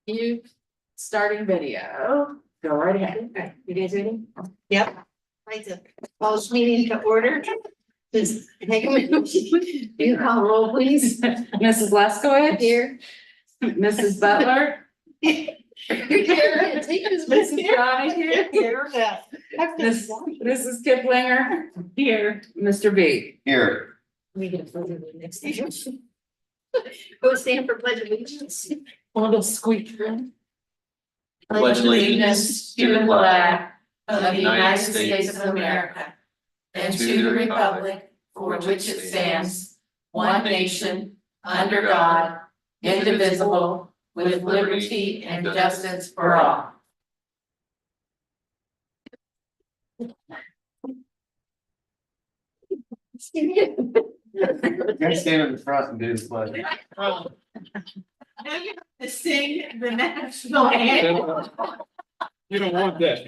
You starting video. Go right ahead. Okay. You guys ready? Yep. Like to call this meeting to order. Just take a minute. You call roll, please. Mrs. Leskowitz. Here. Mrs. Butler. Here. Mrs. Donahue. Here. Mrs. Kiplinger. Here. Mr. B. Here. We get a photo of the next station. Go stand for pledge of allegiance. One little squeak through. Pledge allegiance to the flag of the United States of America and to the republic for which it stands, one nation, under God, indivisible, with liberty and justice for all. Gotta stand in the front and do this pledge. To sing the national anthem. You don't want that.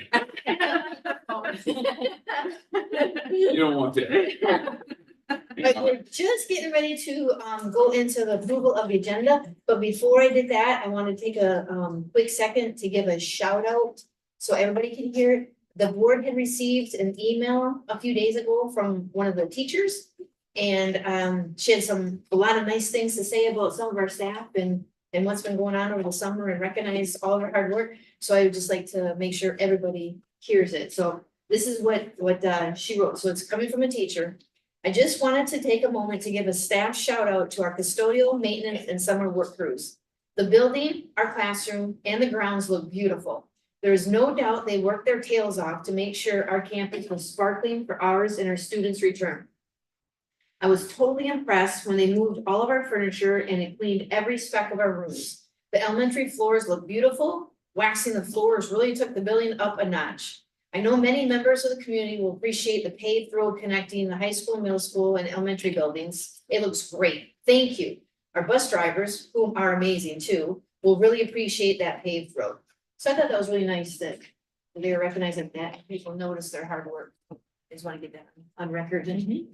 You don't want that. But we're just getting ready to go into the approval of the agenda, but before I did that, I want to take a quick second to give a shout out. So everybody can hear it. The board had received an email a few days ago from one of the teachers. And she had a lot of nice things to say about some of our staff and what's been going on over the summer and recognize all of our hard work. So I would just like to make sure everybody hears it. So this is what she wrote. So it's coming from a teacher. I just wanted to take a moment to give a staff shout out to our custodial, maintenance, and summer work crews. The building, our classroom, and the grounds look beautiful. There is no doubt they worked their tails off to make sure our campus was sparkling for ours and our students' return. I was totally impressed when they moved all of our furniture and it cleaned every speck of our rooms. The elementary floors look beautiful. Waxing the floors really took the building up a notch. I know many members of the community will appreciate the paved road connecting the high school, middle school, and elementary buildings. It looks great. Thank you. Our bus drivers, whom are amazing too, will really appreciate that paved road. So I thought that was really nice that they were recognizing that people notice their hard work. I just want to get that on record. And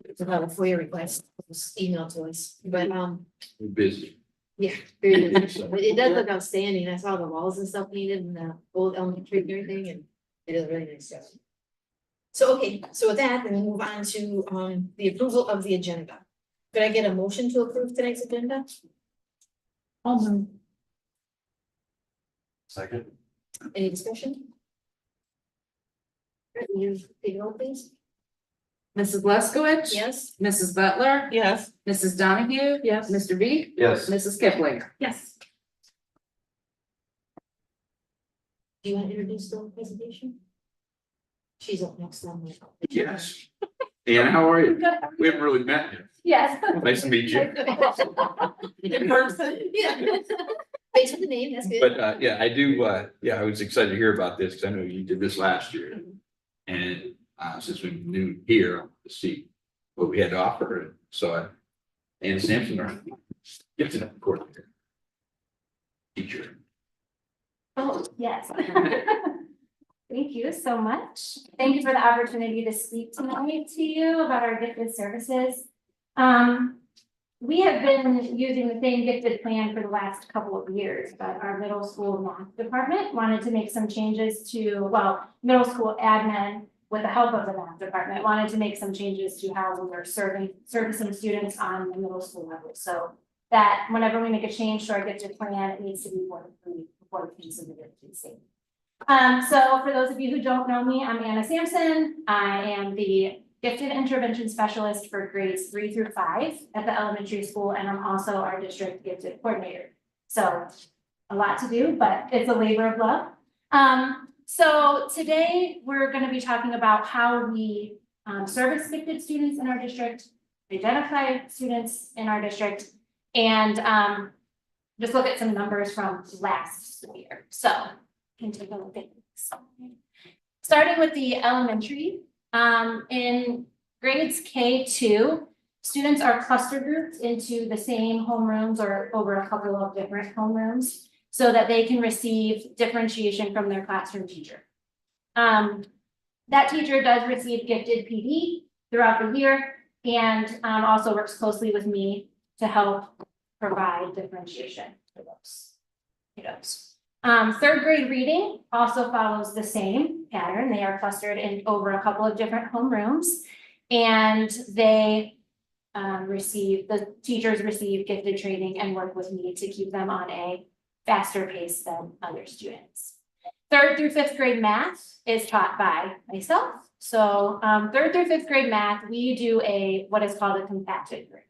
it's about a FOIA request was emailed to us, but We're busy. yeah, very good. But it does look outstanding. I saw the walls and stuff painted and the old elementary and everything, and it is a really nice job. So, okay, so with that, then we move on to the approval of the agenda. Could I get a motion to approve tonight's agenda? Second. Any discussion? You take roll, please. Mrs. Leskowitz. Yes. Mrs. Butler. Yes. Mrs. Donahue. Yes. Mr. B. Yes. Mrs. Kiplinger. Yes. Do you want to introduce the presentation? She's up next on the. Yes. Anna, how are you? We haven't really met yet. Yes. Nice to meet you. In person? Yeah. Thanks for the name, that's good. But yeah, I do, I was excited to hear about this because I know you did this last year. And since we knew here to see what we had to offer, and so Anna Sampson, our gifted coordinator. Teacher. Oh, yes. Thank you so much. Thank you for the opportunity to speak tonight to you about our gifted services. We have been using the same gifted plan for the last couple of years, but our middle school math department wanted to make some changes to, well, middle school admin with the help of the math department wanted to make some changes to how we were servicing students on the middle school level. So that whenever we make a change to our gifted plan, it needs to be board approved before we can submit it to the state. So for those of you who don't know me, I'm Anna Sampson. I am the gifted intervention specialist for grades 3 through 5 at the elementary school, and I'm also our district gifted coordinator. So a lot to do, but it's a labor of love. So today we're going to be talking about how we service gifted students in our district, identify students in our district, and just look at some numbers from last school year. So can take a look at this. Starting with the elementary, in grades K2, students are cluster grouped into the same homerooms or over a couple of different homerooms so that they can receive differentiation from their classroom teacher. That teacher does receive gifted PD throughout the year and also works closely with me to help provide differentiation for those. kiddos. Third grade reading also follows the same pattern. They are clustered in over a couple of different homerooms. And they the teachers receive gifted training and work with me to keep them on a faster pace than other students. Third through fifth grade math is taught by myself. So third through fifth grade math, we do what is called a compacted group.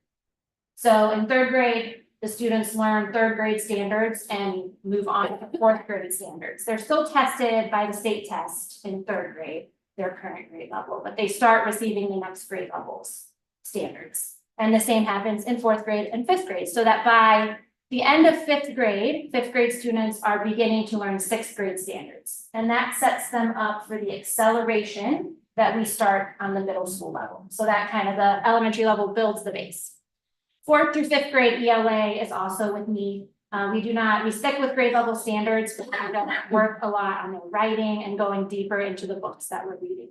So in third grade, the students learn third grade standards and move on to fourth grade standards. They're still tested by the state test in third grade, their current grade level, but they start receiving the next grade levels standards. And the same happens in fourth grade and fifth grade, so that by the end of fifth grade students are beginning to learn sixth grade standards. And that sets them up for the acceleration that we start on the middle school level. So that kind of the elementary level builds the base. Fourth through fifth grade ELA is also with me. We stick with grade level standards, but we don't work a lot on the writing and going deeper into the books that we're reading.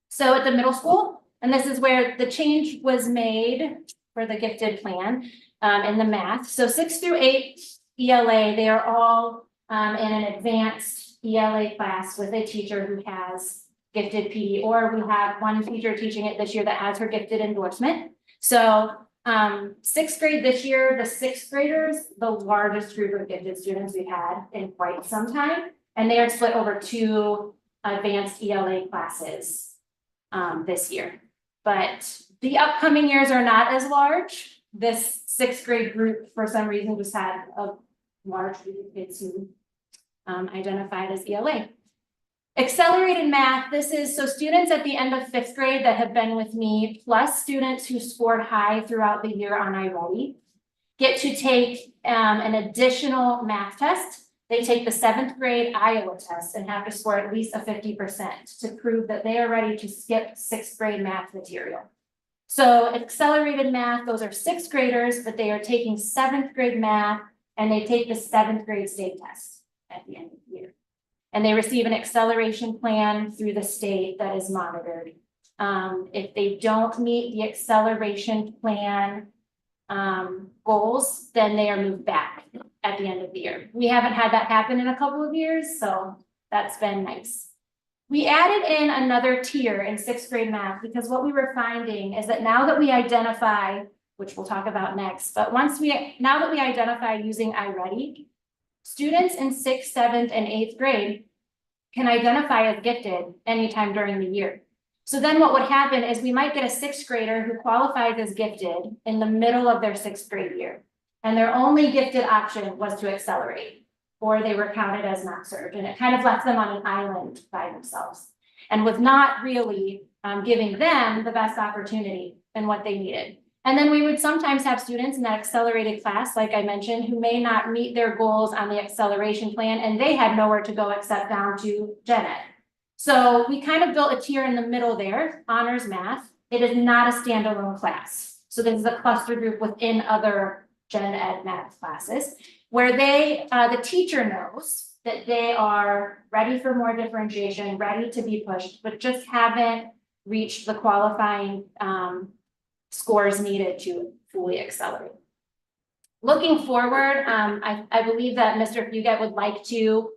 So at the middle school, and this is where the change was made for the gifted plan in the math. So 6 through 8 ELA, they are all in an advanced ELA class with a teacher who has gifted PD, or we have one teacher teaching it this year that has her gifted endorsement. So sixth grade this year, the sixth graders, the largest group of gifted students we've had in quite some time. And they are split over 2 advanced ELA classes this year. But the upcoming years are not as large. This sixth grade group, for some reason, just had a large group of kids who identified as ELA. Accelerated math, this is so students at the end of fifth grade that have been with me, plus students who scored high throughout the year on iReady, get to take an additional math test. They take the 7th grade Iowa test and have to score at least a 50% to prove that they are ready to skip 6th grade math material. So accelerated math, those are 6th graders, but they are taking 7th grade math and they take the 7th grade state test at the end of the year. And they receive an acceleration plan through the state that is monitored. If they don't meet the acceleration plan goals, then they are moved back at the end of the year. We haven't had that happen in a couple of years, so that's been nice. We added in another tier in 6th grade math because what we were finding is that now that we identify, which we'll talk about next, but now that we identify using iReady, students in 6th, 7th, and 8th grade can identify as gifted anytime during the year. So then what would happen is we might get a 6th grader who qualifies as gifted in the middle of their 6th grade year. And their only gifted option was to accelerate, or they were counted as not served. And it kind of left them on an island by themselves and was not really giving them the best opportunity and what they needed. And then we would sometimes have students in that accelerated class, like I mentioned, who may not meet their goals on the acceleration plan, and they had nowhere to go except down to gen ed. So we kind of built a tier in the middle there, honors math. It is not a standalone class. So this is a cluster group within other gen ed math classes where the teacher knows that they are ready for more differentiation, ready to be pushed, but just haven't reached the qualifying scores needed to fully accelerate. Looking forward, I believe that Mr. Fugate would like to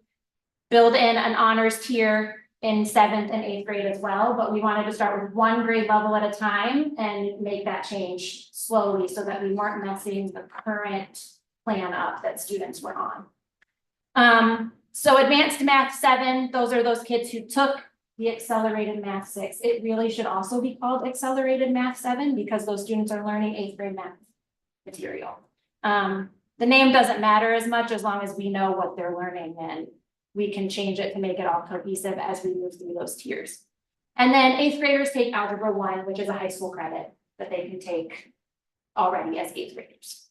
build in an honors tier in 7th and 8th grade as well, but we wanted to start with 1 grade level at a time and make that change slowly so that we weren't messing the current plan up that students were on. So advanced math 7, those are those kids who took the accelerated math 6. It really should also be called accelerated math 7 because those students are learning 8th grade math material. The name doesn't matter as much as long as we know what they're learning, and we can change it to make it all cohesive as we move through those tiers. And then 8th graders take Algebra 1, which is a high school credit that they can take already as 8th graders.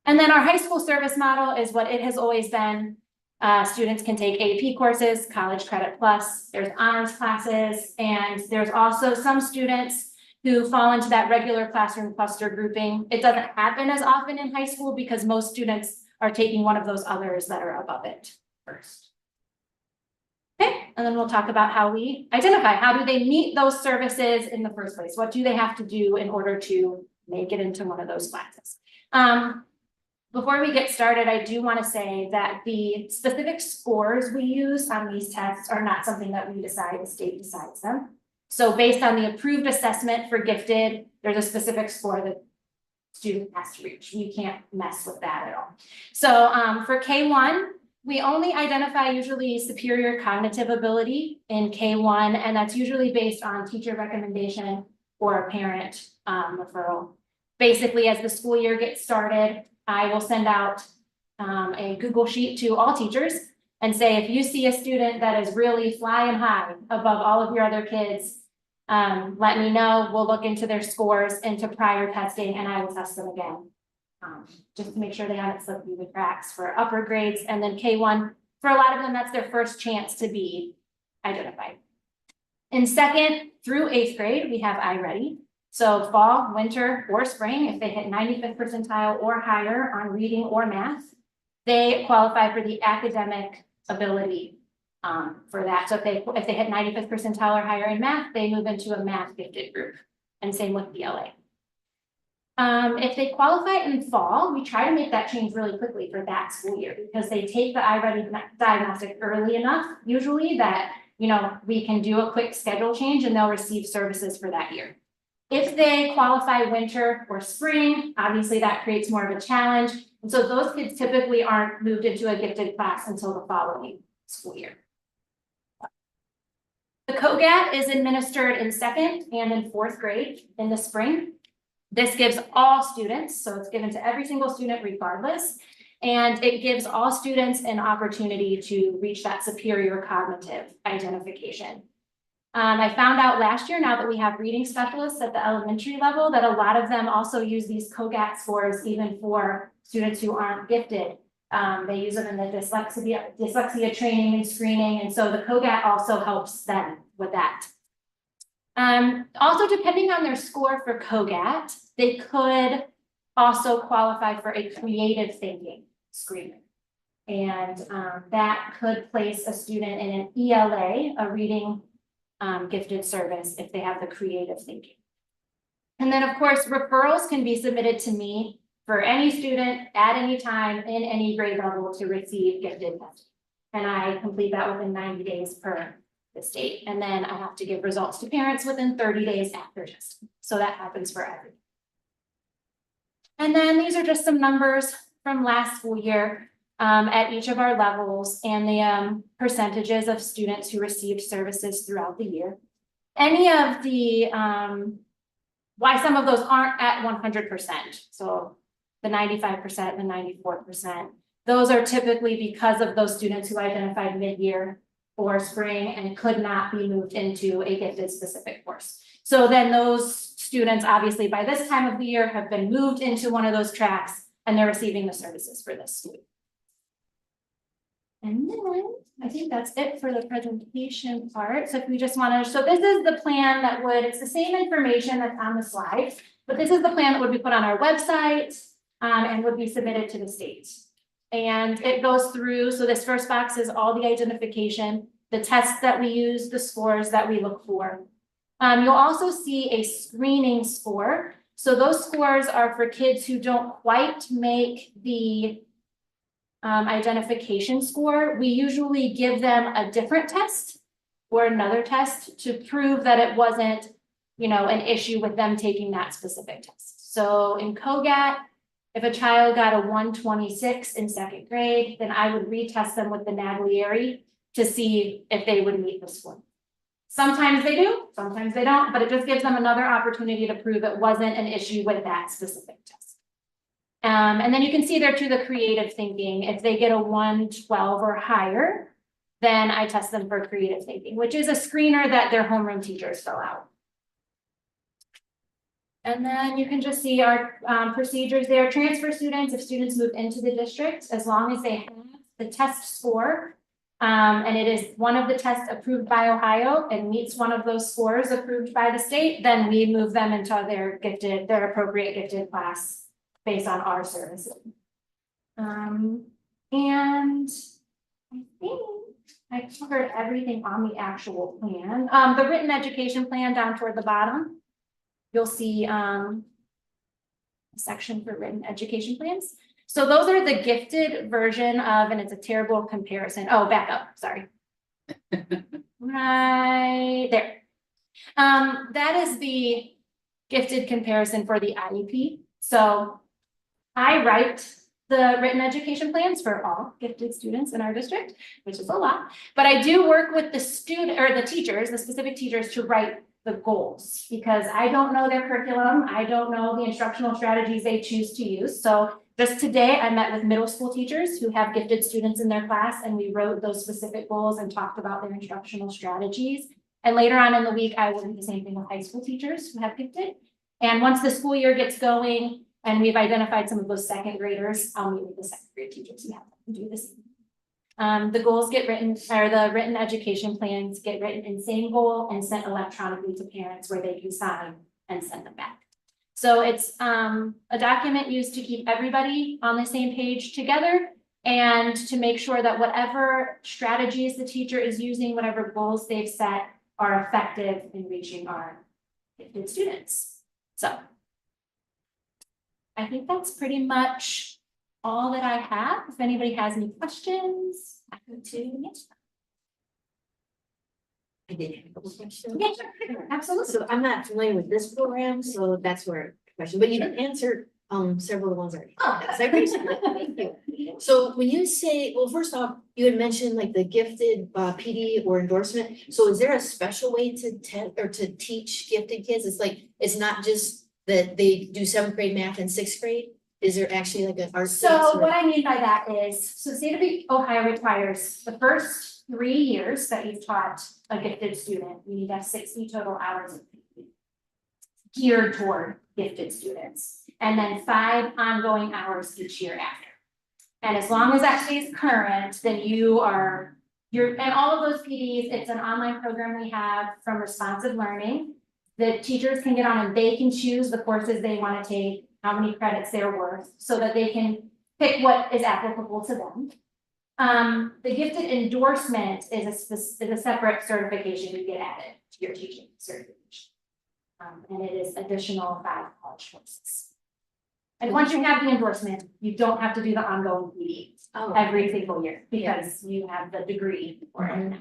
And then our high school service model is what it has always been. Students can take AP courses, college credit plus, there's honors classes, and there's also some students who fall into that regular classroom cluster grouping. It doesn't happen as often in high school because most students are taking one of those others that are above it first. Okay, and then we'll talk about how we identify, how do they meet those services in the first place? What do they have to do in order to make it into one of those classes? Before we get started, I do want to say that the specific scores we use on these tests are not something that we decide, the state decides them. So based on the approved assessment for gifted, there's a specific score that student has to reach. We can't mess with that at all. So for K1, we only identify usually superior cognitive ability in K1, and that's usually based on teacher recommendation or a parent referral. Basically, as the school year gets started, I will send out a Google Sheet to all teachers and say, if you see a student that is really flying high above all of your other kids, let me know. We'll look into their scores, into prior testing, and I will test them again. Just to make sure they haven't slipped through the cracks for upper grades. And then K1, for a lot of them, that's their first chance to be identified. In 2nd through 8th grade, we have iReady. So fall, winter, or spring, if they hit 95th percentile or higher on reading or math, they qualify for the academic ability for that. So if they hit 95th percentile or higher in math, they move into a math gifted group, and same with BLA. If they qualify in fall, we try to make that change really quickly for that school year, because they take the iReady diagnostic early enough, usually, that we can do a quick schedule change and they'll receive services for that year. If they qualify winter or spring, obviously that creates more of a challenge. And so those kids typically aren't moved into a gifted class until the following school year. The COGAT is administered in 2nd and in 4th grade in the spring. This gives all students, so it's given to every single student regardless, and it gives all students an opportunity to reach that superior cognitive identification. I found out last year, now that we have reading specialists at the elementary level, that a lot of them also use these COGAT scores even for students who aren't gifted. They use them in the dyslexia training and screening, and so the COGAT also helps them with that. Also, depending on their score for COGAT, they could also qualify for a creative thinking screening. And that could place a student in an ELA, a reading gifted service, if they have the creative thinking. And then, of course, referrals can be submitted to me for any student at any time in any grade level to receive gifted testing. And I complete that within 90 days per the state. And then I have to give results to parents within 30 days after testing. So that happens for everyone. And then these are just some numbers from last school year at each of our levels, and the percentages of students who received services throughout the year. Any of the, why some of those aren't at 100%. So the 95%, the 94%, those are typically because of those students who identified mid-year or spring and could not be moved into a gifted specific course. So then those students, obviously by this time of the year, have been moved into one of those tracks and they're receiving the services for this student. And then I think that's it for the presentation part. So if we just want to, so this is the plan that would, it's the same information that's on the slide, but this is the plan that would be put on our website and would be submitted to the state. And it goes through, so this first box is all the identification, the tests that we use, the scores that we look for. You'll also see a screening score. So those scores are for kids who don't quite make the identification score. We usually give them a different test or another test to prove that it wasn't, an issue with them taking that specific test. So in COGAT, if a child got a 126 in 2nd grade, then I would retest them with the Naglieri to see if they would meet the score. Sometimes they do, sometimes they don't, but it just gives them another opportunity to prove it wasn't an issue with that specific test. And then you can see there too the creative thinking. If they get a 112 or higher, then I test them for creative thinking, which is a screener that their homeroom teachers fill out. And then you can just see our procedures there. Transfer students, if students move into the district, as long as they have the test score, and it is one of the tests approved by Ohio and meets one of those scores approved by the state, then we move them into their appropriate gifted class based on our services. And I think I covered everything on the actual plan. The written education plan down toward the bottom, you'll see a section for written education plans. So those are the gifted version of, and it's a terrible comparison. Oh, back up, sorry. Right there. That is the gifted comparison for the IEP. So I write the written education plans for all gifted students in our district, which is a lot. But I do work with the student or the teachers, the specific teachers, to write the goals, because I don't know their curriculum. I don't know the instructional strategies they choose to use. So just today, I met with middle school teachers who have gifted students in their class, and we wrote those specific goals and talked about their instructional strategies. And later on in the week, I will do the same thing with high school teachers who have gifted. And once the school year gets going and we've identified some of those second graders, I'll meet with the second grade teachers who have them do this. The goals get written, or the written education plans get written in same goal and sent electronically to parents where they can sign and send them back. So it's a document used to keep everybody on the same page together and to make sure that whatever strategies the teacher is using, whatever goals they've set, are effective in reaching our gifted students. So I think that's pretty much all that I have. If anybody has any questions, I can to answer. I did have a couple questions. Yeah, sure, absolutely. So I'm not familiar with this program, so that's where the question, but you did answer several of the ones already. Oh, So I appreciate it. Thank you. So when you say, well, first off, you had mentioned like the gifted PD or endorsement. So is there a special way to to teach gifted kids? It's like, it's not just that they do 7th grade math and 6th grade? Is there actually like an art? So what I mean by that is, so state of Ohio requires the first 3 years that you've taught a gifted student, you need to have 60 total hours of PD geared toward gifted students, and then 5 ongoing hours each year after. And as long as that stays current, then you're, and all of those PDs, it's an online program we have from Responsive Learning. The teachers can get on and they can choose the courses they want to take, how many credits they're worth, so that they can pick what is applicable to them. The gifted endorsement is a separate certification you get added to your teaching certification. And it is additional 5 college courses. And once you have the endorsement, you don't have to do the ongoing PD every single year because you have the degree for it.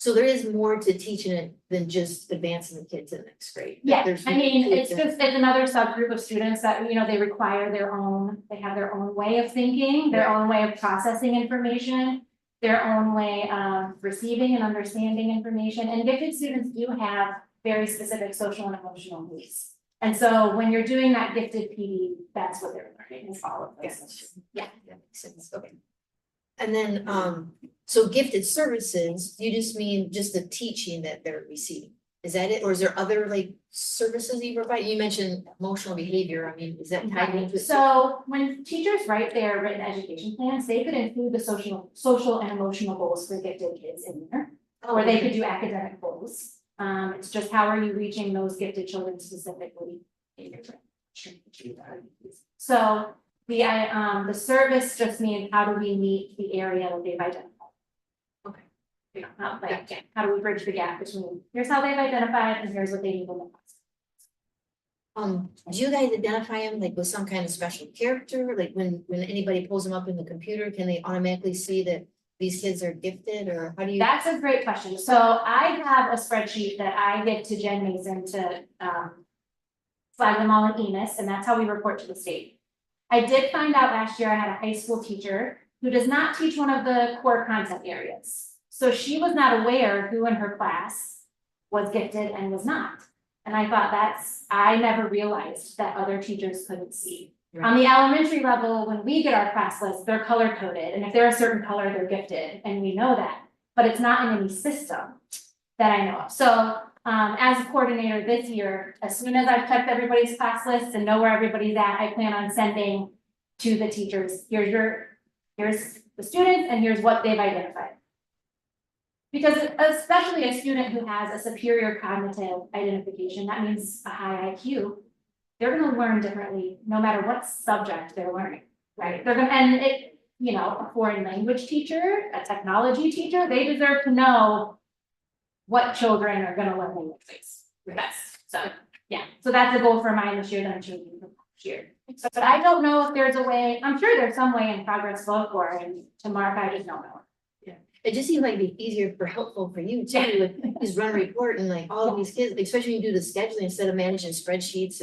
So there is more to teaching it than just advancing the kids in next grade. Yeah, There's I mean, it's more to- just, it's another subgroup of students that, you know, they require their own, they have their own way of thinking, their own way of processing information, their own way of receiving and understanding information, and gifted students do have very specific social and emotional needs. And so when you're doing that gifted PD, that's what they're learning is all of this. Yeah. That makes sense, okay. And then, so gifted services, you just mean just the teaching that they're receiving? Is that it, or is there other like services you provide? You mentioned emotional behavior, I mean, is that tied into it? So when teachers write their written education plans, they could include the social and emotional goals for gifted kids in there, or they could do academic goals. It's just how are you reaching those gifted children specifically in your strategy. So the service just means how do we meet the area that they've identified? Okay. You know, not like, how do we bridge the gap between here's how they've identified and here's what they need in the class. Do you guys identify them like with some kind of special character? Like when anybody pulls them up in the computer, can they automatically see that these kids are gifted, or how do you? That's a great question. So I have a spreadsheet that I give to Jen Mason to flag them all in EMIS, and that's how we report to the state. I did find out last year I had a high school teacher who does not teach one of the core content areas. So she was not aware who in her class was gifted and was not. And I thought I never realized that other teachers couldn't see. Right. On the elementary level, when we get our class list, they're color coded, and if they're a certain color, they're gifted, and we know that, but it's not in any system that I know of. So as a coordinator this year, as soon as I've checked everybody's class list and know where everybody's at, I plan on sending to the teachers, here's the students and here's what they've identified. Because especially a student who has a superior cognitive identification, that means a high IQ, they're gonna learn differently no matter what subject they're learning, right? They're gonna, and it, you know, a foreign language teacher, a technology teacher, they deserve to know what children are gonna learn in the space best. So, yeah, so that's a goal for mine this year that I'm changing for next year. but I don't know if there's a way, I'm sure there's some way in progress to look for, and to Mark, I just don't know. It just seems like it'd be easier for helpful for you too, with just run a report and like all of these kids, especially when you do the scheduling instead of managing spreadsheets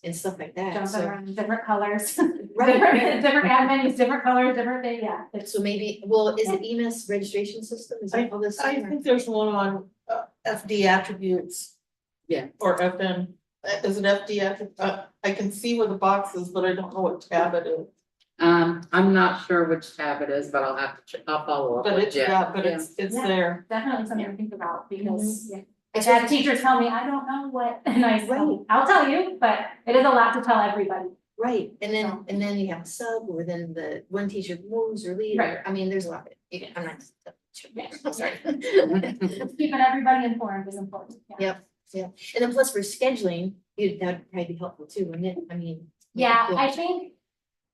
and stuff like that, Jumping so. around different colors, Right, different admin, use different colors, different thing, yeah. so maybe, well, is it EMS registration system, is that all this? I think there's one on FD attributes. Yeah. Or FN, is it FD attribute, I can see where the box is, but I don't know what tab it is. I'm not sure which tab it is, but I'll have to check, I'll follow up But with it's, Jen. yeah, but it's Yeah. there. Definitely something to think about, because, yeah. It's I've had just- teachers tell me, I don't know what, and I say, Right. I'll tell you, but it is a lot to tell everybody. Right, and So. then you have a sub, or then the one teacher moves or leaves, Right. I mean, there's a lot of it, I'm not. Yeah. I'm sorry. Keeping everybody informed is important. Yeah. Yep. And then plus for scheduling, that'd probably be helpful too, wouldn't it, I mean. Yeah, I think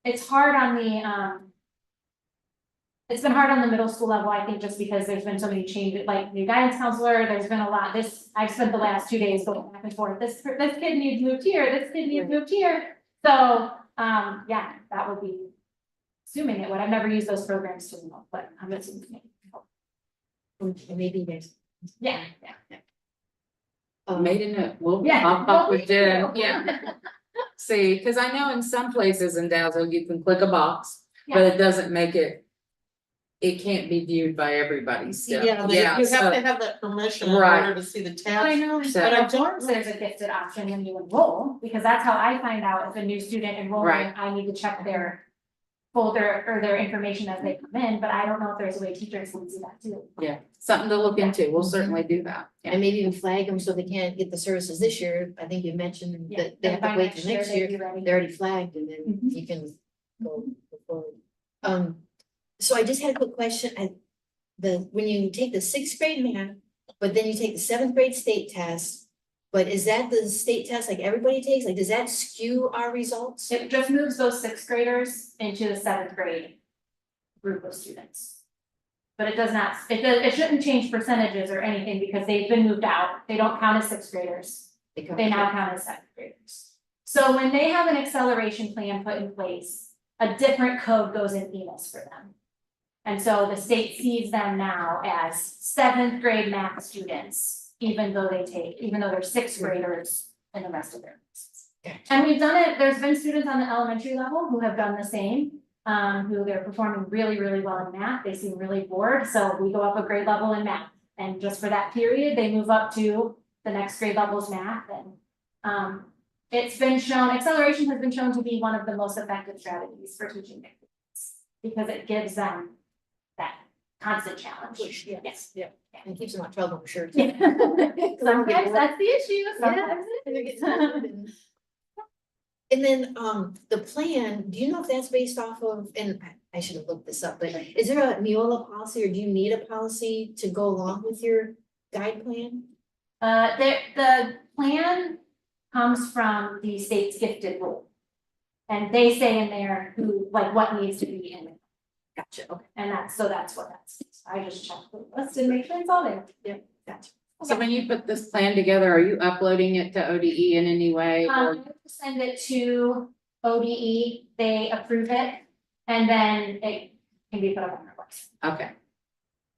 it's hard on the, it's been hard on the middle school level, I think, just because there's been so many changes, like new guidance counselor, there's been a lot, I've spent the last 2 days going back and forth, this kid needs moved here, this kid needs moved here. So, yeah, that would be, assuming it would, I've never used those programs to know, but I'm assuming. Maybe there's. Yeah. Made a note, we'll, Yeah. I'll talk with Well, Jen, yeah. See, cause I know in some places in Dazzle, you can click a box, but it doesn't make it. It can't be viewed by everybody still. Yeah, you have so- to have that permission in Right. order to see the I tabs. know, So- but of course, there's a gifted option when you enroll, because that's how I find out if a new student enrolling, Right. I need to check their folder or their information as they come in, but I don't know if there's a way teachers can see that too. Yeah, something to look into, we'll Mhm. certainly do that, yeah. And maybe even flag them so they can't get the services this year, I think you mentioned Yeah, that they have by to wait till next they'd year, be ready. they're already flagged and then Mhm. you can go forward. So I just had a quick question, when you take the sixth grade math, but then you take the seventh grade state test, but is that the state test like everybody takes, like, does that skew our results? It just moves those sixth graders into the seventh grade group of students. But it does not, it shouldn't change percentages or anything because they've been moved out, they don't count as sixth graders. They now count as seventh graders. So when they have an acceleration plan put in place, a different code goes in EMIS for them. And so the state sees them now as seventh grade math students, even though they're sixth graders in the rest of their classes. And we've done it, there's been students on the elementary level who have done the same, who they're performing really, really well in math, they seem really bored, so we go up a grade level in math. And just for that period, they move up to the next grade level's math, and it's been shown, acceleration has been shown to be one of the most effective strategies for teaching their kids, because it gives them that constant challenge. Yes. Yeah, and keeps them out of trouble, I'm sure. Yeah. Sometimes that's the issue, sometimes it is. And then, the plan, do you know if that's based off of, and I should have looked this up, but is there a Neola policy or do you need a policy to go along with your guide plan? The plan comes from the state's gifted rule. And they say in there like what needs to be in it, Gotcha, okay, and that's what that's, I just checked the list and make sure it's all there. gotcha. So when you put this plan together, are you uploading it to ODE in any way I or? have to send it to ODE, they approve it, and then it can be put up on their website. Okay,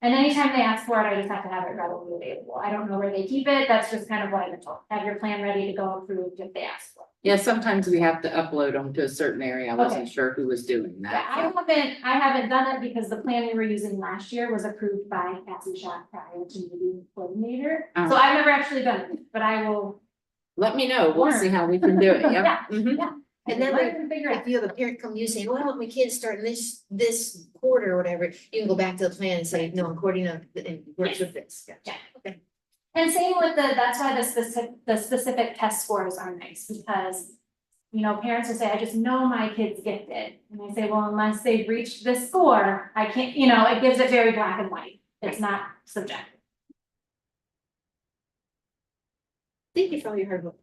And anytime they ask for it, I just have to have it readily available. I don't know where they keep it, that's just kind of what I've been told. Have your plan ready to go approved if they ask for it. yeah, sometimes we have to upload them to a certain area, I wasn't sure who was doing Yeah, that. I haven't done it because the plan we were using last year was approved by Cassie Shot prior to meeting coordinator. So Oh. I've never actually done it, but I will. Let me know, we'll see how we can do it, yeah. Yeah. Mhm. Yeah. And then Let like, them figure it out. if you have a parent come to you saying, well, my kid's starting this quarter or whatever, you can go back to the plan and say, no, according to, and works with this. Gotcha. Yeah. Okay. And same with that's why the specific test scores are nice, because, you know, parents will say, I just know my kid's gifted. And I say, well, unless they've reached this score, I can't, you know, it gives it very black and white. It's not subjective. Thank you for all your hard work.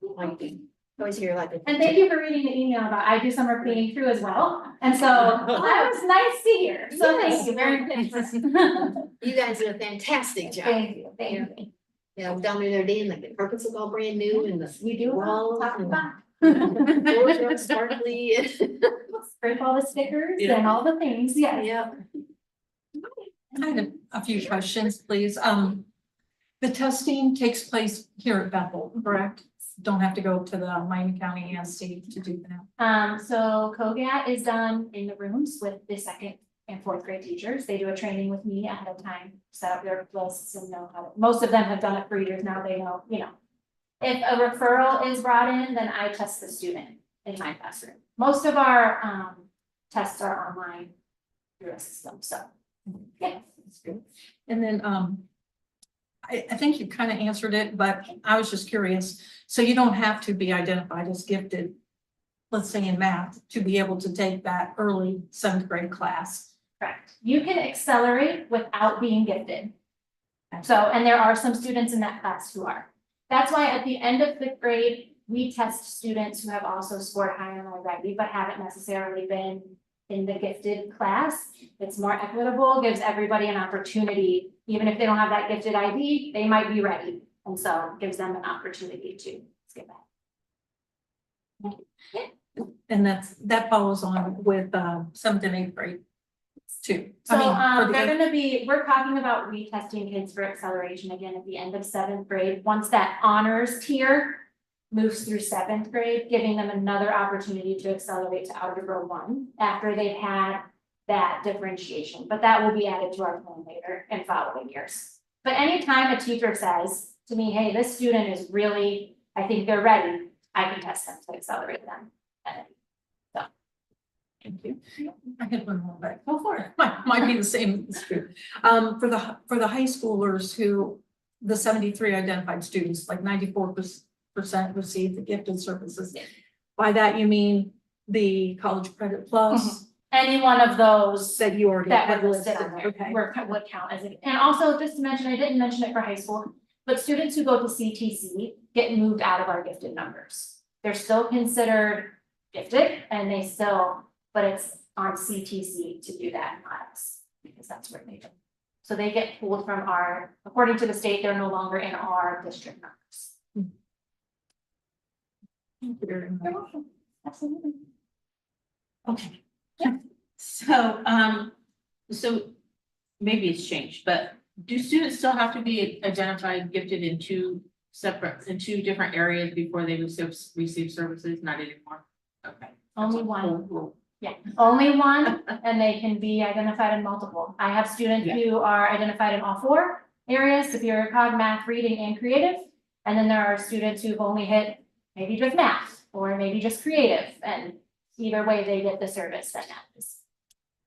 Always hear a lot. And thank you for reading the email about, I do summer cleaning through as well. And so that was nice to hear. So Yes. thank you very much. You guys did a fantastic job. Thank you, thank you. Yeah, I was down there the other day and like the carpets look all brand new and the We do, walls talk and about. Doors are sparkly. Scrape all the stickers Yeah. and all the things, yeah. Yeah. I had a few questions, please. The testing takes place here at Bethel, correct? Don't have to go to the Miami County ESC to do that. So COGAT is done in the rooms with the second and fourth grade teachers. They do a training with me ahead of time, set up their lists and know how to, most of them have done it for years now, they know, you know. If a referral is brought in, then I test the student in my classroom. Most of our tests are online through a system, so. Yeah. That's good. And then, I think you kind of answered it, but I was just curious. So you don't have to be identified as gifted, let's say in math, to be able to take that early 7th grade class. Correct. You can accelerate without being gifted. So, and there are some students in that class who are. That's why at the end of 5th grade, we test students who have also scored higher already, but haven't necessarily been in the gifted class. It's more equitable, gives everybody an opportunity, even if they don't have that gifted ID, they might be ready. And so gives them an opportunity to skip that. And that follows on with 7th and 8th grade too. So I mean, for the they're gonna be, we're talking about retesting kids for acceleration again at the end of 7th grade. Once that honors tier moves through 7th grade, giving them another opportunity to accelerate to Algebra 1 after they've had that differentiation. But that will be added to our plan later in following years. But anytime a teacher says to me, hey, this student is really, I think they're ready, I can test them to accelerate them. Thank you. I had one more, but go for it. Might be the same. For the high schoolers who, the 73 identified students, like 94% received the gifted services. Yeah. By that, you mean the College Credit Plus Any one of those that you already that had would listed listed? on there Okay. would count as it. And also just to mention, I didn't mention it for high school, but students who go to CTC get moved out of our gifted numbers. They're still considered gifted and they still, but it's on CTC to do that, not us, because that's where they go. So they get pulled from our, according to the state, they're no longer in our district numbers. Thank you very much. You're welcome. Absolutely. Okay. So maybe it's changed, but do students still have to be identified gifted in two different areas before they receive services? Not anymore? Okay. Only one. Yeah, only one, and they can be identified in multiple. I have students Yeah. who are identified in all 4 areas, superior cog, math, reading, and creative. And then there are students who've only hit maybe just math, or maybe just creative, and either way, they get the service that matters.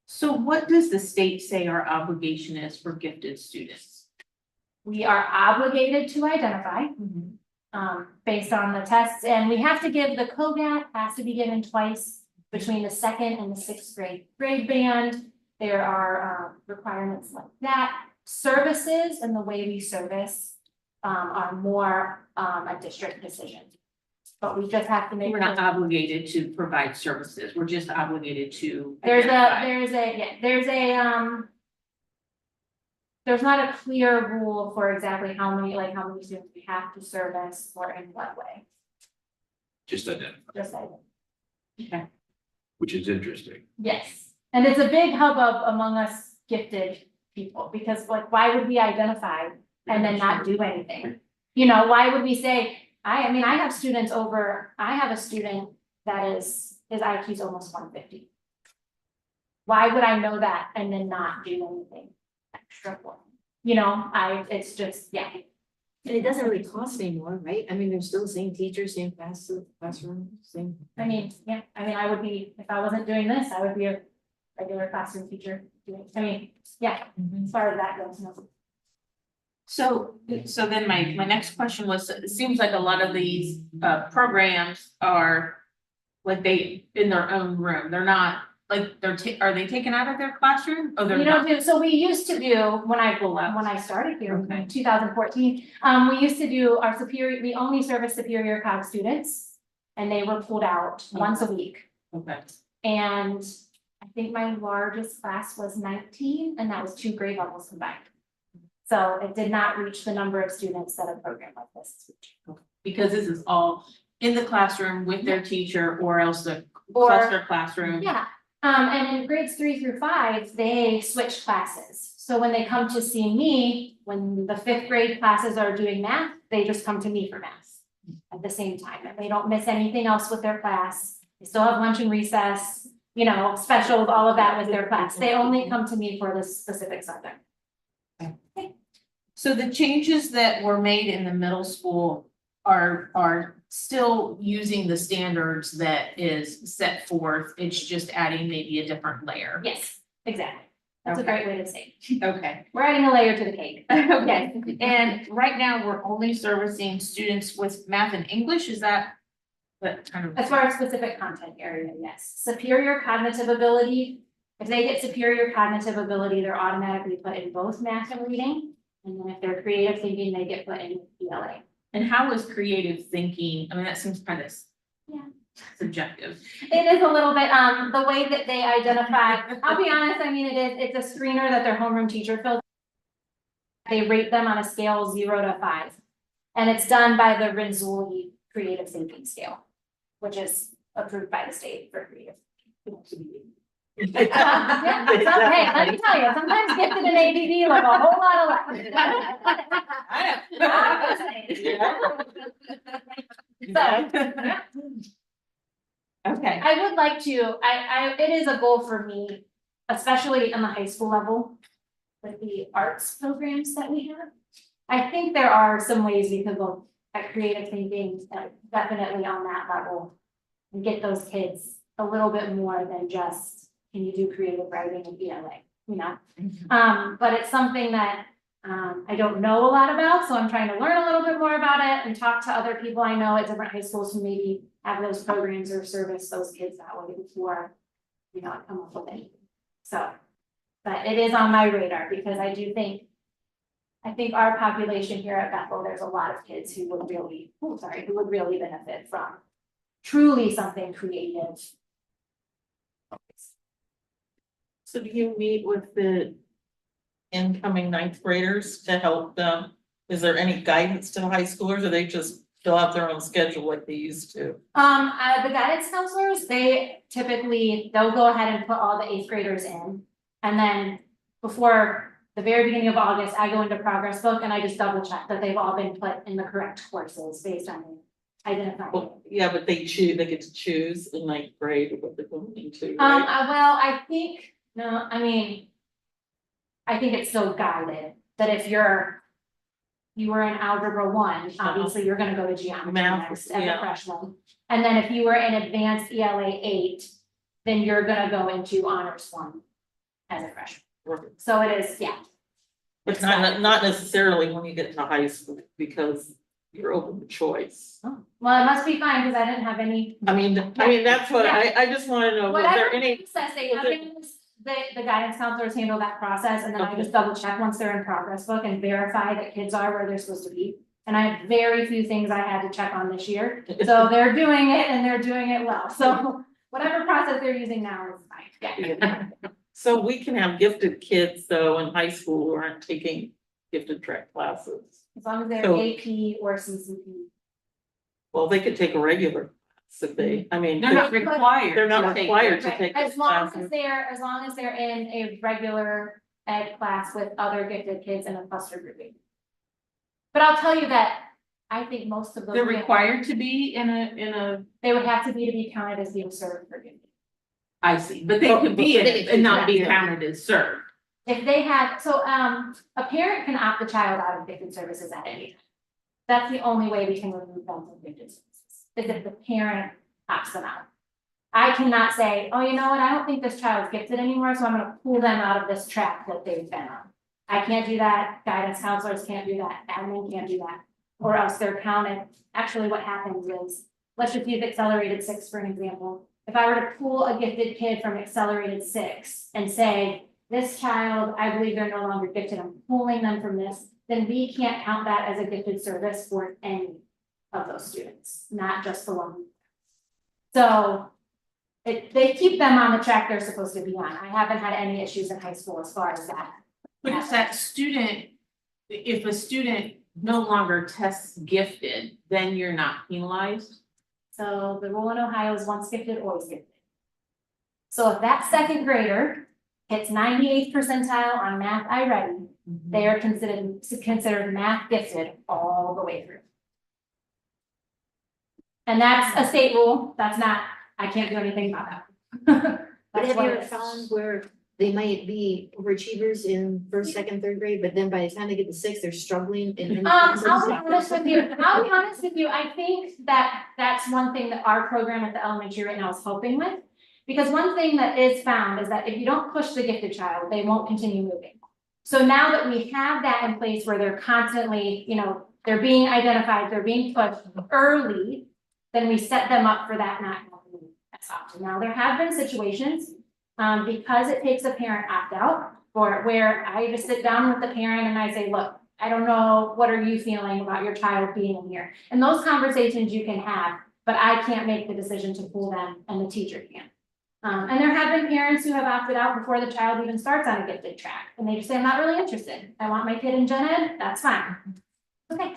So what does the state say our obligation is for gifted students? We are obligated to identify, based on the tests, and we have to give, the COGAT has to be given twice between the 2nd and the 6th grade band. There are requirements like that. Services and the way we service are more a district decision. But we just have to make. We're not obligated to provide services, we're just obligated to. There's identify. there's not a clear rule for exactly how many students we have to service or in what way, Just identify, just like. Okay. which is interesting. Yes, and it's a big hubbub among us gifted people, because like, why would we identify and then not do anything? You know, why would we say, I have I have a student that is, his IQ is almost 150. Why would I know that and then not do anything extra for him? You know, it's just, yeah. And it doesn't really cost anymore, right? I mean, they're still the same teachers, same classroom, same. I would be, if I wasn't doing this, I would be a regular classroom teacher doing, as far as that goes, no. So then my next question was, it seems like a lot of these programs are like they in their own room, they're not like are they taken out of their classroom? Oh, they're We not. don't do, so we used to do, when I started here in 2014, we used to do our we only service superior cog students. And they were pulled out once a week. Okay. And I think my largest class was 19, and that was 2 grade levels combined. So it did not reach the number of students that a program like this is reaching. Because this is all in the classroom with their teacher or else the Or- cluster classroom. Yeah, and in grades 3 through 5, they switch classes. So when they come to see me, when the 5th grade classes are doing math, they just come to me for math at the same time, and they don't miss anything else with their class. They still have lunch and recess, you know, specials, all of that with their class. They only come to me for this specific subject. So the changes that were made in the middle school are still using the standards that is set forth. It's just adding maybe a different layer. Yes, exactly. That's a Okay. great way to say it. Okay. We're adding a layer to the cake. Okay, and right now, we're only servicing students with math and English, is that kind of? As far as specific content area, yes. Superior cognitive ability, if they get superior cognitive ability, they're automatically put in both math and reading. And then if they're creative thinking, they get put in ELA. And how is creative thinking, I mean, that seems kind of Yeah. subjective. It is a little bit, the way that they identify, I'll be honest, I mean, it's a screener that their homeroom teacher fills. They rate them on a scale 0 to 5. And it's done by the Renzulli creative thinking scale, which is approved by the state for creative. Yeah, so, hey, let me tell you, sometimes gifted in ADD look a whole lot alike. So, yeah. Okay, I would like to, it is a goal for me, especially in the high school level, with the arts programs that we have. I think there are some ways we could look at creative thinking, definitely on that level, and get those kids a little bit more than just, can you do creative writing and ELA, you know? But it's something that, I don't know a lot about, so I'm trying to learn a little bit more about it and talk to other people I know at different high schools who maybe have those programs or service those kids that way before, you know, I come up with anything. So, but it is on my radar because I do think, I think our population here at Bethel, there's a lot of kids who would really, who would really benefit from truly something creative. So do you meet with the incoming 9th graders to help them? Is there any guidance to the high schoolers, or they just fill out their own schedule like they used to? The guidance counselors, they typically, they'll go ahead and put all the 8th graders in. And then before the very beginning of August, I go into progress book and I just double check that they've all been put in the correct courses based on identifying. Well, yeah, but they get to choose in 9th grade what they're going into, right? Well, I think, no, I mean, I think it's still guided, that if you were in algebra 1, obviously you're gonna go to geometry Math, next as a yeah. freshman. And then if you were in advanced ELA 8, then you're gonna go into honors 1 as a freshman. So it is, yeah. But not necessarily when you get to high school, because you're open to choice. Well, it must be fine, because I didn't have any. I mean, that's what, I just wanna know, was Whatever there any? process they have, the guidance counselors handle that process, and then I Okay. just double check once they're in progress book and verify that kids are where they're supposed to be. And I have very few things I had to check on this year, so they're doing it and they're doing it well, so whatever process they're using now is fine, yeah. So we can have gifted kids though in high school who aren't taking gifted track classes. As long as they're So- AP or CCP. Well, they could take a regular class if they, I mean, they're not required. they're not to take required it. to take As this long class. as they're in a regular ed class with other gifted kids in a cluster grouping. But I'll tell you that I think most of those. They're required to be in a, They would have to be counted as being served for gifted. I see, but they could be in it and not be counted as served. If they had, so, a parent can opt the child out of gifted services at any time. That's the only way we can remove them from gifted services, is if the parent opts them out. I cannot say, oh, you know what, I don't think this child's gifted anymore, so I'm gonna pull them out of this track that they've been on. I can't do that, guidance counselors can't do that, admin can't do that, or else they're counted. Actually, what happens is, let's just use accelerated 6 for an example. If I were to pull a gifted kid from accelerated 6 and say, this child, I believe they're no longer gifted, I'm pulling them from this, then we can't count that as a gifted service for any of those students, not just the one. So they keep them on the track they're supposed to be on. I haven't had any issues in high school as far as that. But if that student, if a student no longer tests gifted, then you're not penalized? So the rule in Ohio is once gifted, always gifted. So if that second grader hits 98th percentile on math I ready, they are considered math gifted all the way through. And that's a state rule, that's not, I can't do anything about that. But That's have what you it ever is. found where they might be overachievers in first, second, third grade, but then by the time they get to sixth, they're struggling in. I'll be honest with you, I think that that's one thing that our program at the elementary right now is helping with. Because one thing that is found is that if you don't push the gifted child, they won't continue moving. So now that we have that in place where they're constantly, they're being identified, they're being pushed early, then we set them up for that not happening as often. Now, there have been situations, because it takes a parent opt-out, or where I just sit down with the parent and I say, look, I don't know, what are you feeling about your child being in here? And those conversations you can have, but I can't make the decision to pull them and the teacher can. And there have been parents who have opted out before the child even starts on a gifted track, and they just say, I'm not really interested. I want my kid in gen ed, that's fine. Okay.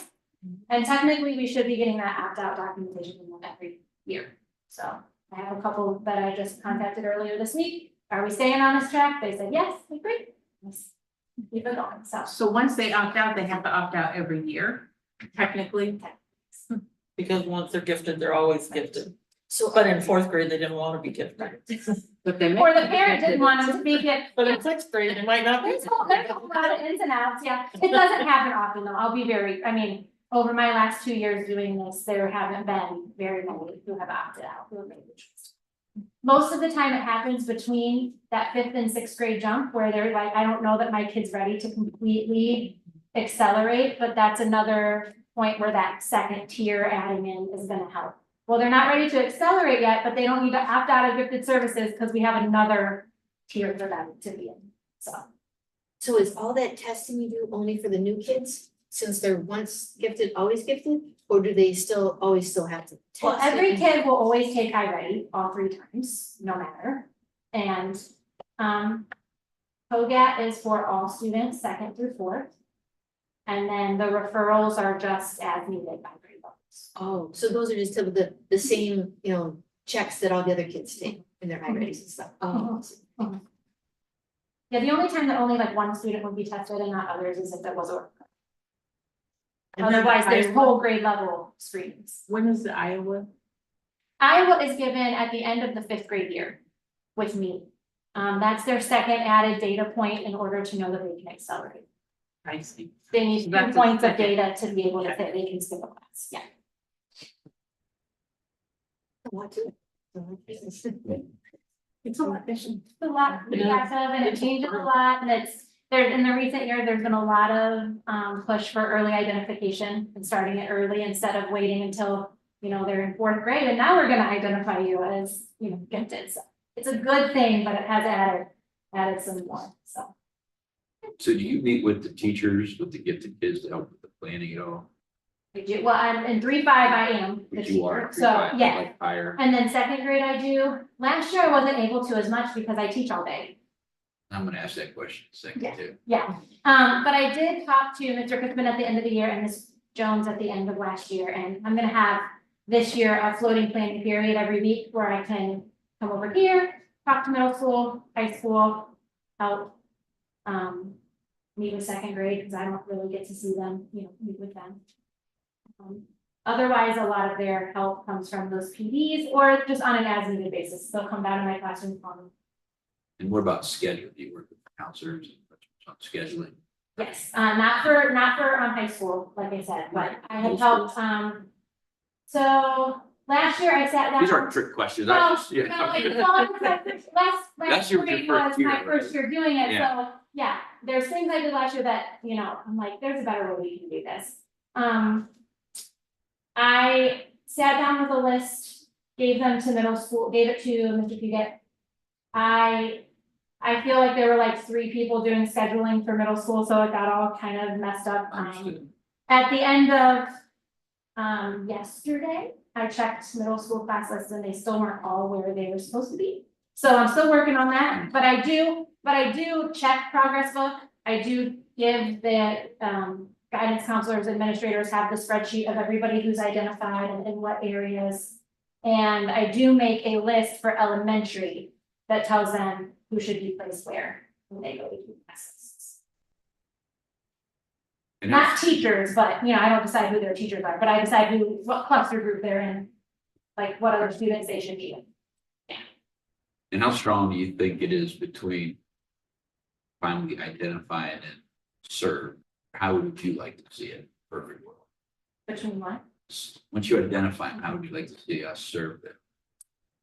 And technically, we should be getting that opt-out documentation every year. So I have a couple that I just contacted earlier this week. Are we staying on this track? They said, yes, we agree. Let's keep it going, so. So once they opt out, they have to opt out every year, technically. Because once they're gifted, they're always gifted. So, But in fourth grade, they didn't want to be gifted. But they. Or the parent didn't want them to be gifted. But in sixth grade, they might not be. There's a lot of ins and outs, yeah. It doesn't happen often though. I'll be over my last 2 years doing this, there haven't been very many who have opted out, who have made the choice. Most of the time it happens between that 5th and 6th grade jump where they're like, I don't know that my kid's ready to completely accelerate, but that's another point where that second tier adding in is gonna help. Well, they're not ready to accelerate yet, but they don't need to opt out of gifted services because we have another tier for them to be in, so. so is all that testing you do only for the new kids, since they're once gifted, always gifted? Or do they always have to test? Well, every kid will always take iReady all 3 times, no matter. And, POGAT is for all students, 2nd through 4th. And then the referrals are just as needed by grade levels. Oh, so those are just the same, checks that all the other kids take in their iReadies and stuff. Oh. Yeah, the only time that only like one student would be tested and not others is if there was a. Otherwise, there's whole grade level screenings. When is the Iowa? Iowa is given at the end of the 5th grade year with me. That's their second added data point in order to know that they can accelerate. I see. They need 2 That's points the of data to be able to say they can skip a class, yeah. It's a lot efficient. It's a lot, and it changes a lot, and in the recent years, there's been a lot of push for early identification and starting it early instead of waiting until, they're in 4th grade, and now we're gonna identify you as, gifted, so. It's a good thing, but it has added some more, so. So do you meet with the teachers, with the gifted kids to help with the planning at all? I do, well, I'm in 3-5, I am Which this you year, are, so, yeah. like higher. And then 2nd grade I do. Last year I wasn't able to as much because I teach all day. I'm gonna ask that question second Yeah. too. Yeah, but I did talk to Mr. Crispin at the end of the year and Ms. Jones at the end of last year, and I'm gonna have this year a floating planning period every week where I can come over here, talk to middle school, high school, help. Meet with 2nd grade, because I don't really get to see them, meet with them. Otherwise, a lot of their help comes from those PDs or just on an as needed basis. They'll come down to my classroom. And what about schedule? Do you work with counselors on scheduling? Yes, not for high school, like I said, but I have helped, so last year I sat down. These aren't trick questions. I No, just, yeah. no, it's not, last Last year was your grade first was year, my right? first year doing it, Yeah. so, yeah, there's things I did last year that, I'm like, there's a better way we can do this. I sat down with a list, gave them to middle school, gave it to Mr. Puget. I feel like there were like 3 people doing scheduling for middle school, so it got all kind of messed up. Understood. At the end of yesterday, I checked middle school class lists and they still weren't all where they were supposed to be. So I'm still working on that, but I do check progress book. I do give the guidance counselors, administrators have the spreadsheet of everybody who's identified and in what areas And I do make a list for elementary that tells them who should be placed where when they go to do classes. And Not teachers, but, you know, I don't decide who their teachers are, but I decide what cluster group they're in, like what other students they should be in. And how strong do you think it is between finally identify and serve? How would you like to see it? Perfect world. Between what? Once you identify them, how would you like to see us serve them?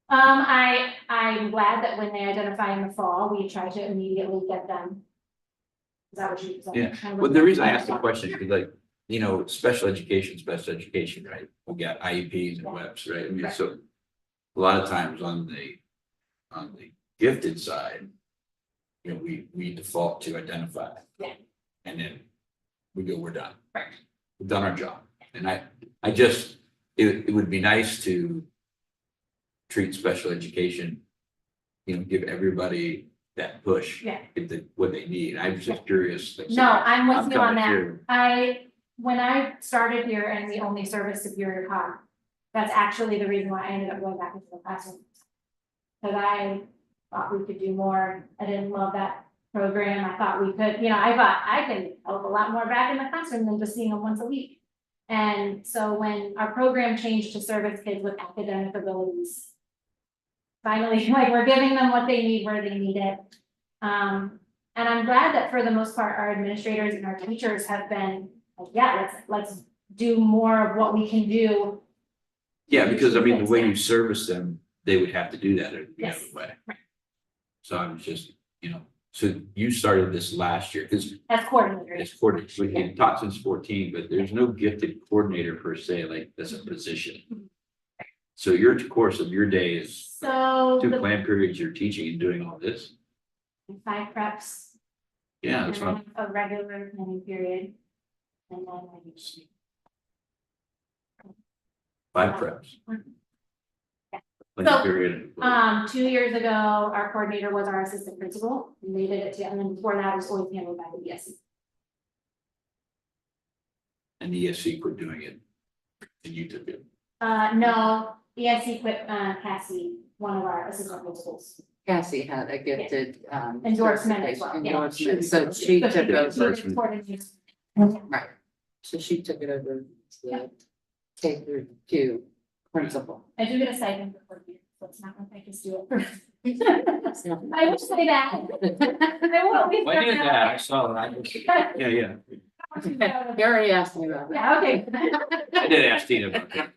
I'm glad that when they identify in the fall, we try to immediately get them. Is that what you? is that Yeah. kind of Well, what the you- reason I asked the question is like, you know, special education, right? We got IEPs and WEPs, right? I mean, Right. so a lot of times on the gifted side, you know, we default to identify. Yeah. And then we go, we're done. Right. We've done our job. And I just, it would be nice to treat special education, you know, give everybody that push. Yeah. Get what they need. I'm just curious. like, No, I'm with you on coming that. here. When I started here and we only service Superior Cobb, that's actually the reason why I ended up going back into the classroom. Cause I thought we could do more. I didn't love that program. I thought we could, you know, I thought I can help a lot more back in the classroom than just seeing them once a week. And so when our program changed to service kids with academic abilities, finally, like we're giving them what they need where they need it. And I'm glad that for the most part, our administrators and our teachers have been like, yeah, let's do more of what we can do. Yeah, because I mean, the way you service them, they would have to do that in the other Yes. way. So I was just, you know, so you started this last year, because As coordinators. it's coordinator, we can taught since 14, but there's no gifted coordinator per se, like that's a position. So your course of your day is So two the plan periods you're teaching and doing all this. 5 preps. Yeah, And that's what, then a regular planning period. And then I usually. 5 preps. Yeah. Like a So, period. 2 years ago, our coordinator was our assistant principal, and they did it together, and then before that, it was always handled by the ESC. And the ESC quit doing it. And you took it. No, ESC quit, Cassie, one of our assistant principals. Cassie had a gifted, Endorsement as well, yeah. endorsement, so she So took she over, did coordinate. right, so she took it over to the K through 2 principal. I do get a stipend for coordinator, so it's not like I just do it for. I would say that. I will be. Well, I did that, I saw that. Yeah, yeah. You already asked me about that. Yeah, okay. I did ask Tina about that.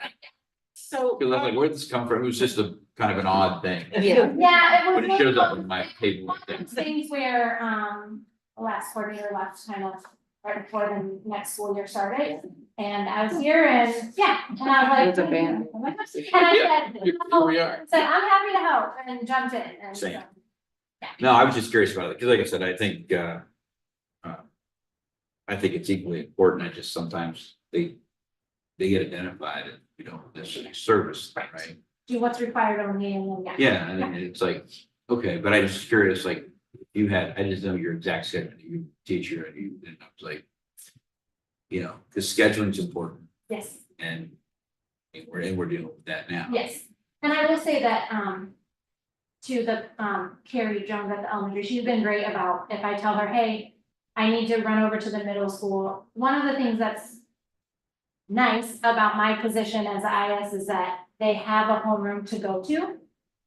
So. Because I was like, where'd this come from? It was just a kind of an odd thing. Yeah. Yeah, it was. When it shows up in my table. One of those things where, the last coordinator left kind of right before the next school year started. And I was here and, yeah, and I was like. It was a band. And I said, Here we are. said, I'm happy to help, and jumped in, and so. Same. No, I was just curious about it, because like I said, I think it's equally important. I just sometimes they get identified and you don't necessarily service, right? Do what's required of me, and then, yeah. Yeah, and then it's like, okay, but I was just curious, like, you had, I just know your exact schedule, you teacher, and I was like, you know, because scheduling's important, Yes. and we're dealing with that now. Yes, and I will say that, to the, Carrie Jones at the elementary, she's been great about, if I tell her, hey, I need to run over to the middle school, one of the things that's nice about my position as IS is that they have a homeroom to go to.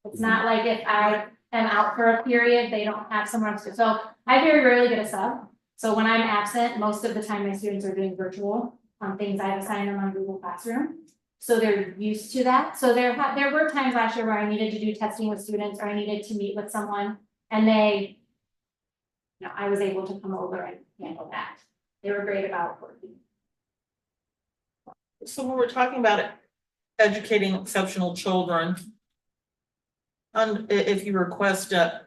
It's not like if I am out for a period, they don't have somewhere else to, so I very rarely get a sub. So when I'm absent, most of the time my students are doing virtual, things I've assigned them on Google Classroom. So they're used to that. So there were times last year where I needed to do testing with students or I needed to meet with someone and they, you know, I was able to come over and handle that. They were great about working. So when we're talking about educating exceptional children, if you request a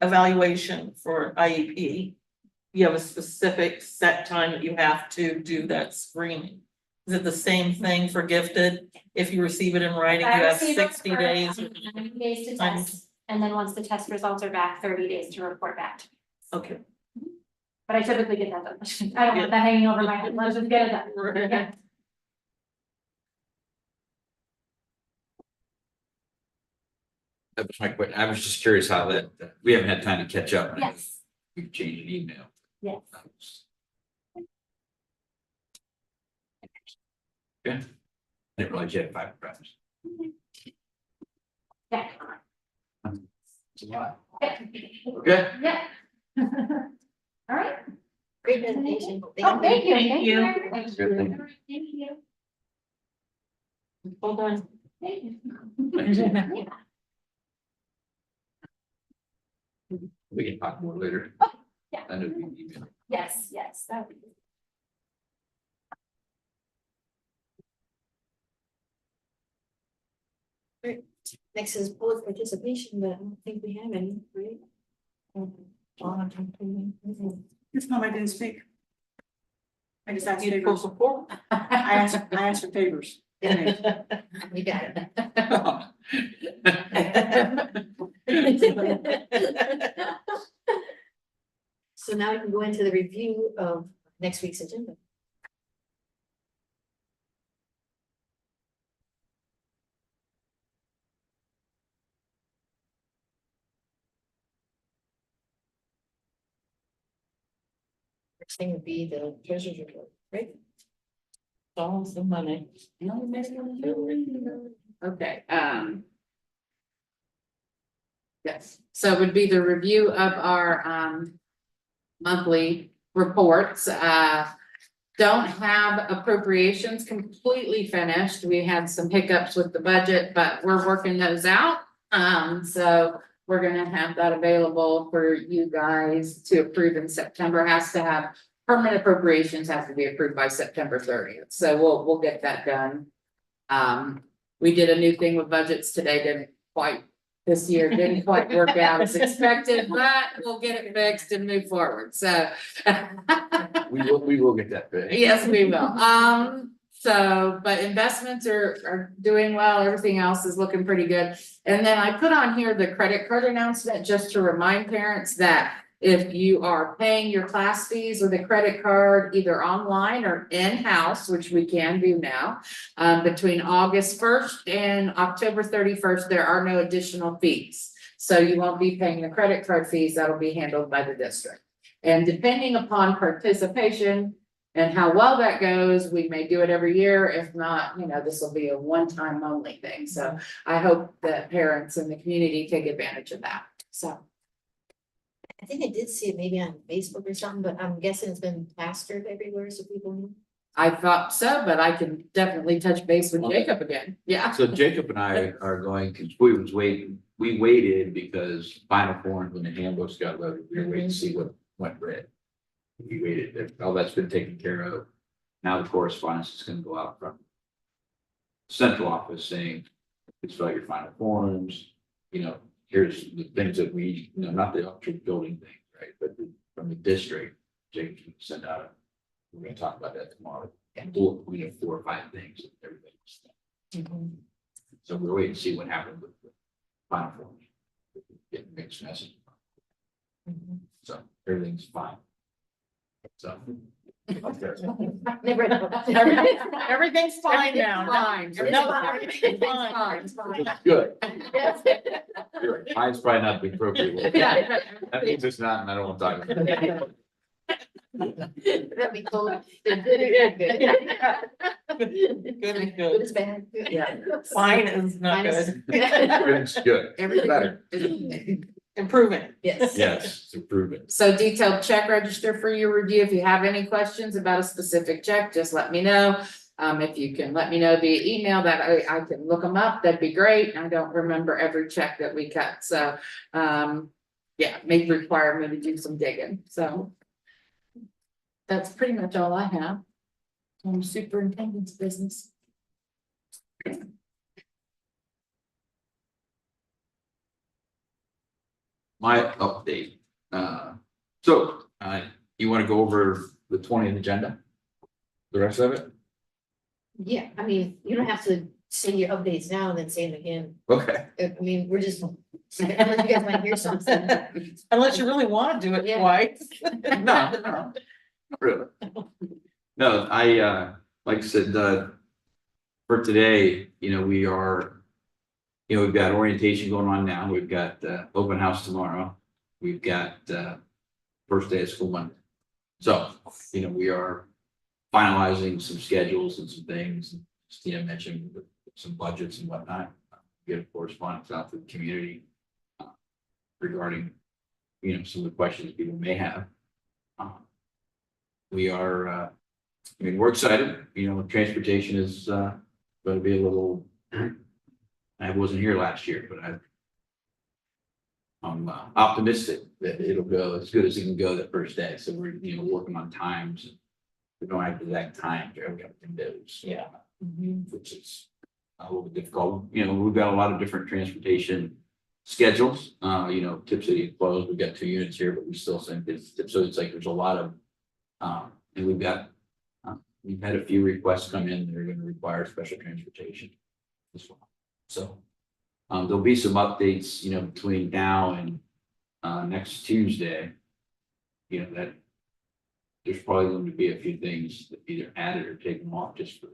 evaluation for IEP, you have a specific set time that you have to do that screening. Is it the same thing for gifted? If you receive it in writing, you I have received it 60 for days? 90 days to test, and then once the test results are back, 30 days to report back. Okay. But I typically get that done. I don't want that hanging over my head. Let's just get it done. Yeah. that was my question. I was just curious how that, we haven't had time to catch up. Yes, We can change an email. yes. Yeah. Didn't realize you had 5 friends. Yeah. It's a lot. Yeah. Okay. Yeah. All right. Great presentation. Oh, thank you. Thank you. very much. Good, thank you. All right, thank you. Hold on. Thank you. Thank you. Yeah. We can talk more later. yeah. I know you email. Yes, yes, that would be. Next is public participation, but I don't think we have any, right? This time I didn't speak. I just asked You favors. for support? I asked for favors. You got it. So now we can go into the review of next week's agenda. Next thing would be the treasurer's report, right? All the money. Okay, yes, so it would be the review of our, monthly reports, don't have appropriations completely finished. We had some hiccups with the budget, but we're working those out. So we're gonna have that available for you guys to approve in September. Has to have permanent appropriations have to be approved by September 30th. So we'll get that done. We did a new thing with budgets today, this year didn't quite work out as expected, but we'll get it fixed and move forward. So We will get that fixed. yes, we will. But investments are doing well. Everything else is looking pretty good. And then I put on here the credit card announcement just to remind parents that if you are paying your class fees with a credit card, either online or in-house, which we can do now, between August 1st and October 31st, there are no additional fees. So you won't be paying the credit card fees. That'll be handled by the district. And depending upon participation and how well that goes, we may do it every year. If not, this will be a one-time only thing. So I hope that parents in the community take advantage of that. So. I think I did see it maybe on Facebook or something, but I'm guessing it's been plastered everywhere so people know. I thought so, but I can definitely touch base with Jacob again. Yeah. So Jacob and I are going, because we waited because final forms when the handbooks got loaded, we were waiting to see what went red. We waited, all that's been taken care of. Now the correspondence is gonna go out from central office saying, please fill out your final forms, here's the things that we, not the actual building thing, right, but from the district, James can send out. We're gonna talk about that tomorrow. And we have 4 or 5 things that everybody's. So we're waiting to see what happened with the final forms. Get mixed message. So everything's fine. So. Never. Everything's fine now. Fine. No, everything's fine. Good. Yes. Good. Mine's probably not the appropriate word. That means it's not, and I don't want to talk about it. That'd be cool. Good. Good. Good is bad. Yeah. Fine is not Fine is- good. Everything's good. Everything Better. Improvement. Yes. Yes, it's improving. So detailed check register for your review. If you have any questions about a specific check, just let me know. If you can let me know via email that I can look them up, that'd be great. I don't remember every check that we cut. So, yeah, may require me to do some digging. So that's pretty much all I have on superintendent's business. My update. So, you want to go over the 20th agenda? The rest of it? Yeah, I mean, you don't have to say your updates now and then say them again. Okay. I mean, we're just, unless you guys want to hear something. Unless you really want to do it Yeah. twice. No, not really. No, like I said, for today, we are you know, we've got orientation going on now. We've got open house tomorrow. We've got first day of school Monday. So, you know, we are finalizing some schedules and some things. Stina mentioned some budgets and whatnot. Get correspondence out to the community regarding, you know, some of the questions people may have. We are, I mean, we're excited, you know, transportation is going to be a little, I wasn't here last year, but I'm optimistic that it'll go as good as it can go that first day. So we're, you know, working on times. We don't have exact time to everything goes. Yeah. Which is a little bit difficult. You know, we've got a lot of different transportation schedules. You know, Tip City is closed. We've got 2 units here, but we still send kids to Tip. So it's like there's a lot of, and we've had a few requests come in that are going to require special transportation as well. So there'll be some updates, you know, between now and next Tuesday. You know, that there's probably going to be a few things that either added or taken off just for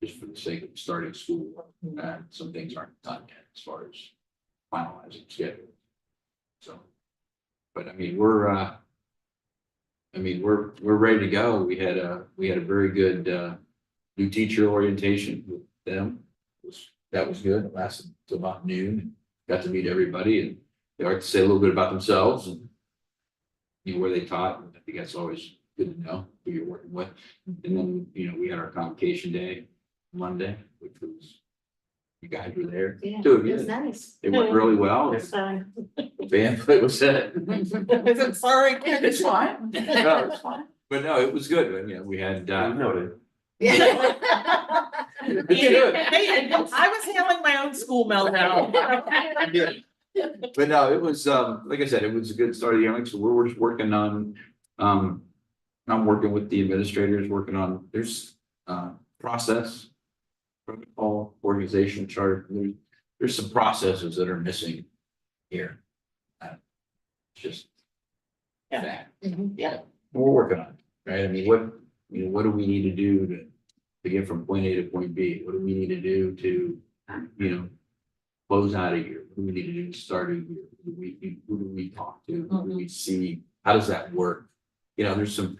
the sake of starting school. Some things aren't done yet as far as finalizing schedule. So, but I mean, we're ready to go. We had a very good new teacher orientation with them. That was good. It lasted till about noon. Got to meet everybody, and they like to say a little bit about themselves and, you know, where they taught. I think that's always good to know who you're working with. And then, you know, we had our convocation day Monday, which was, you guys were there. Yeah, Two of it you. was nice. It went really well. Band play was set. I'm sorry, It's fine. No, it's fine. But no, it was good. And, you know, we had, Noted. Yeah. Hey, I was handling my own school meltdown. but no, it was, like I said, it was a good start of the year. So we're just working on, I'm working with the administrators, working on, there's, process, protocol, organization chart. There's some processes that are missing here. It's just that. Yeah. We're working on it, right? I mean, what do we need to do to get from point A to point B? What do we need to do to, you know, close out a year? What do we need to do to start a year? Who do we talk to? Who do we see? How does that work? You know, there's some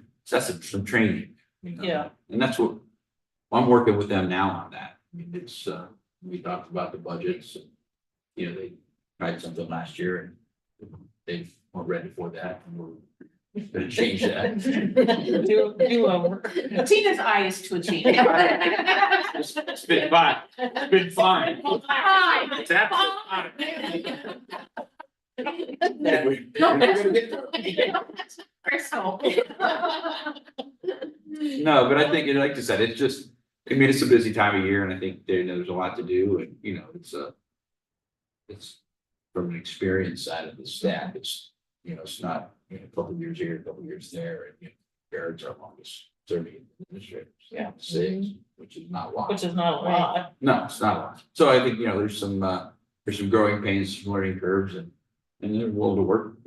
training, you know? Yeah. And that's what, I'm working with them now on that. I mean, it's, we talked about the budgets. You know, they tried something last year and they weren't ready for that. And we're gonna change that. Do over. Tina's eye is twitching. It's been fine. It's been fine. Fine. It's absolutely fine. Crystal. No, but I think, like I said, it's just, I mean, it's a busy time of year and I think there's a lot to do and, you know, it's from an experience side of the staff, it's, you know, it's not, you know, a couple of years here, a couple of years there, and, you know, Barrett's our longest serving administrators. Yeah. 6, which is not a lot. Which is not a lot. No, it's not a lot. So I think, you know, there's some growing pains, some learning curves and they're willing to work.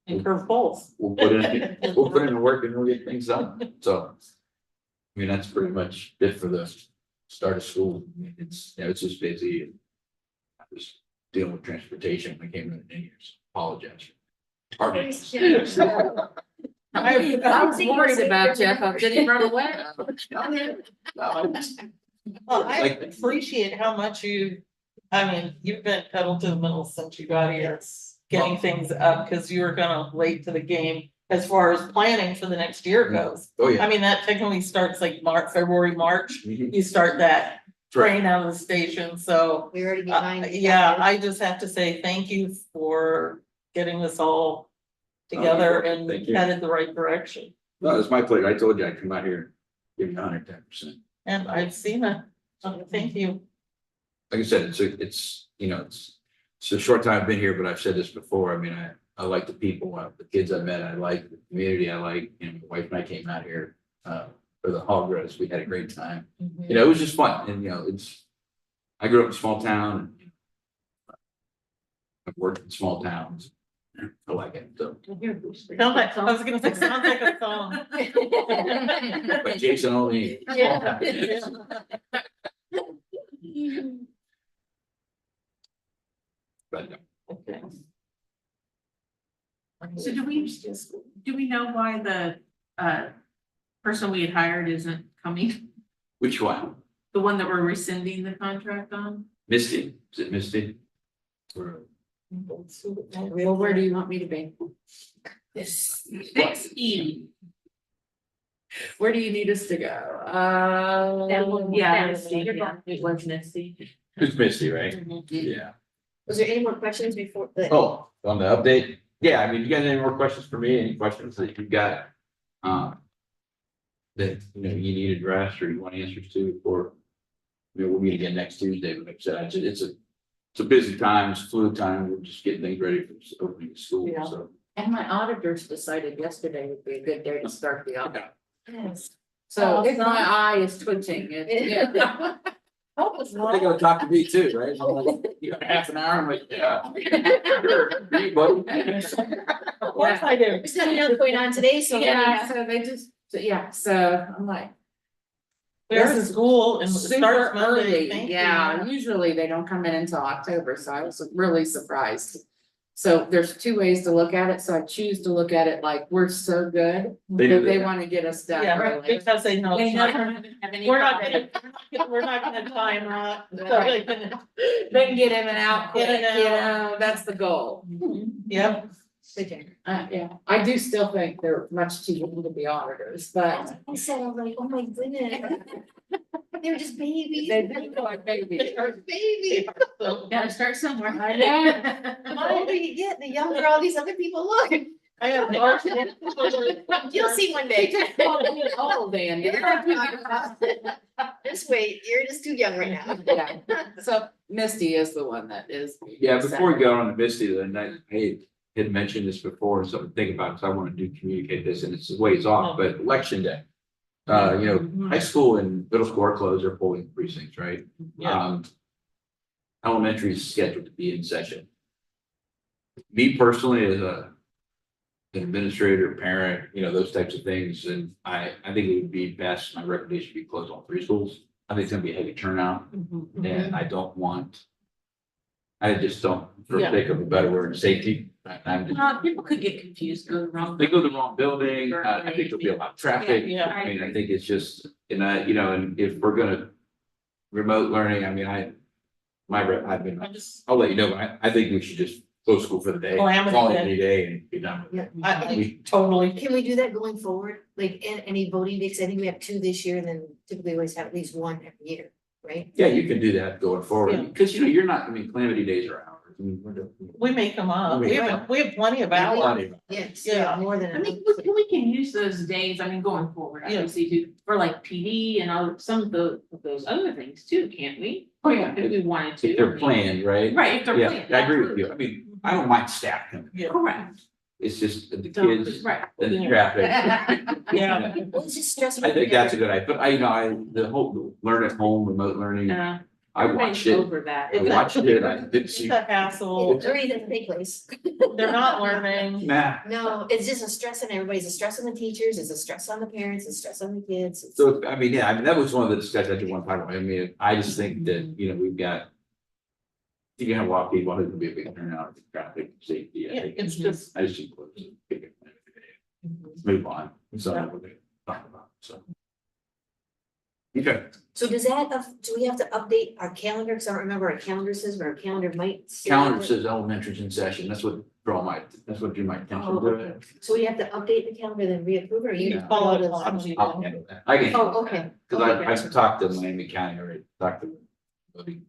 And curveballs. We'll put in the work and we'll get things done. So, I mean, that's pretty much it for the start of school. I mean, it's, you know, it's just busy. And I was dealing with transportation when I came in the years. Apologize. Pardon. I was worried about you. Did he run away? Well, I Like- appreciate how much you've been pedal to the middle since you got here. Getting things up, because you were kind of late to the game as far as planning for the next year goes. Oh, yeah. I mean, that technically starts like February, March, Mhm. you start that Right. train out of the station, so. We're already behind. Yeah, I just have to say thank you for getting this all together and Thank you. headed the right direction. No, it's my pleasure. I told you I'd come out here, give you 110%. And I've seen it. Thank you. Like I said, it's, you know, it's a short time I've been here, but I've said this before. I mean, I like the people, the kids I met, I like the community, I like, you know, my wife and I came out here, for the hog roast. We had a great time. You know, it was just fun. And, you know, I grew up in a small town. And I've worked in small towns. I like it. So, I was gonna say, sounds like a song. but Jason only. but Okay. So do we know why the person we had hired isn't coming? which one? The one that we're rescinding the contract on? Misty, is it Misty? Or- Well, where do you want me to be? 6E. Where do you need us to go? Yeah, Misty, yeah, it was Misty. It's Misty, right? Mhm. Yeah. Was there any more questions before the? Oh, on the update? Yeah, I mean, you guys have any more questions for me? Any questions that you've got? That, you know, you need addressed or you want answers to before? We'll meet again next Tuesday, but like I said, it's a busy time, it's fluid time, we're just getting things ready for opening school, Yeah. so. And my auditors decided yesterday would be a good day to start the audit. Yes. So if my eye is twitching, yeah. They gotta talk to me too, right? You got half an hour, I'm like, yeah. Sure. You, buddy. Of course I do. There's nothing else going on today, so. Yeah, so they just, so I'm like. There's a school and it Super starts Monday. early, Thank you. yeah, usually they don't come in until October, so I was really surprised. So there's two ways to look at it, so I choose to look at it like, we're so good, They do that they that. wanna get us done Yeah, early. because they know. They it's never not- have any We're not problem. we're not gonna time up. So Right. they can- They can get in and out quick, Get in and you out. know, that's the goal. Yep. Yeah, I do still think they're much too young to be auditors, but. I said, I'm like, oh my goodness. They're just babies. They do like babies. Baby. Gotta start somewhere. I know. The older you get, the younger all these other people look. I have. You'll see one day. Old, Andy. Just wait, you're just too young right now. Yeah, so Misty is the one that is. Yeah, before we go on to Misty, then I had mentioned this before, something to think about, because I want to communicate this, and it's the way it's off, but election day. You know, high school and middle school are closed, they're polling precincts, right? Yeah. Elementary is scheduled to be in session. Me personally, as an administrator, parent, you know, those types of things, and I think it would be best, my recommendation would be close all three schools. I think it's gonna be a heavy turnout, and I don't want. I just don't, for the Yeah. sake of a better word, safety, I'm just, People could get confused, go the wrong. they go to the wrong building, I think there'll be a lot of traffic. Yeah. I mean, I think it's just, and you know, and if we're gonna. Remote learning, I mean, I've been, I'm just, I'll let you know, but I think we should just close school for the day. Calamity Call it day. any day and be done with it. I totally. Can we do that going forward? Like, any voting days? I think we have 2 this year, and then typically we always have at least 1 every year, right? Yeah, you can do that going Yeah. forward, because you know, you're not, I mean, calamity days are hours. I mean, We make them up. We make We have plenty of hours. Plenty. Yes, Yeah. more than. I mean, we can use those days, I mean, going forward, Yeah. obviously, for like PD and all, some of those other things too, can't we? Oh, yeah, If we wanted to. if they're planned, right? Right, if they're Yeah, planned. I agree with you, I mean, I don't mind staffing, Yeah. Correct. it's just the So, kids right. and the Yeah. traffic. Yeah. Well, it's just stressful. I think that's a good idea, but I, you know, the whole learn at home, remote learning, I watched it, Over that. I watched it, I didn't It's see. a hassle. It's already doesn't take place. They're not learning. Nah, No, it's just a stress on everybody. It's a stress on the teachers, it's a stress on the parents, it's a stress on the kids. It's- so, I mean, yeah, I mean, that was one of the discussions I did one time, I mean, I just think that, you know, we've got. You're gonna have a lot of people, there's gonna be a big turnout, traffic, safety, I Yeah, think, it's just. I just think close it. Move on, so we're gonna talk about, so. Okay, So does that, do we have to update our calendar? Cause I don't remember our calendar says, but our calendar might. say calendar that. says elementary's in session, that's what drew my attention Oh, to okay. it. So we have to update the calendar, then reapprove, or you? Yeah. Follow it Oh, along. I'll handle that, I can. handle Oh, that. okay. Cause Okay, I gotcha. talked to Miami County, already talked to them.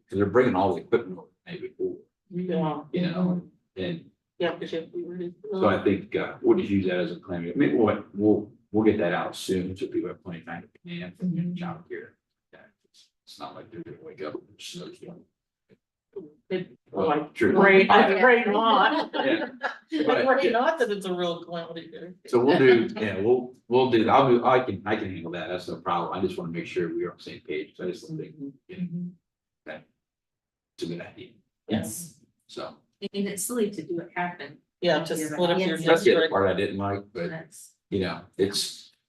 Cause they're bringing all the equipment over maybe before, Yeah. you know, and Yeah, because we were. so I think, we'll just use that as a claim, I mean, we'll get that out soon, so people have plenty of time to plan and job here. Yeah, it's not like they're gonna wake up and snowstorm. Like, True. Great, great not. Yeah. But But, great yeah, not that it's a real calamity day. so we'll do, I can handle that, that's no problem, I just wanna make sure we're on the same page, so I just don't think, you know, it's a good idea, Yes. so. And it's silly to do it happen. Yeah, just split up your Yes. That's the other district. part I didn't like, but That's. you know,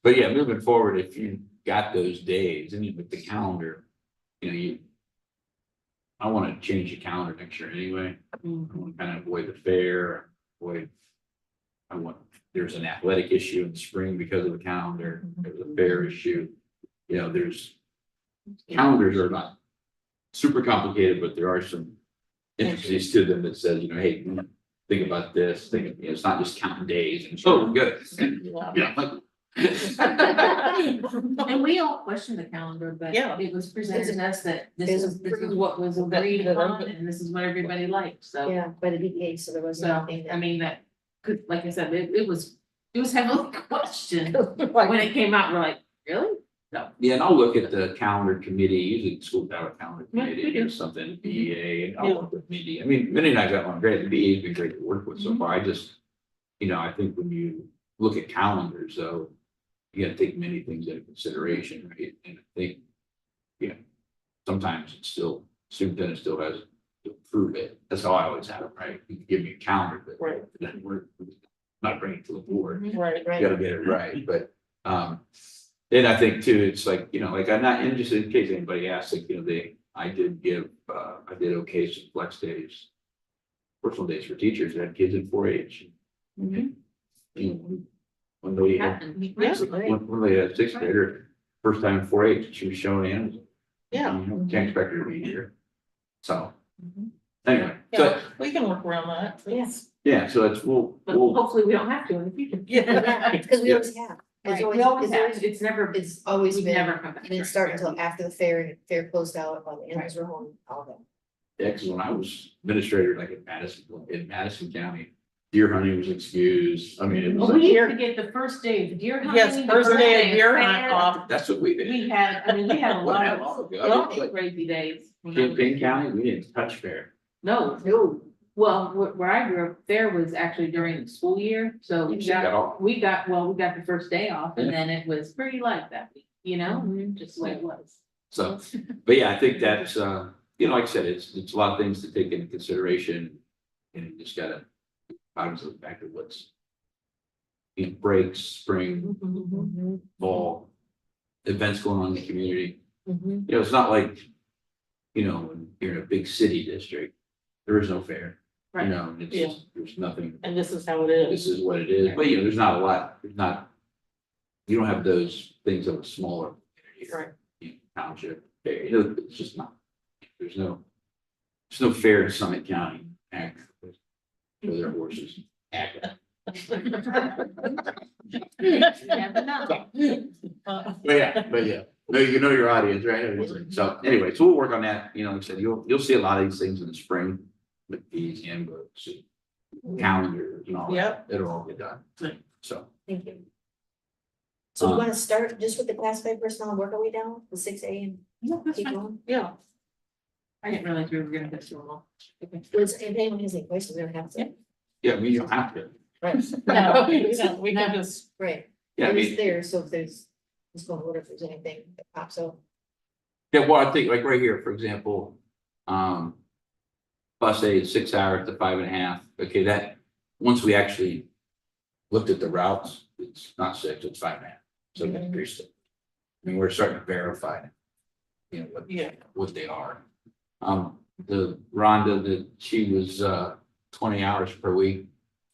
but yeah, moving forward, if you got those days, and you with the calendar, you know, I wanna change the calendar next year anyway. I wanna kind of avoid the fair, avoid. There's an athletic issue in the spring because of the calendar, there's a fair issue. You know, calendars are not super complicated, but there are some intricacies to them that says, hey, think about this, it's not just counting days and, oh, good. Yeah, like. And we all questioned the calendar, but Yeah. it was presented to us that this There's is a- what was agreed upon and this is what everybody liked, so. Yeah, by the BPA, so there wasn't So, anything I that. mean, that could, like I said, it was heavily questioned when it came out, we're like, really? No. Yeah, and I'll look at the calendar committee, usually the school have a calendar Yeah, committee we do. or something, BEA, and I'll work with Mindy. I mean, Mindy and I got along great, the BEA's been great to work with so far, I just, I think when you look at calendars, though, you gotta take many things into consideration, right? And I think, sometimes it's still, superintendent still has to approve it, that's how I always have it, right? You can give me a calendar, but Right. it doesn't work, not bring it to the board. Right, You gotta get it right, but, and I think too, it's like, like I'm not, and just in case anybody asks, like, I did okay some flex days. Personal days for teachers that had kids in 4-H. One lady had, one lady had a sixth grader, first time in 4-H, she was showing animals. Yeah. Can't expect her to be here. So, anyway, so, Yeah, we can work around that. Yes. yeah, so it's, But hopefully we don't have to in the future. Yeah. Because we always have. It's Right, always, we always it's have, always, it's never, it's always we've been, never come back. it didn't start until after the fair, and fair closed out, all the animals were home, all that. yeah, 'cause when I was administrator, like in Madison County, deer hunting was excused, I mean, it was Well, we like, used to get the first day of deer hunting. Yes, the first day of deer fair. hunt off. that's what we did. We had a lot of Like, crazy days. when I was- Champaign County, we didn't touch fair. No, No. well, where I grew up, fair was actually during the school year, so You got off. we got the first day off and then it was pretty light that week, Mm-hmm. just the way it was. So, but yeah, I think that's, like I said, it's a lot of things to take into consideration. And you just gotta, obviously, look back at what's. Breaks, spring, Mm-hmm. fall, events going on in the community. Mhm. It's not like, when you're in a big city district, there is no fair. Right. It's just, there's nothing, And this is how it is. this is what it is, but there's not a lot, you don't have those things of a smaller. community, Township, fair, it's just not, there's no fair in Summit County, act, for their horses, act. Never know. But yeah, no, you know your audience, right? So anyway, so we'll work on that, like I said, you'll see a lot of these things in the spring. With these handbooks, calendars and all that, Yep. it'll all get done, so. Thank you. So we wanna start just with the classified personnel and work our way down, the 6A and keep going? Yeah. I didn't realize we were gonna get through them all. Okay. Was, if anyone has any questions, we don't have to. Yeah, you don't have to, Right. No, we can just, Right. yeah, I It is mean, there, so if there's, just going to look if there's anything that pops up. yeah, well, I think like right here, for example, bus A is 6 hours to 5.5, okay, that, once we actually looked at the routes, it's not 6, it's 5.5, so that's pretty still. I mean, we're starting to verify, what they are. The Rhonda, that she was, 20 hours per week,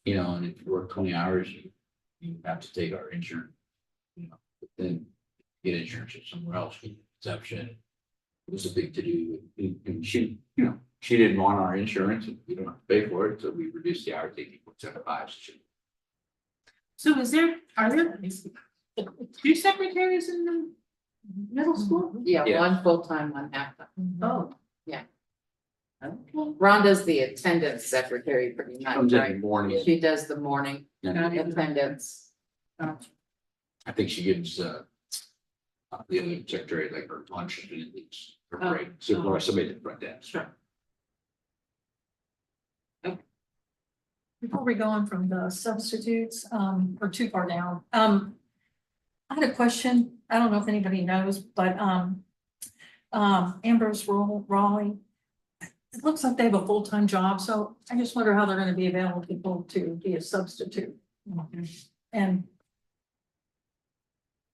and if you work 20 hours, you have to take our insurance. But then get insurance or somewhere else, exception. It was a big to do, and she, she didn't want our insurance, and we don't have to pay for it, so we reduced the hour taking 0.75. So are there two secretaries in the middle school? Yeah, Yeah. one full-time, one half-time. Oh. Yeah. Okay. Rhonda's the attendance secretary pretty much, Comes in the right? morning, She does the morning and attendance. I think she gives, the other secretary like her lunch and it's her break, so or somebody at the front desk. Sure. Before we go on from the substitutes, or too far down, I had a question. I don't know if anybody knows, but, Ambrose Raleigh, it looks like they have a full-time job, so I just wonder how they're gonna be available to be a substitute. And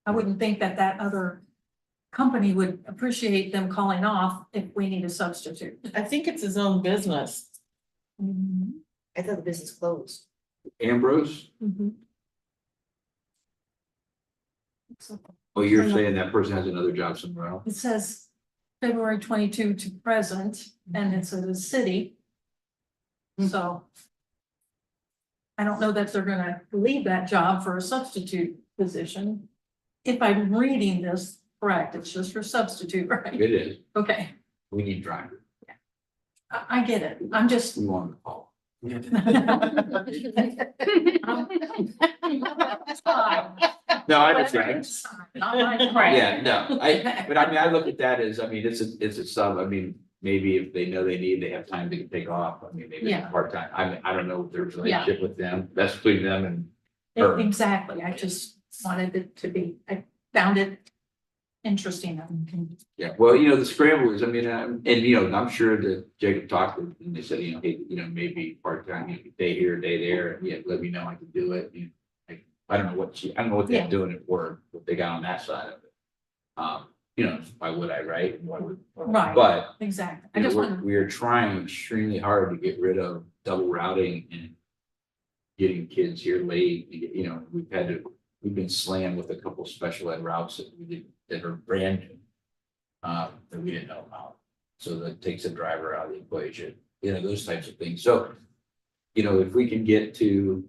I wouldn't think that other company would appreciate them calling off if we need a substitute. I think it's his own business. I thought the business closed. Ambrose, Mhm. oh, you're saying that person has another job somewhere else? It says February 22 to present, and it's in the city. So. I don't know that they're gonna leave that job for a substitute position. If I'm reading this correct, it's just for substitute, right? It is, Okay, we need drivers, I get it. I'm just. we want to call. No, I understand. Right. Yeah, no, but I mean, I look at that as, I mean, it's a sub, I mean, maybe if they know they have time to take off, I mean, maybe Yeah. it's part-time, I don't know if there's a relationship with them, that's between them and her. Exactly, I just wanted it to be, I found it interesting. Yeah, well, you know, the scramblers, I mean, and you know, I'm sure that Jacob talked and they said, you know, hey, you know, maybe part-time, you know, day here, day there, and yeah, let me know, I can do it. You know, like, I don't know what they're Yeah. doing at work, what they got on that side of it. You know, why would I, right? Why would- Right, But exactly. I you know, just want we are trying extremely hard to get rid of double routing and getting kids here late, you know, we've been slammed with a couple special ed routes that we did, that are brand new. That we didn't know about, so that takes a driver out of the equation, you know, those types of things, so. You know, if we can get to,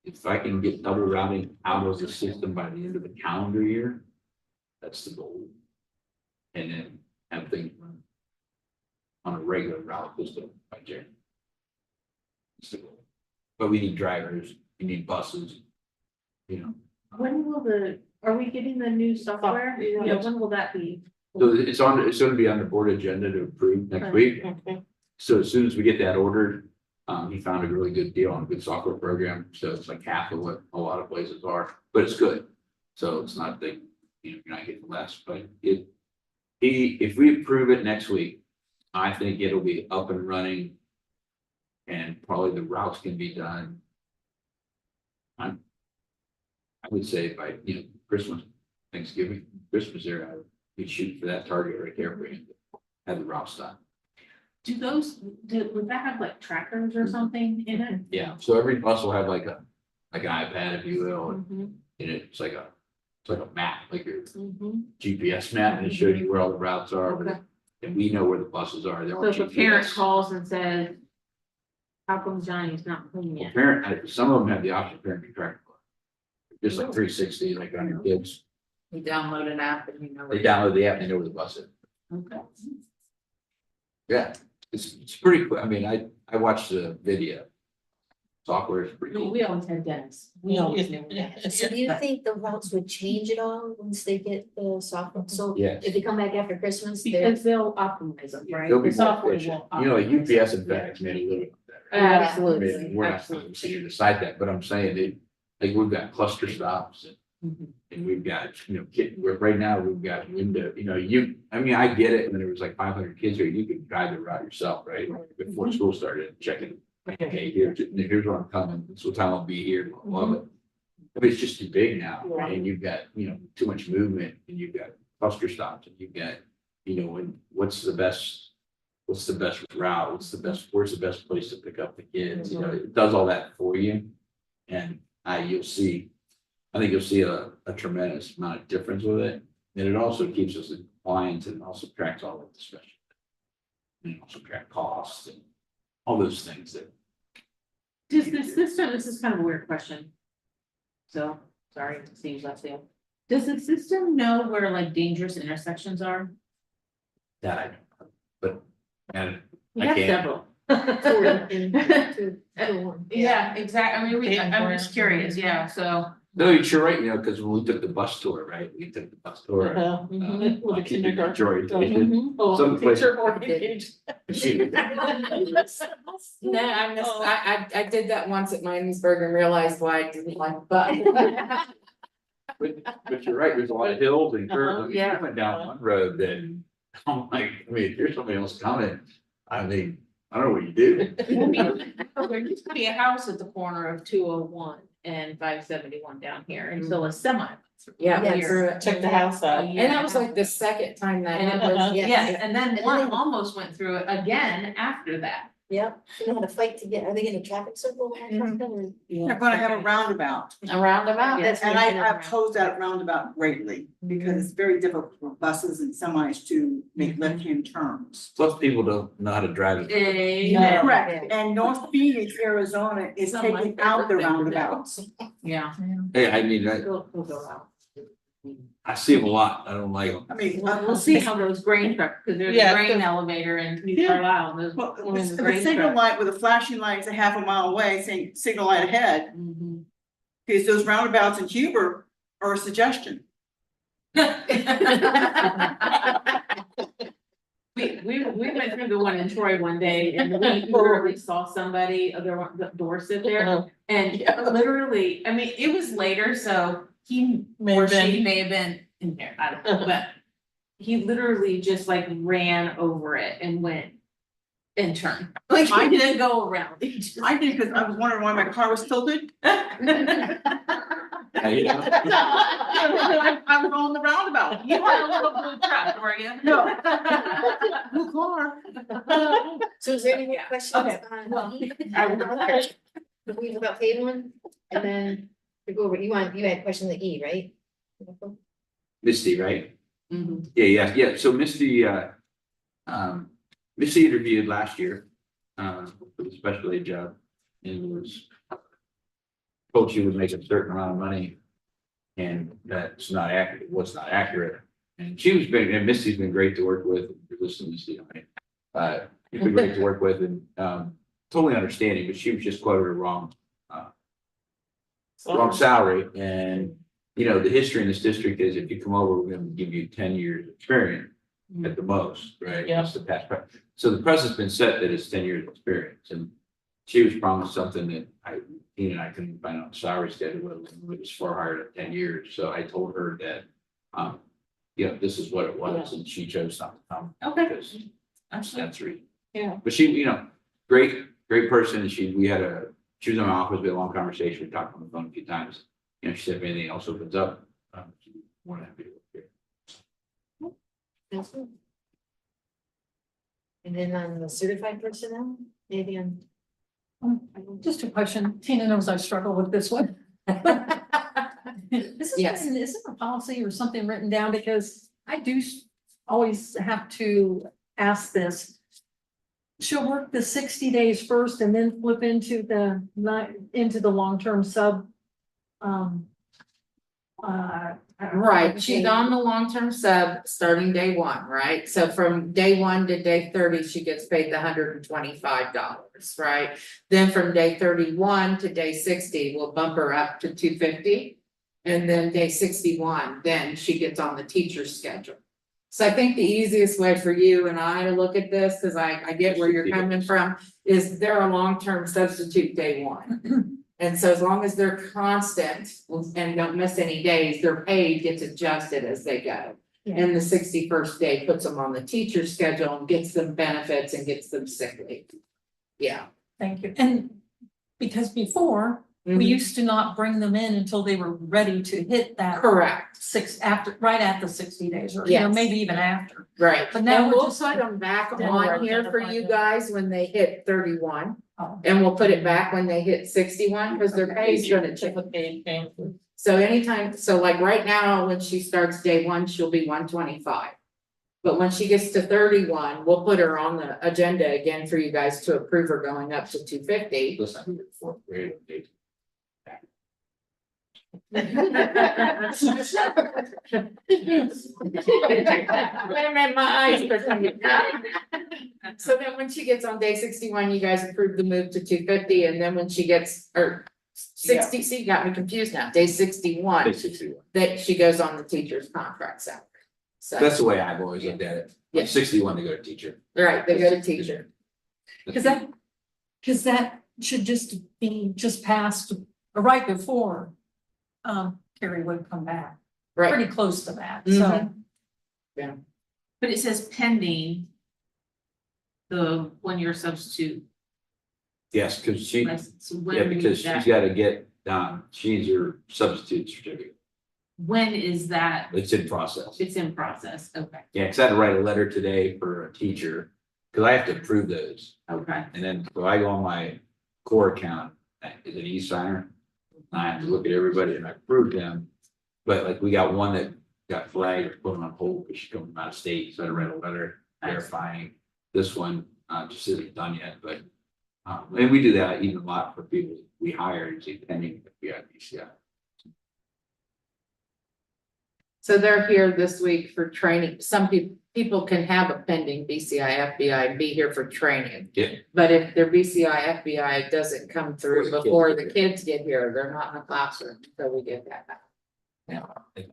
if I can get double routing out of the system by the end of the calendar year, that's the goal. And then have things run on a regular route system by January. That's the goal. But we need drivers, we need buses, you know. When will are we getting the new software? Yeah, when will that be? So it's gonna be on the board agenda to approve next week. So as soon as we get that ordered, he found a really good deal on a good software program, so it's like half of what a lot of places are, but it's good. So it's not that, you know, you're not getting less, but if we approve it next week, I think it'll be up and running. And probably the routes can be done. I would say by, you know, Christmas, Thanksgiving, Christmas era, we'd shoot for that target right there, for you to have the routes done. Do would that have like trackers or something in it? Yeah, so every bus will have like an iPad, if you will, and Mhm, it's like a map, like your mhm. GPS map, and it shows you where all the routes are, Okay. and we know where the buses are, they're So on if a parent GPS. calls and says, how come Johnny's not home yet? Some of them have the option of parent can track. Just like 360, like on your kids, You download an app and you know. they download the app, they know where the bus is. Okay. Yeah, it's pretty cool, I mean, I watched the video. Software is pretty cool. We always had Dennis. We always knew. So do you think the routes would change at all once they get the software? So Yes. if they come back after Christmas, they're. Because they'll optimize them, right? They'll be The more software efficient, will you know, like optimize UPS and them. FedEx made it a little bit better. Yeah. I Absolutely, mean, we're not absolutely. saying to decide that, but I'm saying that, like, we've got cluster stops. Mhm. And we've got, you know, right now, we've got window, you know, I mean, I get it, when there was like 500 kids here, you could drive the route yourself, right? Before school started, checking, okay, here's where I'm coming, this is what time I'll be here, love it. But it's just too big now, right? And you've got, you know, too much movement, and you've got cluster stops, and you've got, you know, and what's the best route, where's the best place to pick up the kids, you know, it does all that for you. And I think you'll see a tremendous amount of difference with it, and it also keeps us in compliance, and also tracks all of the special. And also track costs and all those things that. Does the system, this is kind of a weird question. So, sorry, it seems left field. Does the system know where like dangerous intersections are? That I don't know, but, and We I have can't. several. Yeah, exactly. I mean, I'm just curious, yeah, so. No, you're right, you know, because when we took the bus tour, right, we took the bus tour. Mhm. With the kindergarten. Detroit, Mhm. Some place- Teacher orientation. No, I did that once at Miamisburg and realized why I didn't like bus. But you're right, there's a lot of hills and curves, I mean, Yeah. I went down one road that, I'm like, I mean, if there's somebody else coming, I mean, I don't know what you do. There used to be a house at the corner of 201, and 571 down here until a semi. went through. Yeah, Yes. we threw it. Took the house out. And that was like the second time that And it happened. was, Yes. yes, and then And one then- almost went through it again after that. Yep, they had a fight to get, are they getting a traffic circle? They're gonna have a roundabout. A roundabout. Yes. And I oppose that roundabout greatly, because it's very difficult for buses and semis to make left-hand turns. Plus people don't know how to drive. it. Amen. Correct, and North Phoenix, Arizona is Some of my taking out the favorite things to do. roundabouts. Yeah. Hey, I mean, I see them a lot. I don't like them. I mean, We'll see how those grain trucks, because there's Yeah, a grain the- elevator in New Yeah. Carlisle, and there's well, one in the the grain signal truck. light with a flashing light is a half a mile away saying signal light ahead, Mhm. because those roundabouts in Huber are a suggestion. We went through the one in Troy one day and we literally saw somebody, there were the door sit there. And literally, I mean, it was later, so he or she may have been in there, I don't know, but. He literally just like ran over it and went and turned, like I he didn't go around. He just- I did, because I was wondering why my car was tilted. Yeah, you know? I was on the roundabout. You had a little blue truck, were you? No. Blue car. So is there any more questions Okay, on well, E? I would- We about pavement, and then we go over, you had a question on the E, right? Misty, right? Mhm. Yeah. So Misty interviewed last year, for the special aid job. And was told she would make a certain amount of money. And that's not accurate, what's not accurate. And Misty's been great to work with, if you're listening to Misty, she's been great to work with and, totally understanding, but she was just quoted a wrong salary. And, you know, the history in this district is if you come over, we're gonna give you 10 years experience at the most, right? Yeah. That's the past. So the precedent's been set that it's 10 years of experience, and she was promised something that Tina and I couldn't find on the salary schedule, it was for her at 10 years. So I told her that, you know, this is what it was, and she chose not to come. Okay. Because that's the reason. Yeah. But she, you know, great person, and she was in my office, we had a long conversation, we talked on the phone a few times. You know, she said if anything else opens up, she'd be more than happy to work here. That's good. And then on the certified personnel, maybe on. Just a question. Tina knows I struggle with this one. Is Yes. this a policy or something written down? Because I do always have to ask this. She'll work the 60 days first and then flip into the long-term sub. Right, she's on the long-term sub starting day one, right? So from day one to day 30, she gets paid the $125, right? Then from day 31 to day 60, we'll bump her up to 250. And then day 61, then she gets on the teacher's schedule. So I think the easiest way for you and I to look at this, because I get where you're coming from, is they're a long-term substitute day one. And so as long as they're constant and don't miss any days, their pay gets adjusted as they go. And the 61st day puts them on the teacher's schedule and gets them benefits and gets them sick leave. Yeah. Thank you. And because before, we used to not bring them in until they were ready to hit that Correct, right at the 60 days, or, you know, Yes. maybe even after. right. But now And we're we'll just- put them back Then we're on here for identifying you them. guys when they hit 31. Oh. And we'll put it back when they hit 61, because their pay is gonna change. So anytime, so like right now, when she starts day one, she'll be 125. But when she gets to 31, we'll put her on the agenda again for you guys to approve her going up to 250. Listen, fourth grade. My eyes are coming down. So then when she gets on day 61, you guys approve the move to 250, and then when she gets, or 60, see, you got me confused now, day 61, Day 61. that she goes on the teacher's contract salary. So, That's the way I've always looked at it. Yeah. 61 to go to teacher. right, they go to teacher. Because that should just be passed right before Carrie would come back, Right, pretty close to that, so. Mhm. But it says pending the 1 year substitute. Yes, because she, So when yeah, do we because need she's that? gotta get, she's her substitute certificate. When is that? It's in process. It's in process, okay, Yeah, because I had to write a letter today for a teacher, because I have to approve those. okay. And then, so I go on my core account, is an e-signer. I have to look at everybody and I approve them. But like, we got one that got flagged or put on hold because she's coming from out of state, so I had to write a letter verifying. This one, just isn't done yet, but, and we do that even a lot for people we hire, usually pending, if we have BCI. So they're here this week for training. Some people can have a pending BCI, FBI, and be here for training. Yeah. But if their BCI, FBI doesn't come through before the kids get here, they're not in the classroom, so we get that back. Yeah,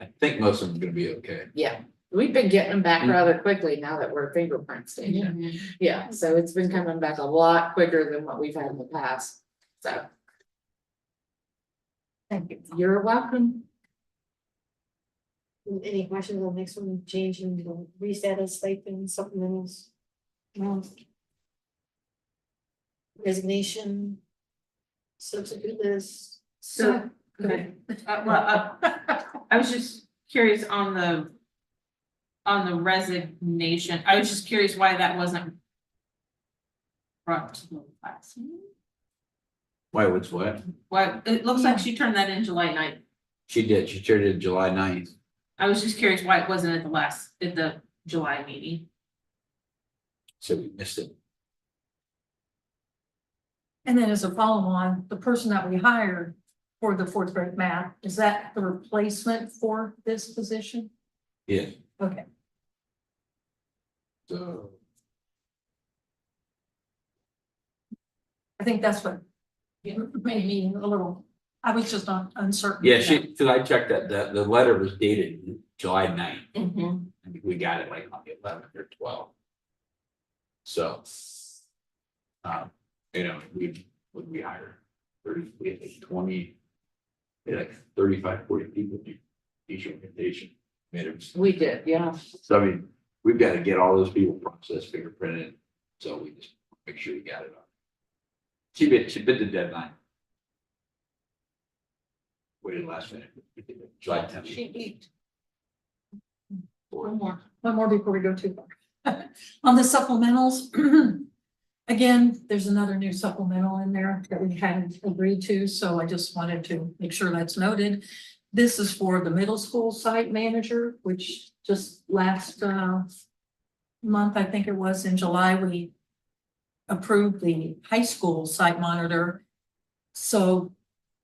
I think most of them are gonna be okay. Yeah, we've been getting them back rather quickly now that we're a fingerprint station. Yeah, so it's been coming back a lot quicker than what we've had in the past, so. Thank you. You're welcome. Any questions on the next one, changing the restatus stipend supplementals? No. Resignation. Substitute list. So, okay, I was just curious on the resignation, I was just curious why that wasn't brought to the class. Why, what's what? Why, it looks like she turned that in July 9th. She did, she turned it July 9th. I was just curious why it wasn't at the July meeting. So we missed it. And then as a follow-on, the person that we hired for the fourth grade math, is that the replacement for this position? Yeah, Okay, so. I think that's what made me a little, I was just uncertain. Yeah, cause I checked that, the letter was dated July 9th. I think we got it like on the 11th or 12th. So. You know, we hired 30, we had like 20. We had like 35, 40 people do each organization. We did, yeah. So I mean, we've got to get all those people processed, fingerprinted, so we just make sure we got it on. She bit the deadline. Waited last minute. July 10th. She eat. One more. One more before we go too far. On the supplementals, again, there's another new supplemental in there that we hadn't agreed to, so I just wanted to make sure that's noted. This is for the middle school site manager, which just last month, I think it was in July, we approved the high school site monitor. So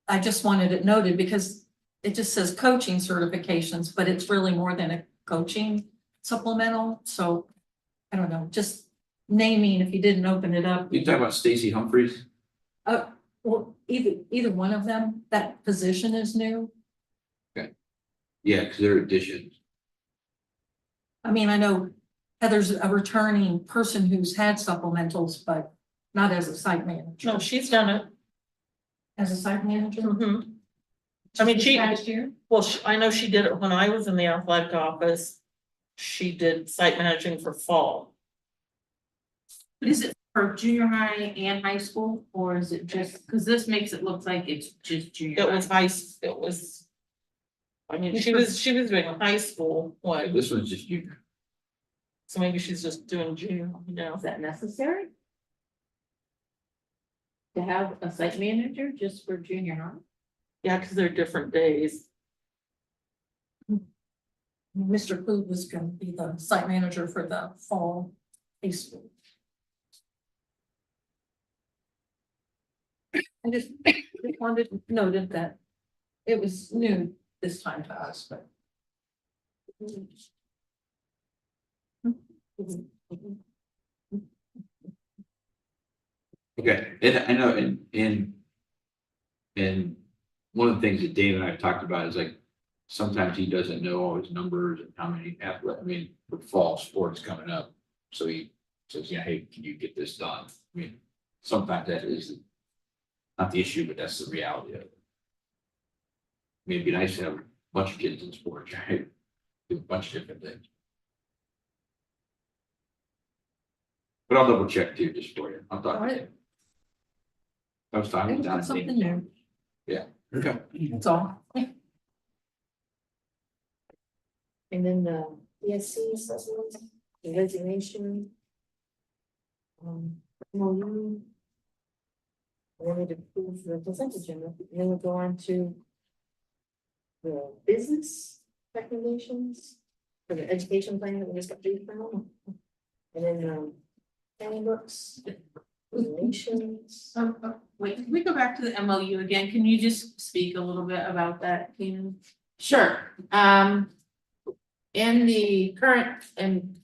I just wanted it noted because it just says coaching certifications, but it's really more than a coaching supplemental. So I don't know, just naming if you didn't open it up. You talking about Stacy Humphreys? Well, either one of them, that position is new. Yeah, because they're additions. I mean, I know Heather's a returning person who's had supplementals, but not as a site manager. No, she's done it. As a site manager? Mhm. I mean, she, Last year? well, I know she did it when I was in the athletic office. She did site managing for fall. But is it for junior high and high school, or is it just, because this makes it look like it's just junior It high? was it was. I mean, she was doing high school, what, This one's just you. so maybe she's just doing junior, you know. Is that necessary? To have a site manager just for junior high? Yeah, because they're different days. Mr. Clute was gonna be the site manager for the fall high school. I just wanted noted that it was new this time to us, but. Okay, and I know, and one of the things that Dave and I have talked about is like, sometimes he doesn't know all his numbers and how many athletes, I mean, with fall sports coming up. So he says, yeah, hey, can you get this done? I mean, sometimes that is not the issue, but that's the reality of it. I mean, it'd be nice to have a bunch of kids in sports, right? Do a bunch of different things. But I'll double check too, just for you. I'll talk to you. I was talking Maybe down. put something new, Okay. that's all. And then the ESC assessment, the resignation. MOU. And then we'd approve the consent agenda, and then we'll go on to the business recommendations for the education plan that we just got through from. And then, family books, relations. Wait, can we go back to the MOU again? Can you just speak a little bit about that, Tina? Sure, in the current and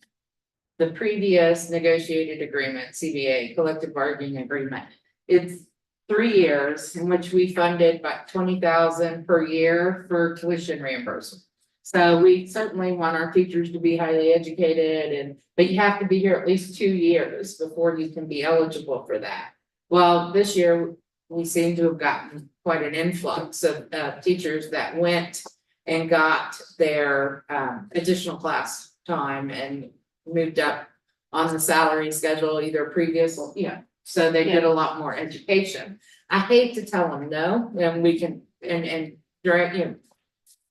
the previous negotiated agreement, CBA, collective bargaining agreement, it's 3 years in which we funded about 20,000 per year for tuition reimbursement. So we certainly want our teachers to be highly educated but you have to be here at least 2 years before you can be eligible for that. Well, this year, we seem to have gotten quite an influx of teachers that went and got their additional class time and moved up on the salary schedule, either previous, so they did a lot more education. I hate to tell them no, and we can, and direct,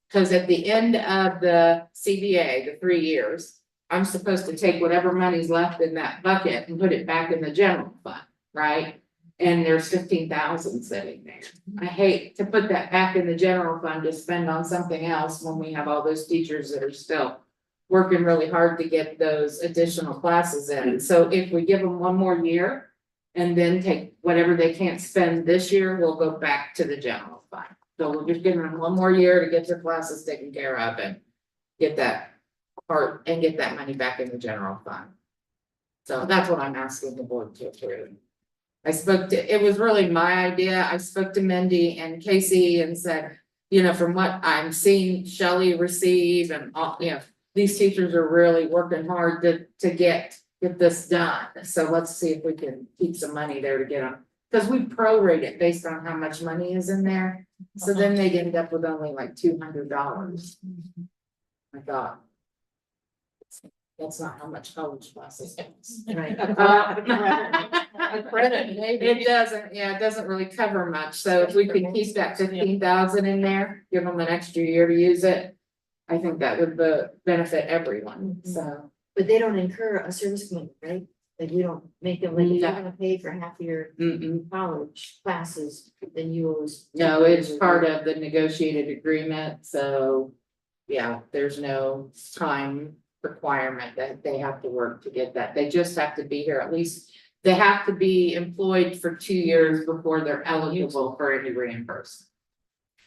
because at the end of the CBA, the 3 years, I'm supposed to take whatever money's left in that bucket and put it back in the general fund, right? And there's 15,000 sitting there. I hate to put that back in the general fund to spend on something else when we have all those teachers that are still working really hard to get those additional classes in. So if we give them 1 more year and then take whatever they can't spend this year, we'll go back to the general fund. So we're just giving them 1 more year to get their classes taken care of and get that part and get that money back in the general fund. So that's what I'm asking the board to approve. It was really my idea. I spoke to Mindy and Casey and said, from what I'm seeing Shelley receive and all, these teachers are really working hard to get this done. So let's see if we can keep some money there to get them. Because we prorate it based on how much money is in there. So then they'd end up with only like $200. I thought. That's not how much college classes cost. Right. Credit, maybe. It doesn't really cover much, so if we could keep that 15,000 in there, give them an extra year to use it. I think that would benefit everyone, so. But they don't incur a service commitment, right? Like we don't make them, like, if you're gonna pay for half your college classes, then you always. No, it's part of the negotiated agreement, so, yeah, there's no time requirement that they have to work to get that. They just have to be here at least, they have to be employed for 2 years before they're eligible for any reimbursement.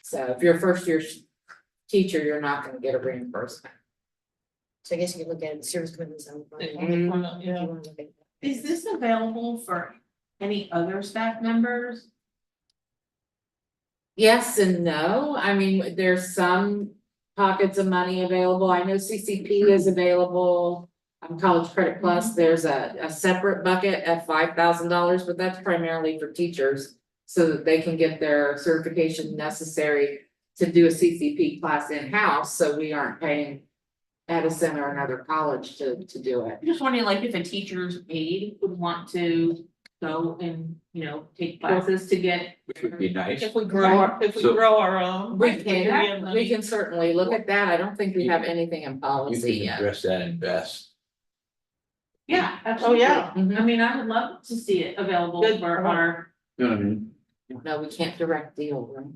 So if you're a first year teacher, you're not gonna get a reimbursement. So I guess you could look at it, service commitments. Yeah. Is this available for any other staff members? Yes and no. I mean, there's some pockets of money available. I know CCP is available. College Credit Plus, there's a separate bucket at $5,000, but that's primarily for teachers. So that they can get their certification necessary to do a CCP class in-house, so we aren't paying Edison or another college to do it. I'm just wondering, like, if a teacher's aide would want to go and, take classes to get. Which would be nice. If we grow our own. We can certainly look at that. I don't think we have anything in You policy can yet. address that and best. Yeah, absolutely. yeah. I mean, I would love to see it available Good for point. our, You know what I mean? No, we can't direct deal, right?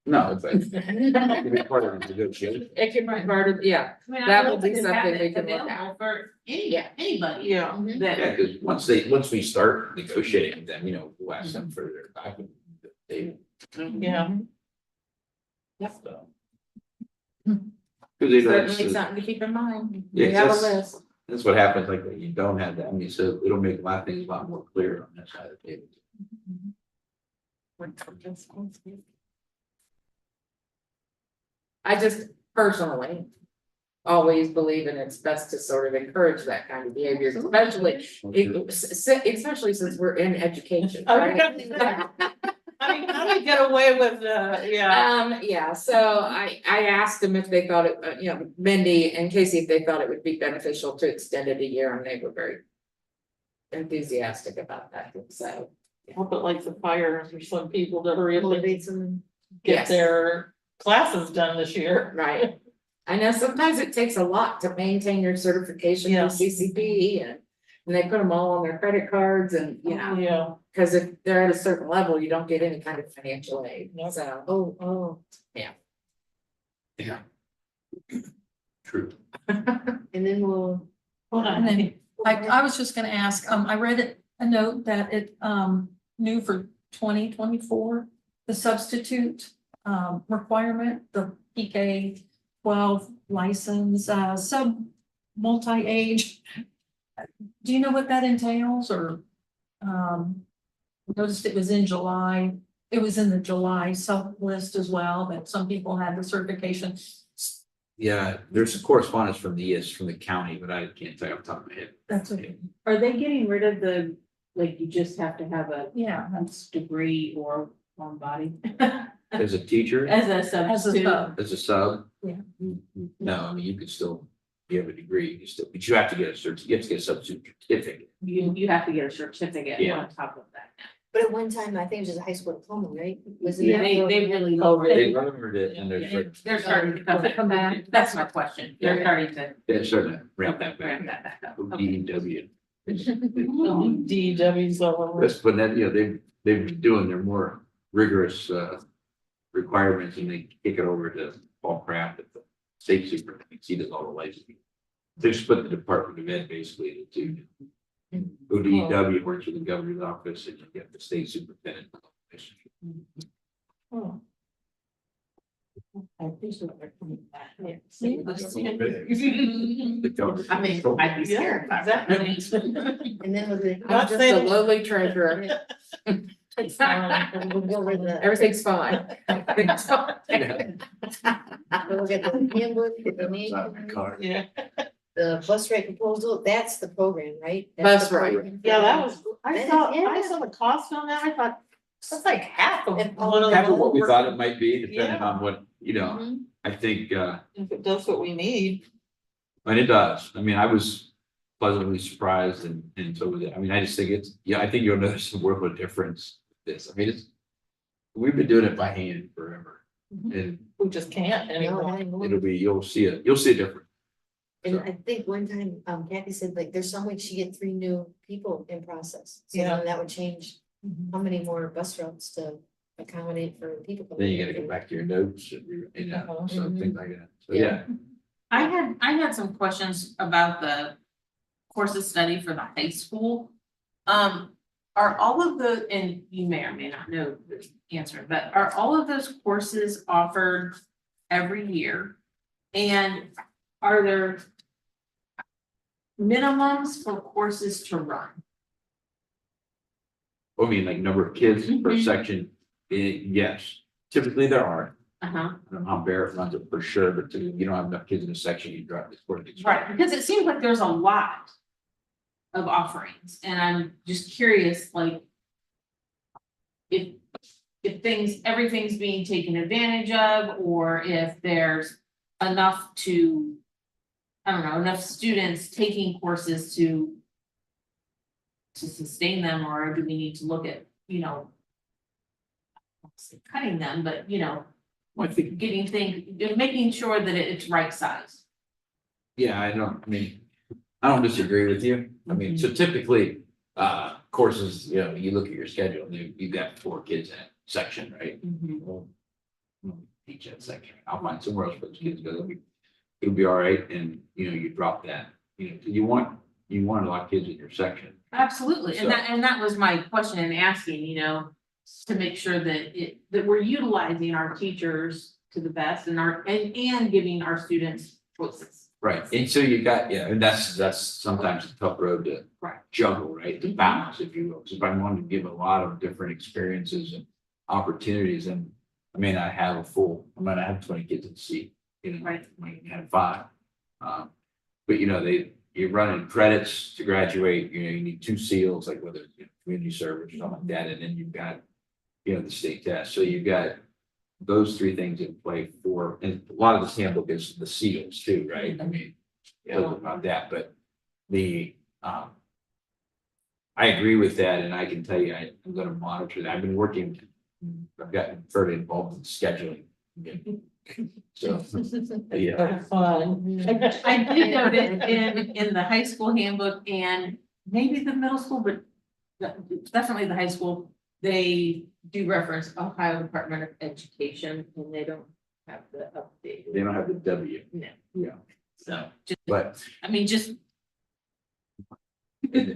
No, but it can be part of the negotiation. It can be part of, yeah. I mean, That I would would be love to have something we it can look at. available for anybody. Yeah. That, Yeah, because once we start negotiating, then, we'll ask them for their document. They, Yeah. so. Cause they Certainly something to keep in mind. Yeah, We have a that's- list. that's what happens, like, when you don't have that, I mean, so it'll make a lot of things a lot more clear on that side of the table. I just personally always believe in it's best to sort of encourage that kind of behavior, especially, especially since we're in education. right? I mean, how do we get away with, Yeah, so I asked them if they thought it, Mindy and Casey, if they thought it would be beneficial to extend it a year, and they were very enthusiastic about that, so, Hope it lights a fire for some people to hurry up and Motivate some. get Yes. their classes done this year. Right. I know sometimes it takes a lot to maintain your certification Yeah. with CCP and they put them all on their credit cards and, you know, Yeah. cause if they're at a certain level, you don't get any kind of financial aid, Nope. so. Oh, Yeah. True. and then we'll. Hold on. And then, I was just gonna ask, I read a note that it, new for 2024, the substitute, requirement, the PK 12 license, multi-age. Do you know what that entails, or, noticed it was in July, it was in the July sub list as well, that some people had the certification. Yeah, there's some correspondence from the county, but I can't tell you off the top of my head. That's okay, Are they getting rid of the, like, you just have to have a yeah, that's degree or one body? As a teacher, As a as a substitute? sub. as a sub. Yeah. No, I mean, you could still, you have a degree, but you have to get you have to get a substitute certificate. You have to get a certificate Yeah. on top of that. But at one time, I think it was just a high school diploma, right? Wasn't Yeah, it? they really lowered They it. lowered it and They're starting to come back. That's my question. They're starting to. they're starting to ramp that Ramp back. that back up. Okay. DEW. DW's all over. That's, but then, you know, they've been doing their more rigorous, requirements and they kick it over to Paul Kraft at the state superintendent. He does all the licensing. They split the Department of Ed basically into two. ODEW works with the governor's office and you get the state superintendent. Oh. I appreciate their coming back. The I mean, I'd be scared. Yeah, exactly. And then with the. I'm just a lowly treasurer. It's fine. We'll go over the. Everything's fine. Everything's fine. We'll get the handbook, the donation, Yeah, the bus rate proposal, that's the program, right? That's Bus the rate. program. yeah, that was, I That saw, is- yeah. I saw the cost on that, I thought, that's like half of And one of the. Half of what we whole- thought it might be, depending Yeah. on what, you know, Mhm. I think, If it does what we need. and it does. I mean, I was pleasantly surprised and so was it. I mean, I just think it's, yeah, I think you'll notice a world of difference. with This, I mean, it's, we've been doing it by hand forever. And We just can't No, anymore. I know. it'll be, you'll see it different. And I think one time, Kathy said like, there's some weeks you get 3 new people in process. So Yeah. then that would change Mhm. how many more bus routes to accommodate for people. coming Then you in. gotta go back to your notes and, you know, Uh-huh. so Mhm. things like that. So, Yeah. yeah. I had some questions about the courses study for the high school. Are all of the, and you may or may not know the answer, but are all of those courses offered every year? And are there minimums for courses to run? I mean, like number of kids per Mhm. section, yes, typically there are. Uh-huh. I don't know how Barrett runs it for sure, but you don't have enough kids in a section, you drop this for the. Right, because it seems like there's a lot of offerings, and I'm just curious, like, if things, everything's being taken advantage of, or if there's enough to, I don't know, enough students taking courses to sustain them, or do we need to look at, you know, not say cutting them, but, you know, I think, getting things, making sure that it's right size. yeah, I don't disagree with you. I mean, so typically, courses, you know, you look at your schedule, you've got 4 kids in a section, right? Well, teach that section. I'll find somewhere else for those kids, because it'll be all right, and, you know, you drop that, you know, you want a lot of kids in your section. Absolutely, and that was my question in asking, you know, to make sure that we're utilizing our teachers to the best and giving our students choices. Right, and so you got, yeah, and that's sometimes a tough road to Right. juggle, right, to balance, if you will. So if I wanted to give a lot of different experiences and opportunities, and I may not have I might not have 20 kids in the seat, you know, Right. I might have 5. But you know, you're running credits to graduate, you know, you need 2 seals, like whether it's, you know, community service or something like that, and then you've got, you know, the state test, so you've got those 3 things in play and a lot of this handbook is the seals too, right? I mean, yeah, about that, but I I agree with that, and I can tell you, I'm gonna monitor that. I've been working, I've gotten further involved in scheduling. So, yeah, Fun. I did notice in the high school handbook and maybe the middle school, but definitely the high school, they do reference Ohio Department of Education, and they don't have the update. they don't have the W, No, yeah, so, just, but, I mean, just,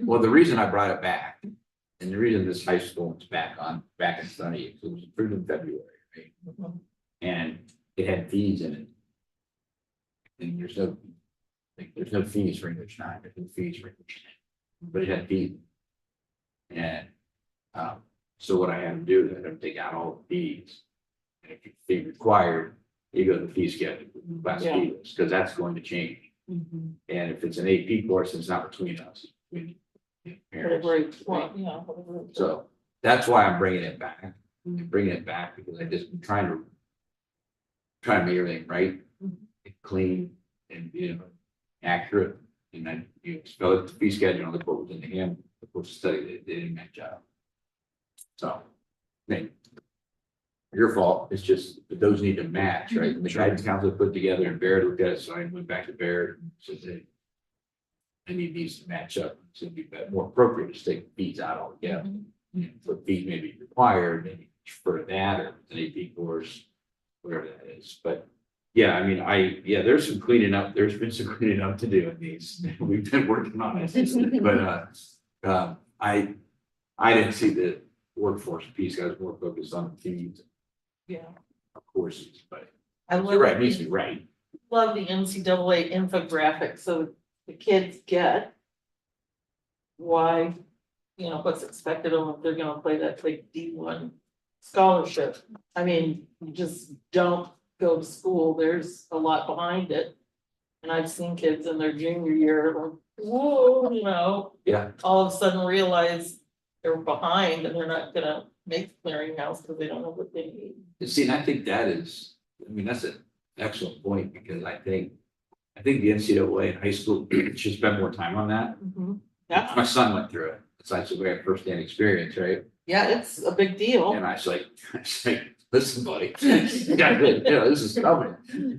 well, the reason I brought it back, and the reason this high school is back in study, it was approved in February, right? And it had fees in it. And there's no fees for English 9, there's no fees for English 10, but it had fees. And, so what I had to do is I had to take out all the fees. And if it's fee required, you go to the fee schedule, class Yeah. fee list, because that's going to change. And if it's an AP course, it's not between us. It's between the parents. Whatever it's, well, yeah, whatever it's- So that's why I'm bringing it back. I'm bringing it back because I just been trying to make everything right, and clean, and, accurate. And then you spell it, the fee schedule, look what was in the hand, look what study, they did a good job. So, hey, your fault, it's just, but those need to match, right? The guidance council put together and Barrett looked at it, so I went back to Barrett and said, hey, I need these to match up, it's gonna be more appropriate to take fees out altogether. But fees may be required, maybe for that, or an AP course, whatever that is, but. Yeah, I mean, there's some cleaning up, there's been some cleaning up to do in these, we've been working on it, but, I didn't see the workforce piece, I was more focused on the fees, Yeah. of courses, but I you're right, it needs love, to be right. love the NCAA infographic, so the kids get why, what's expected of them if they're gonna play that like D1 scholarship. I mean, you just don't go to school, there's a lot behind it. And I've seen kids in their junior year, like, whoa, Yeah, all of a sudden realize they're behind and they're not gonna make the clearinghouse because they don't know what they need. and see, and I think that's an excellent point, because I think the NCAA in high school should spend more time on that. Yeah, My son went through it, it's like a very first-hand experience, right? yeah, it's a big deal. And I was like, listen, buddy, this is coming,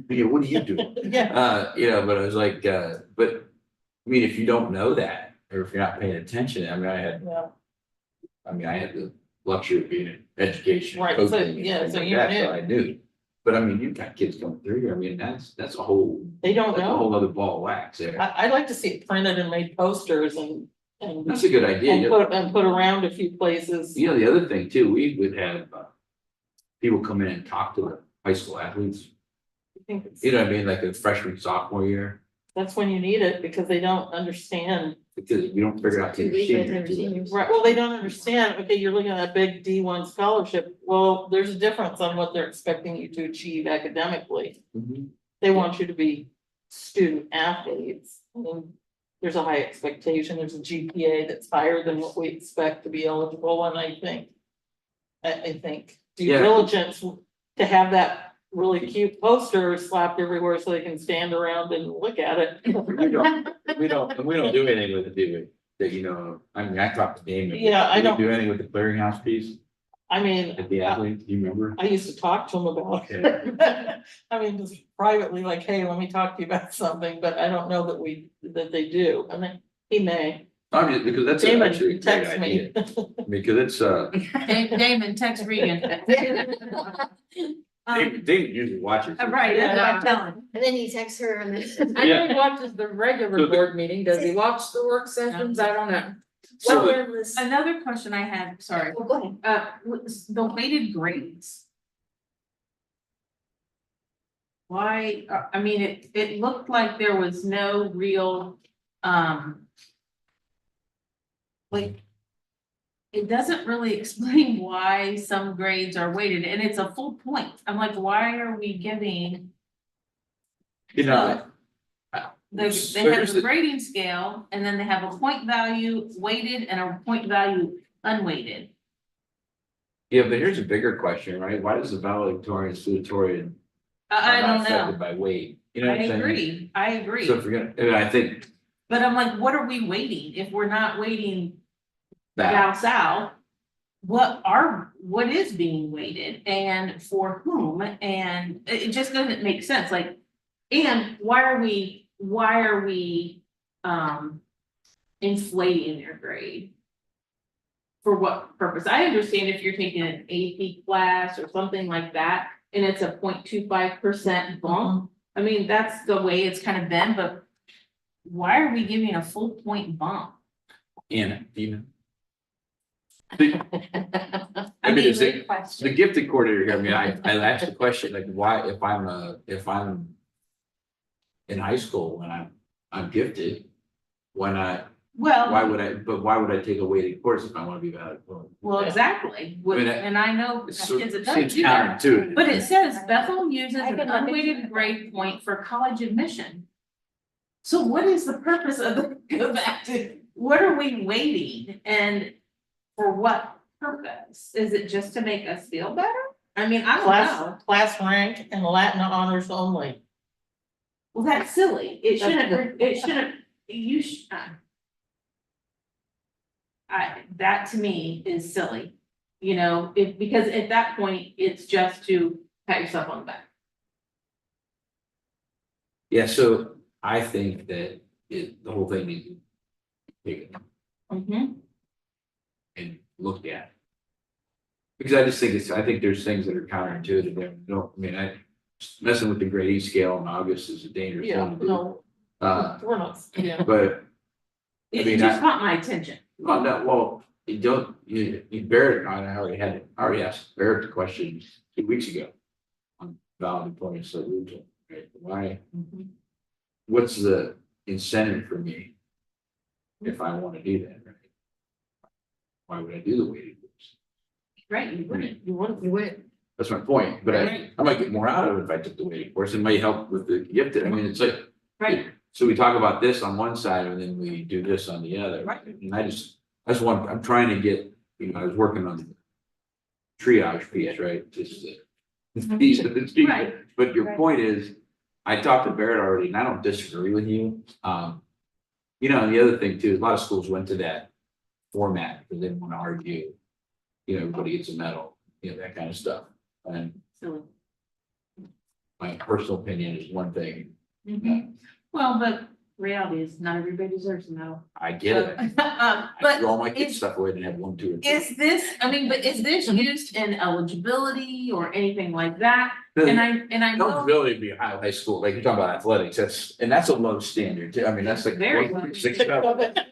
what are you doing? Yeah, But I was like, but, I mean, if you don't know that, or if you're not paying attention, I mean, I had the luxury of being in education. Right, so, coaching, and yeah, things so like you that, knew. I knew, but I mean, you've got kids coming through here, I mean, that's a whole, they don't that's a whole know. other ball of wax there. I'd like to see it printed and made posters and That's a good idea. put around a few places. The other thing too, we would have, people come in and talk to the high school athletes, I think it's- what I mean, like a freshman, sophomore year, That's when you need it because they don't understand. because you don't figure out. till Too late your by the senior time too. you're seniors. Right, well, they don't understand, okay, you're looking at a big D1 scholarship, well, there's a difference on what they're expecting you to achieve academically. Mhm. They want you to be student athletes, and there's a high expectation, there's a GPA that's higher than what we expect to be eligible, and I think due Yeah. diligence to have that really cute poster slapped everywhere so they can stand around and look at it. We don't do anything with it, do we? That, I mean, I talked to Damon. Yeah, I Do we don't- Do anything with the clearinghouse piece I mean, at the athletes, do you remember? I used to talk to him about it. I mean, just privately, like, hey, let me talk to you about something, but I don't know that they do, and then he may. I mean, because that's Damon, actually a great text me. idea, because it's, Damon, text Regan. Damon usually watches. it. Right, that's what I'm telling. And then you text her and then. I know he watches the regular board meeting, does he watch the work sessions? I don't know. So, Another question I had, sorry, Oh, go ahead. was the weighted grades. Why, I mean, it looked like there was no real, like, it doesn't really explain why some grades are weighted, and it's a full point. I'm like, why are we giving? They have a grading scale, and then they have a point value weighted and a point value unweighted. Yeah, but here's a bigger question, right? Why does the valedictorian, salutatorian I not don't affected know. by weight? You know what I'm saying? I agree. So if we're gonna, and I think, But I'm like, what are we weighting if we're not weighting down south, what is being weighted and for whom? And it just doesn't make sense, like, and why are we inflating their grade? For what purpose? I understand if you're taking an AP class or something like that, and it's a 0.25% bump. I mean, that's the way it's kind of been, but why are we giving a full point bump? And, you know. I I mean, mean, is it, the gifted coordinator here, I mean, I asked the question, like, why, if I'm in high school and I'm gifted, why not, well. why would I take a weighted course if I wanna be valedictorian? Well, exactly, I mean, and I know It kids seems that don't do that, counterintuitive. but it says Bethel uses I an can look into unweighted that. grade point for college admission. So what is the purpose of what are we weighting and for what purpose? Is it just to make us feel better? I mean, I don't know. Class rank and Latin honors only. Well, that's silly. That to me is silly, you know, because at that point, it's just to pat yourself on the back. Yeah, so I think that the whole thing needs to be taken and looked at. Because I just think I think there's things that are counterintuitive there. No, I mean, messing with the grade E scale in August is a dangerous Yeah, thing to do. no, we're not, yeah. But, It mean, just caught my attention. well, no, well, you Barrett, I already asked Barrett the question 2 weeks ago. On valedictorian solution, right? Why, what's the incentive for me? If I want to do that, right? Why would I do the weighted course? Right, you wouldn't. You would. That's my point, but Right. I might get more out of it if I took the weighted course. It might help with the gifted. I mean, it's like. Right. So we talk about this on one side and then we do this on the other. Right. And that's one, I'm trying to get, you know, I was working on the triage piece, right? Just the piece of this piece. Right. But your Right. point is, I talked to Barrett already and I don't disagree with you. You know, and the other thing too, is a lot of schools went to that format because they didn't want to argue. You know, everybody gets a medal, you know, that kind of stuff. And So, my personal opinion is one thing. well, but reality is not everybody deserves a medal. I get it. I But threw all my kids' is- stuff away and have 1, 2, and 3. is this, I mean, but is this used in eligibility or anything like that? And I know. Eligibility would be a high school, like you're talking about athletics, that's a low standard, too. I mean, that's like. Very low. 6 level. But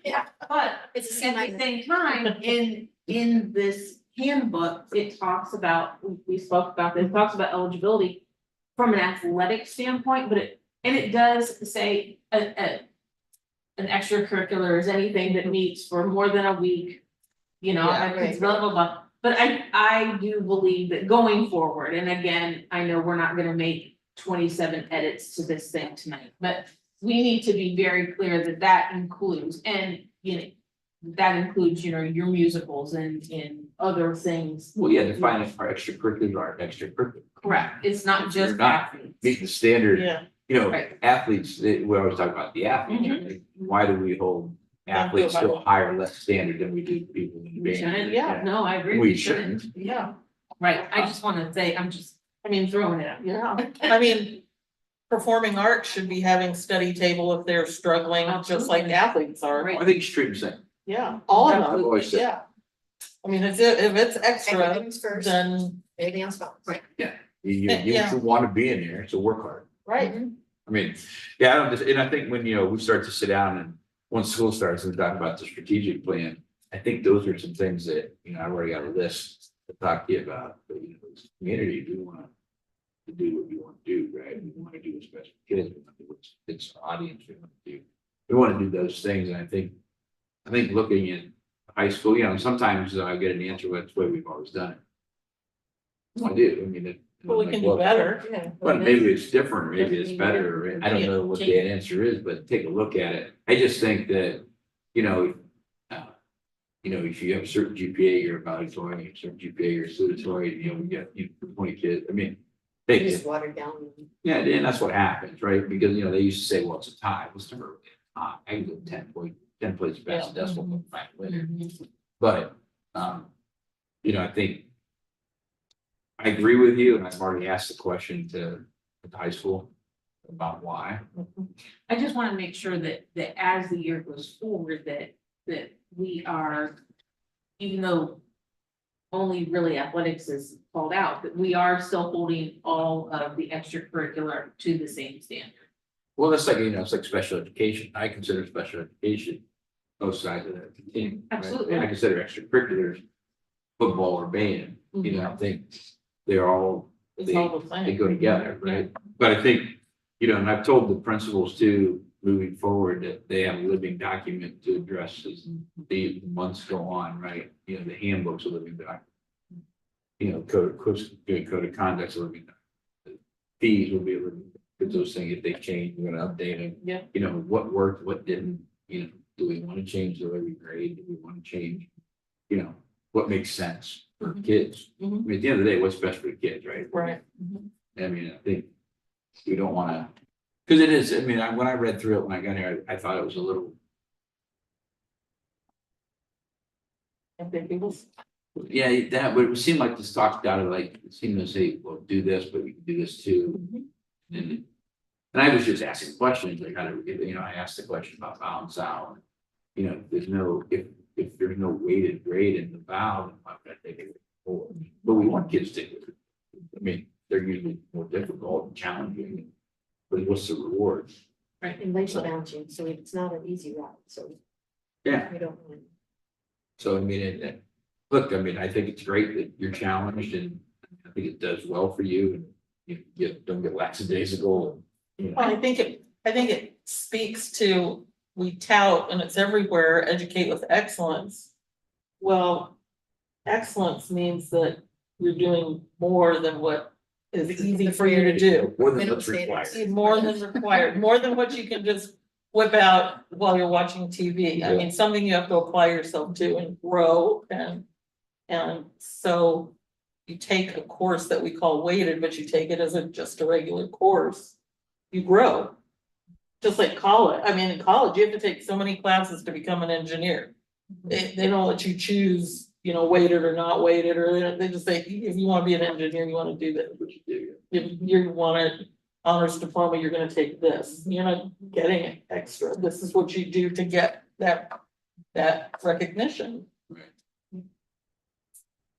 It's the same at the idea. same time, in this handbook, it talks about, we spoke about this, it talks about eligibility from an athletic standpoint, but it does say an extracurricular is anything that meets for more than a week. You know, Yeah, it's blah, blah, blah. But I do believe that going forward, and again, I know we're not gonna make 27 edits to this thing tonight, but we need to be very clear that that includes, and, you know, that includes, you know, your musicals and other things. Well, yeah, define it our extracurriculars are extracurricular. Correct, it's not just You're not athletes. Meet the standard, Yeah, you know, Right. athletes, we always talk about the athletes, Mhm. like, why do we hold athletes to a higher, less standard than we do people in the We band? shouldn't, yeah. no, I agree. We shouldn't. yeah, Right, I just wanna say, I mean, throwing it out. yeah, I mean, performing arts should be having study table if they're struggling, just like Absolutely. athletes are. Right. I think it's treat the same. Yeah, all of I've always them, said- yeah. I mean, if it's extra, Academics first, then, everything else follows. Right. You want to be in there, so work hard. right, I mean, yeah, I don't, and I think when, you know, we start to sit down and once school starts and talk about the strategic plan, I think those are some things that, you know, I've already got a list to talk to you about, but you know, as a community, do want to do what you want to do, right? We want to do what's best for kids, we want to do what's, it's our audience, we want to do. We want to do those things, and I think looking at high school, you know, sometimes I get an answer, well, that's the way we've always done it. I do, I mean, well, we can do well, better. Yeah. but maybe it's different, or maybe it's better, or I don't know what the answer is, but take a look at it. I just think that, you know, if you have a certain GPA, you're valedictorian, a certain GPA, you're salutatorian, you know, we get 20 kids, I mean. You They, just watered down. yeah, and that's what happens, right? Because, you know, they used to say, well, it's a tie, it was never really a tie. I can go 10 plays best, decimal point, find a winner. But, you know, I think I agree with you, and I've already asked the question to the high school about why. I just wanna make sure that as the year goes forward, that we are, even though only really athletics is called out, that we are still holding all of the extracurricular to the same standard. Well, that's like, you know, it's like special education. I consider special education both sides of that continuum. right? Absolutely. And I consider extracurriculars, football or band, you know, I think they're all, It's they, all the they same. go together, right? But I think, you know, and I've told the principals too, moving forward, that they have a living document to address as the months go on, right? You know, the handbook's a living document. You know, code of conduct's a living document. Fees will be a living, because those things, if they change, we're gonna update them. Yeah. You know, what worked, what didn't, you know, do we want to change the way we grade? Do we want to change? You know, what makes sense for kids? I Mhm. mean, at the end of the day, what's best for the kids, right? Right. I mean, I think we don't wanna, cause it is, I mean, when I read through it, when I got here, I thought it was a little, Ambiguous. yeah, that, but it seemed like the stock got it, like, it seemed to say, well, do this, but you can do this too. And I was just asking questions, like, how do we get, you know, I asked the question about balance out. You know, there's no, if there's no weighted grade in the valve, then why would I take it forward? But we want kids to take it. I mean, they're usually more difficult and challenging, but what's the reward? Right. And life's challenging, so it's not an easy route, so Yeah, we don't want. so I mean, look, I mean, I think it's great that you're challenged, and I think it does well for you, and you don't get lackadaisical. You know. Well, I think it speaks to, we tout, and it's everywhere, educate with excellence. Well, excellence means that you're doing more than what is easy for you to do. More than Minimum what's required. standards. More than required, more than what you can just whip out while you're watching TV. I mean, something you have to apply yourself to and grow, and so you take a course that we call weighted, but you take it as just a regular course, you grow. Just like college, I mean, in college, you have to take so many classes to become an engineer. They don't let you choose, you know, weighted or not weighted, or they just say, if you wanna be an engineer, you wanna do this. What you do. If you want an honors diploma, you're gonna take this, you're not getting extra, this is what you do to get that recognition.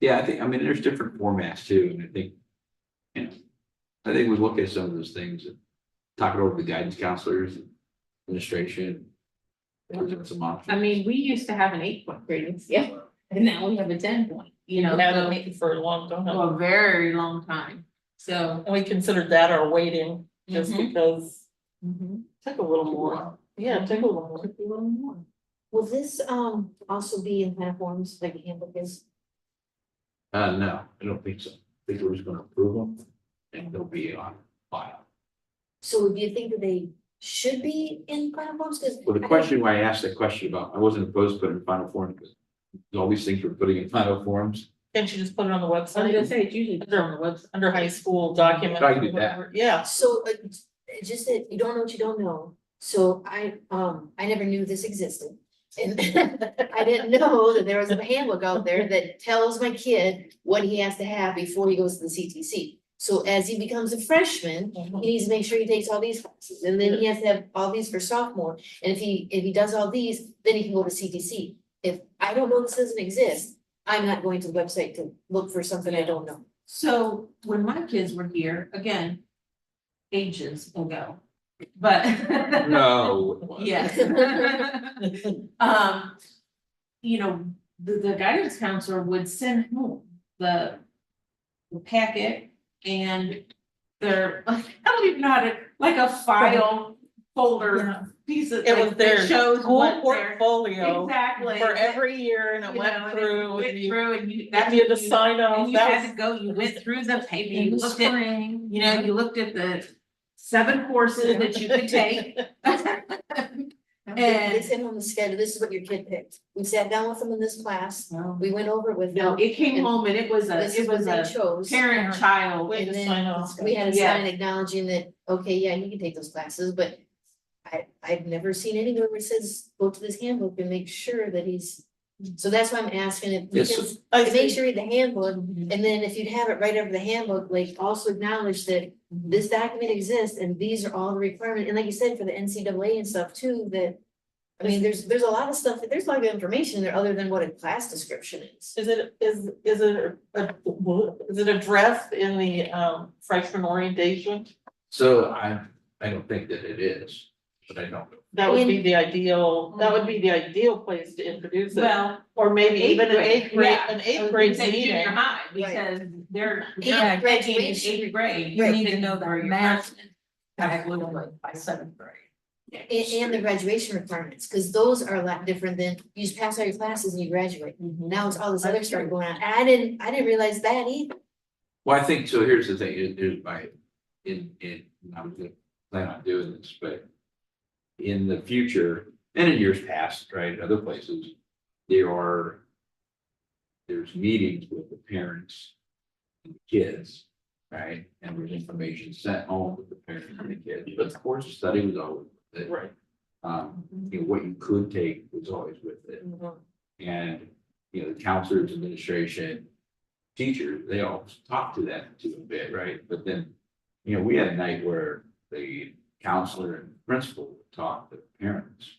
Yeah, I think, I mean, there's different formats too, and I think, you know, I think we look at some of those things and talk it over with the guidance counselors, administration. There's some I options. mean, we used to have an 8-point grading scale, and now we have a 10-point, you know, Haven't so, meeting for a long time, a very long time, so. and we considered that our weighting, just Mhm. because Mhm. it took a little more, yeah, it took a little more. Took a little more. Will this also be in kind of forms like the handbook is? No, I don't think so. I think we're just gonna approve them and they'll be on file. So do you think that they should be in kind of forms? Cause. Well, the question why I asked that question about, I wasn't opposed to putting in final form, because all these things we're putting in final forms. Can't you just put it on the I was gonna website, say, it's usually on the website. under high school documents? I can do or that. whatever. Yeah, So it's just that you don't know what you don't know. So I never knew this existed. And I didn't know that there was a handbook out there that tells my kid what he has to have before he goes to the CTC. So as he becomes a freshman, he needs to make sure he takes all these classes, and then he has to have all these for sophomore. And if he does all these, then he can go to CTC. If I don't know this doesn't exist, I'm not going to the website to look for something I don't know. So when my kids were here, again, ages ago, but. No. Yes. You know, the guidance counselor would send home the packet and their, I don't even know how to, like a file folder piece of. it was like, their that shows school what their- portfolio Exactly. for every year, and it You went know, and through, went and you through and you. you that's had to what you- sign off, And you that had was. to go, you went through the paper, In you the looked at, spring. you know, you looked at the 7 courses that you could take. They sent home the schedule, this is what your kid picked. We sat down with them in this class, we went over it with No, them. it came And home and it was This is what they a chose. parent-child. Wait. And to then sign off. we had a Yeah. sign acknowledging that, okay, yeah, you can take those classes, but I've never seen anywhere where it says, go to this handbook and make sure that he's So that's why I'm asking if, Yes. because I it makes see. you read the handbook, and then if you'd have it right over the handbook, like also acknowledge that this document exists and these are all the requirements, and like you said, for the NCAA and stuff too, that. I mean, there's a lot of stuff, there's a lot of information there other than what a class description is. Is it addressed in the freshman orientation? So I don't think that it is, but I don't. That would be the ideal, that would be the ideal place to introduce it, Well, or maybe even an eighth grade, yeah. an I eighth was grade gonna say meeting. junior high, because they're Yeah, graduating in graduation. eighth grade. You need to think know for that your math. freshmen. Absolutely, by seventh grade. And the graduation requirements, because those are a lot different than you just pass all your classes and you graduate. Now it's all this other stuff going on. I didn't realize that either. Well, I think, so here's the thing, here's my, I'm gonna plan on doing this, but. In the future, and in years past, right, other places, there's meetings with the parents and the kids, right? And there's information sent home with the parents and the kids, but of course, the study was always with it. Right. You know, what you could take was always with it. And, you know, the counselors, administration, teachers, they all talk to that to a bit, right? But then, you know, we had a night where the counselor and principal would talk to parents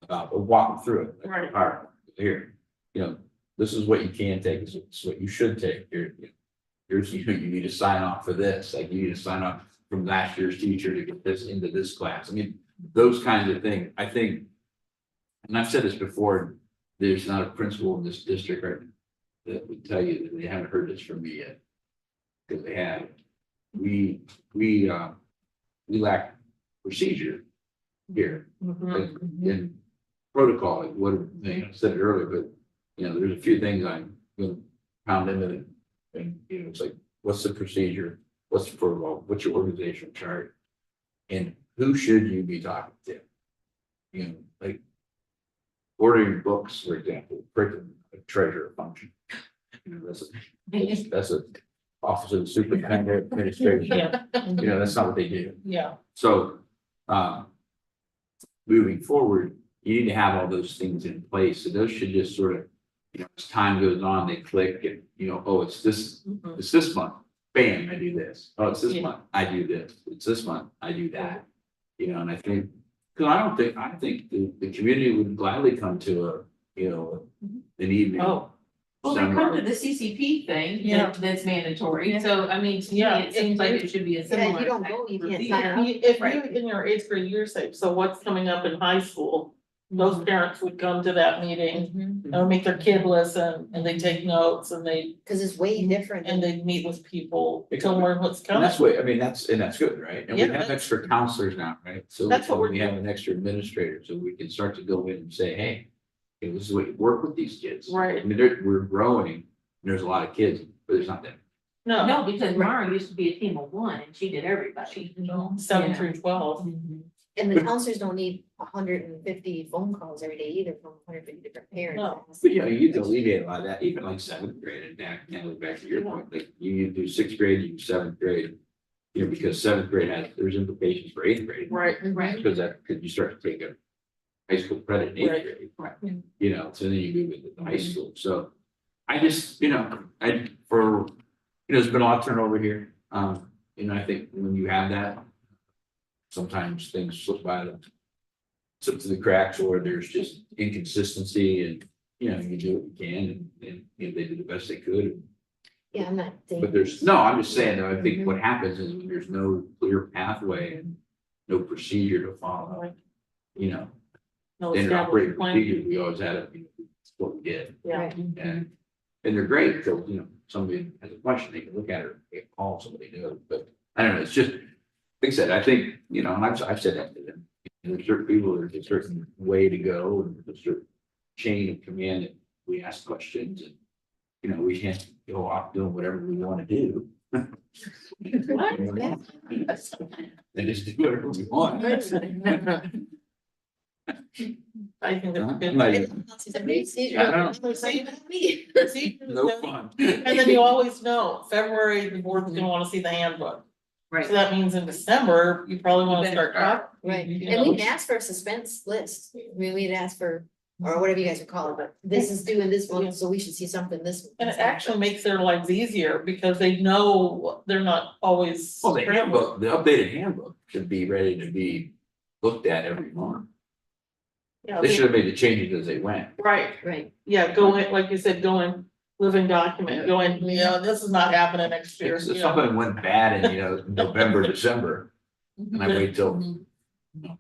about walk them through it. like, Right. all right, here, you know, this is what you can take, this is what you should take, here's, you need to sign off for this, like you need to sign off from last year's teacher to get this into this class. I mean, those kinds of things, I think. And I've said this before, there's not a principal in this district, right, that would tell you that they haven't heard this from me yet. Because they have. We lack procedure here, like, in protocol, like what, I said it earlier, but, you know, there's a few things I'm gonna pound into it. And, you know, it's like, what's the procedure? What's the protocol? What's your organizational chart? And who should you be talking to? You know, like ordering books, for example, curriculum, a treasurer function. You know, that's a office of the superintendent administration. Yeah, You know, that's not what they do. yeah, So, moving forward, you need to have all those things in place. So those should just sort of, you know, as time goes on, they click and, you know, oh, it's this month, bam, I do this. Oh, it's this Yeah. month, I do this. It's this month, I do that. You know, and I think, because I think the community would gladly come to a, you know, an evening. oh, Well, they come seminar. to the CCP thing, Yeah. that's mandatory, so I mean, to me, Yeah. it seems like it should be a Yeah, similar. if you don't go, you can't sign up. if you in your eighth grade year say, so what's coming up in high school? Those parents would come to that meeting, and make their kid listen, and they take notes, and Cause it's way different. and they meet with people to learn what's And coming. that's what, I mean, that's good, right? And we Yeah, have that's- extra counselors now, right? So That's what we're we have an extra administrator, so we can start to go in and say, hey, this is what you work with these kids. Right. I mean, we're growing, and there's a lot of kids, but there's not that. No, No, because Mara used to be a team of one, and she did everybody. 7 Yeah. through 12. And the counselors don't need 150 phone calls every day either from 150 different parents. No. But you know, you can alleviate a lot of that, even like seventh grade, and now back to your point, like you do sixth grade, you do seventh grade. You know, because seventh grade there's implications for eighth grade. Right, Right. Because you start to take a high school credit in Right. eighth grade. Right. You know, so then you move into the high school, so I just, you know, there's been a lot of turnover here. You know, I think when you have that, sometimes things slip by them. Slip through the cracks, or there's just inconsistency, and, you know, you do what you can, and you know, they did the best they could. Yeah, I'm not. But I'm just saying, though, I think what happens is when there's no clear pathway and no procedure to follow, Right. you know. no Standard operating established plan. procedure, we always had it, it's what we did. Yeah, And they're great, because, you know, somebody has a question, they can look at it, they can call somebody new, but I don't know, it's just. Like I said, I think, you know, and I've said that to them, there's certain people, there's a certain way to go, and there's a certain chain of command that we ask questions, and. You know, we can't go off doing whatever we want to do. And just do whatever we want. I think that's I'm good. not even- See, No fun. and then you always know, February, the board's gonna wanna see the handbook. Right. So that means in December, you probably wanna Better start talking. Right, You and know. we'd ask for a suspense list. I mean, we'd ask for or whatever you guys would call it, but this is due in this month, so we should see something this. And it actually makes their lives easier because they know they're not always. Well, the scrambling. handbook, the updated handbook should be ready to be looked at every month. Yeah, They should have made the changes as they went. right, Right, yeah, go in, like you said, go in, living document, go in, this is not happening next year. If you know. something went bad in, November, December, and I wait till.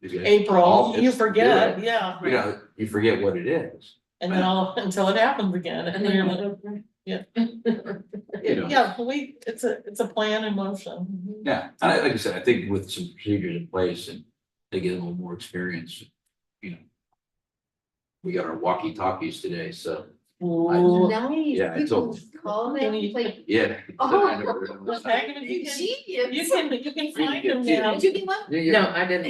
April, you August to do forget, it, yeah, you forget what it is. and then until it happens again, and then you're like, okay, yeah. Yeah, it's a plan in motion. Yeah, and like I said, I think with some procedures in place and they get a little more experience, you know. We got our walkie talkies today, so, Ooh. nice, Yeah, I people told- call them, like, yeah. Oh. I never heard of What's this. happening? You can find them Yeah. now. did you get one? Yeah, yeah. No, I didn't.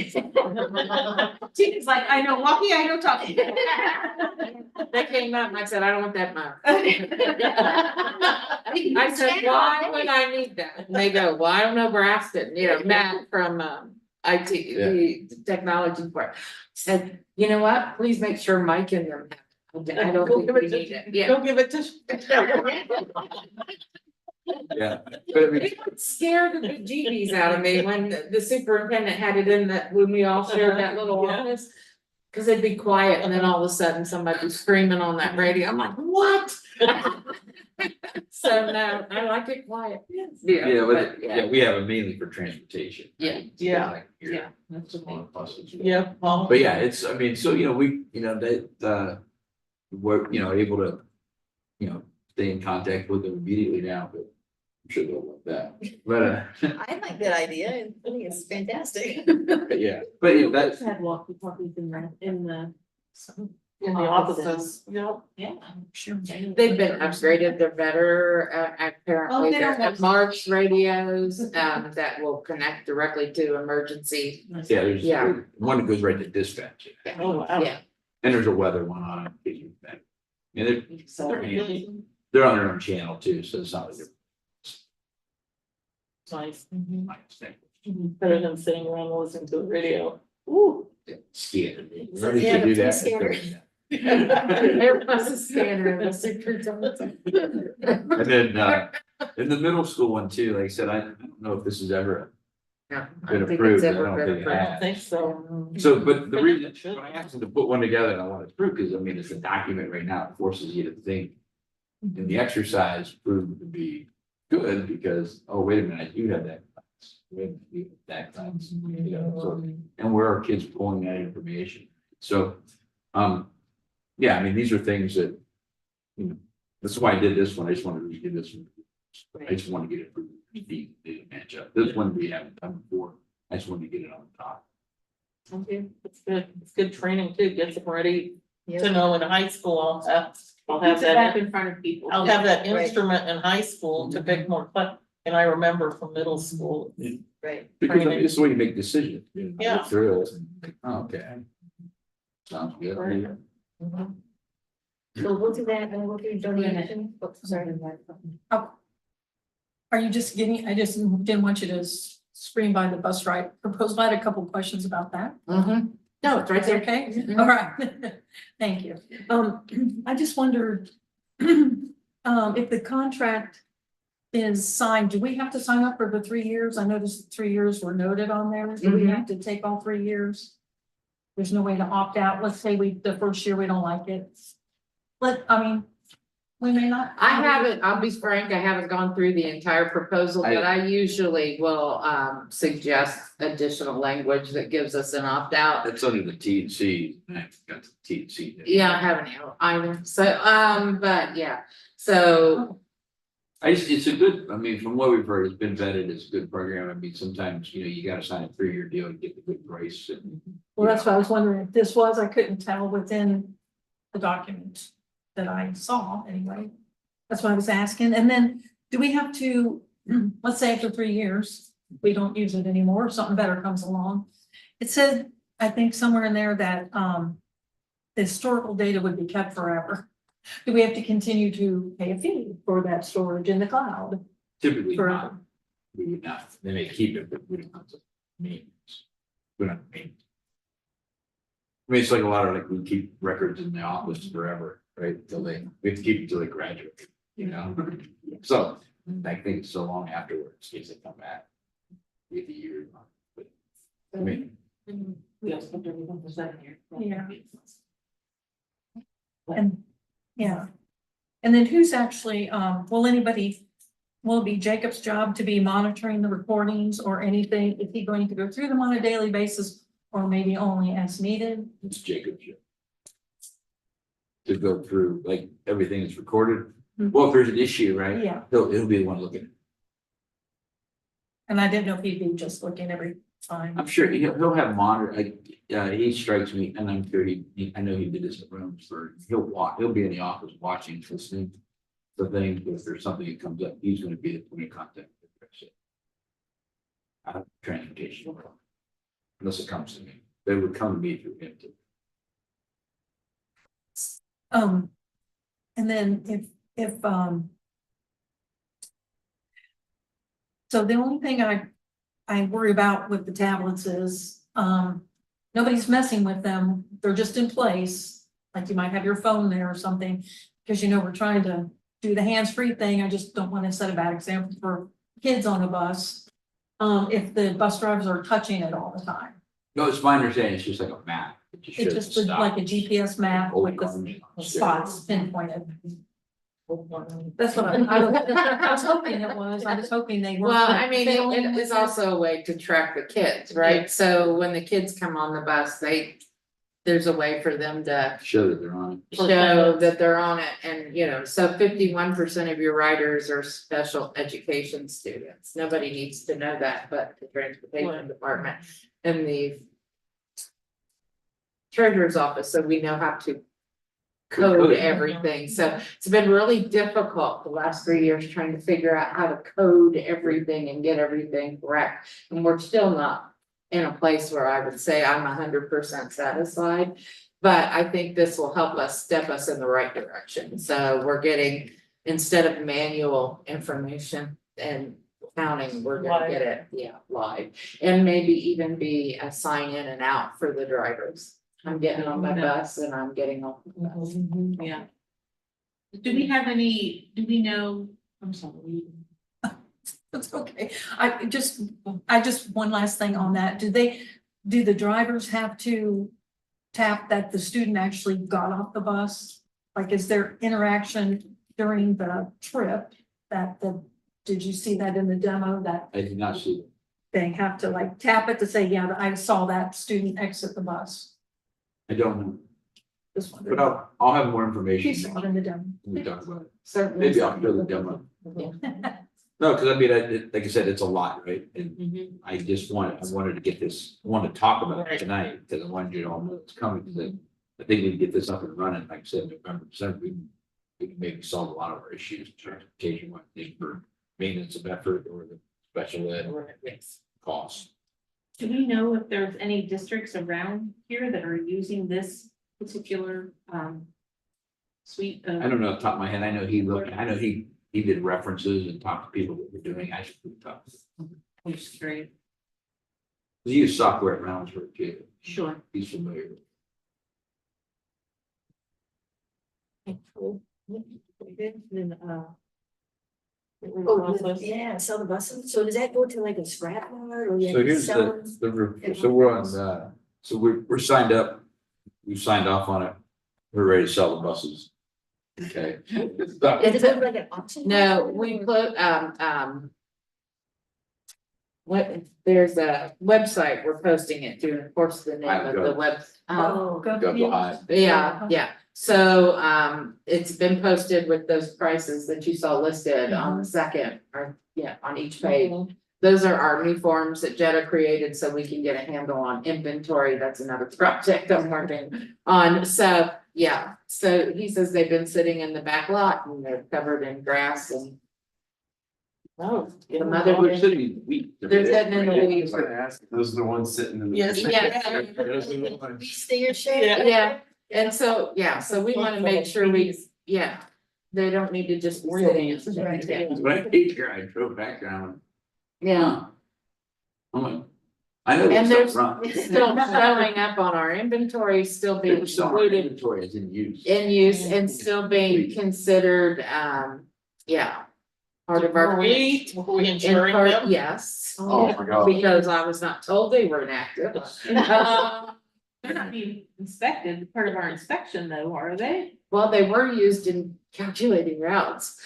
It's like, I know walkie, I know talkie. They came up and I said, I don't want that mug. I I said, why would I need that? And they go, well, I don't know, Braston, Matt from IT, the technology part. Said, you know what, please make sure Mike and them have. it. I don't Go think give we it to- need it, yeah. Go give it to. Yeah, but I mean, It scared the bejeebies out of me when the superintendent had it in that, when we all shared that little Yeah. office. Cause it'd be quiet and then all of a sudden somebody was screaming on that radio. I'm like, what? So no, I like it quiet. yeah, but yeah, we have it mainly for transportation. Yeah. Yeah. Like here, Yeah, that's the on thing. buses. Yeah. well, But yeah, it's, I mean, so, we're, able to, stay in contact with them immediately now, but I'm sure they'll love that. But, I like that idea, I think it's fantastic. yeah, but that's, Had walkie talkies in the. In the offices, yeah. Yeah, sure. They've been upgraded, they're better, apparently, they're they're almost- March radios, that will connect directly to emergency. yeah, there's Yeah. one that goes right to dispatch. Oh, wow. Yeah, And there's a weather one on it. in case you- And they're handy. Really They're on their own channel too, so it's not like they're. nice. my mistake. Better than sitting around listening to the radio. Ooh. Scared. So, Ready yeah, to do the that. scanner. there was a scanner in the superintendent's. And then, in the middle school one too, like I said, I don't know if this is ever Yeah, I been don't think approved, it's I ever don't been think it approved. I don't think so. So, but the But reason, it should. when I asked them to put one together and I want it approved, because I mean, it's a document right now, it forces you to think. And the exercise proved to be good because, oh, wait a minute, you had that class, wait a minute, you had that class, so, and where are kids pulling that information? So, yeah, I mean, these are things that, that's why I did this one, I just wanted to do this one. I just want to get it approved, the match up, this one we haven't done before, I just wanted to get it on the top. Okay, it's good, it's good training too, gets them ready to Yeah. know in high school, I'll have Puts it back that, in front of people. I'll have that Right. instrument in high school to pick more, and I remember from middle school. Right, Because I mean, it's the way you make decisions. Yeah. Look through it, and, oh, okay. Sounds good. Right. so we'll do that, and we'll do donation, oh, sorry. Are you just getting, I just didn't want you to scream by the bus ride proposal. I had a couple of questions about that. Mhm. No, it's right Is that there. okay? Mhm. All right, thank you. I just wondered, if the contract is signed, do we have to sign up for the 3 years? I noticed 3 years were noted on there. Do we Mhm. have to take all 3 years? There's no way to opt out. Let's say the first year we don't like it. We may not. I haven't, I'll be frank, I haven't gone through the entire proposal, but I usually will suggest additional language that gives us an opt-out. That's under the T and C, I got the T and C. Yeah, I haven't either, so, but yeah, so, It's a good, I mean, from what we've heard, it's been vetted, it's a good program, I mean, sometimes, you gotta sign a 3-year deal to get the good price and. Well, that's what I was wondering if this was, I couldn't tell within the document that I saw anyway. That's what I was asking. And then do we have to, let's say after 3 years, we don't use it anymore, something better comes along. It said, I think somewhere in there that the historical data would be kept forever. Do we have to continue to pay a fee for that storage in the cloud? Typically Forever. not, we would not, they may keep it, but we don't have to maintenance. We don't have to maintenance. I mean, it's like a lot of like, we keep records in the office forever, right, we have to keep it till they graduate, you know? So, I think it's so long afterwards, in case they come back. With a year. But, I mean, We also put everyone percent here. Yeah. And, yeah. And then who's actually, will it be Jacob's job to be monitoring the recordings or anything? Is he going to go through them on a daily basis or maybe only as needed? it's Jacob's job. To go through, like, everything that's recorded, well, if there's an issue, right? Yeah, He'll be the one looking. and I didn't know if he'd be just looking every time. I'm sure he'll have monitor, like, he strikes me, and I'm sure I know he did this at rooms for, he'll be in the office watching, listening. The thing, if there's something that comes up, he's gonna be the point of contact. Transportation. Unless it comes to me, they would come to me through him too. And then if so the only thing I worry about with the tablets is, nobody's messing with them. They're just in place. Like you might have your phone there or something, because we're trying to do the hands-free thing. I just don't want to set a bad example for kids on the bus. If the bus drivers are touching it all the time. No, it's my understanding, it's just like a map. It just It's shows just the like a stops. GPS map with the spots pinpointed. That's what I was hoping it was. I was hoping they were. Well, I mean, it is also a way to track the kids, right? So when the kids come on the bus, there's a way for them to Show that they're on it. show that they're on it. And, so 51% of your riders are special education students. Nobody needs to know that, but the transportation department and the treasurer's office, so we know how to code everything. So it's been really difficult the last 3 years trying to figure out how to code everything and get everything correct. And we're still not in a place where I would say I'm 100% satisfied. But I think this will help us step us in the right direction. So we're getting, instead of manual information and counting, we're gonna get it, live. And maybe even be a sign in and out for the drivers. I'm getting on my bus and I'm getting off the bus. Yeah. Do we know, I'm sorry. That's okay. I just, one last thing on that. Do the drivers have to tap that the student actually got off the bus? Like, is there interaction during the trip did you see that in the demo that I did not see it. they have to like tap it to say, yeah, I saw that student exit the bus? I don't know, Just but wondering. I'll have more She information saw it in the demo. when we talk about it. Certainly. Maybe I'll show the demo. No, because I mean, like I said, it's a lot, right? And I wanted to get this, I wanted to talk about it tonight, because I wanted you to all know it's coming, because I think we can get this up and running, like I said, November, December, we can maybe solve a lot of our issues, transportation, one thing for maintenance of effort or the special ed costs. Do we know if there's any districts around here that are using this particular suite of? I don't know off the top of my head, I know he did references and talked to people that were doing, I should talk. I'm just curious. He used software at Roundsburg too, Sure. he's familiar. Then, Yeah, sell the buses. So does that go to like a scrap yard or you So have to here's sell them? so we're on, so we're signed up, we've signed off on it, we're ready to sell the buses. Okay. Yeah, does it go to like an auction? No, we put, there's a website we're posting it to, and of course, the name of the web. Oh, Go high. Yeah, so, it's been posted with those prices that you saw listed on the second, or, on each page. Those are our new forms that Jetta created so we can get a handle on inventory. That's another project I'm working on. So, so he says they've been sitting in the back lot and they're covered in grass and. Oh. The mother. They're sitting in wheat. They're sitting in the I was weeds. gonna ask, those are the ones sitting in the. Yes. Yeah. we stinger shit? Yeah, and so, so we wanna make sure they don't need to just be sitting. When I came here, I drove back down. Yeah, I'm like, I know And there's there's something wrong. still showing up on our inventory, still being It's still our included inventory is in use. in use and still being considered, yeah. Part of our fleet. Were we In insuring part, them? yes, Oh, my God. because I was not told they were inactive. They're not being inspected, part of our inspection though, are they? Well, they were used in calculating routes.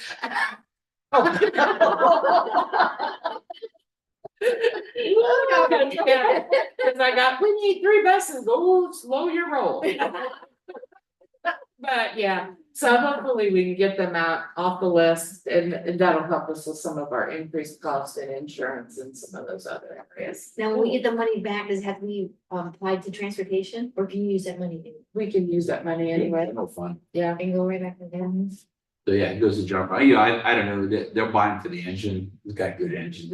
Cause I got, we need 3 buses, go slow your roll. But yeah, so hopefully we can get them out off the list and that'll help us with some of our increased cost in insurance and some of those other areas. Now, when we get the money back, does it have to be applied to transportation, or can you use that money We can use that money anyway, No fun. yeah. and go right back to them? So yeah, it goes to jump. I don't know, they'll buy them for the engine. It's got good engines.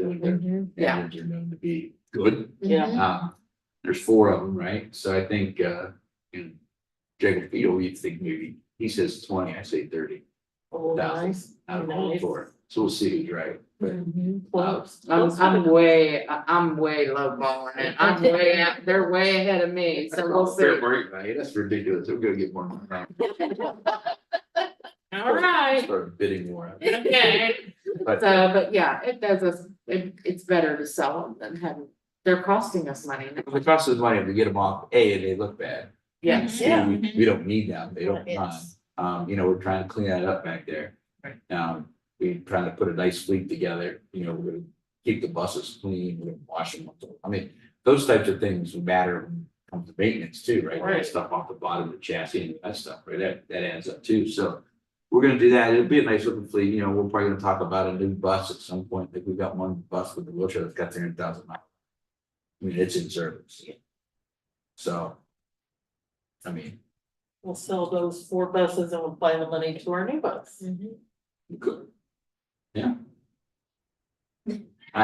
Yeah. Engines are known to be good. Yeah. There's 4 of them, right? So I think, in Jacob Field, we think maybe, he says 20, I say 30. Oh, thousand nice. out of all Nice. 4. So we'll see who's right. But Close. I'm way low balling it. I'm way out, they're way ahead of me, so we'll see. Fair market value, that's ridiculous. We're gonna get more money. All right, Start bidding more. okay. But But yeah, it does us, it's better to sell them than have, they're costing us money. the cost of money, if we get them off, and they look bad. Yes, Yeah. We don't need them, they don't run. Yes. We're trying to clean that up back there. We're trying to put a nice fleet together, we're gonna keep the buses clean, we're gonna wash them. I mean, those types of things matter when it comes to maintenance too, right? That Right. stuff off the bottom of the chassis and that stuff, right? That adds up too, so. We're gonna do that, it'll be a nice looking fleet, we're probably gonna talk about a new bus at some point, like we've got one bus with the wheelchair that's got 300,000 miles. I mean, it's in service. So. I mean, We'll sell those 4 buses and we'll apply the money to our new bus. we could. Yeah.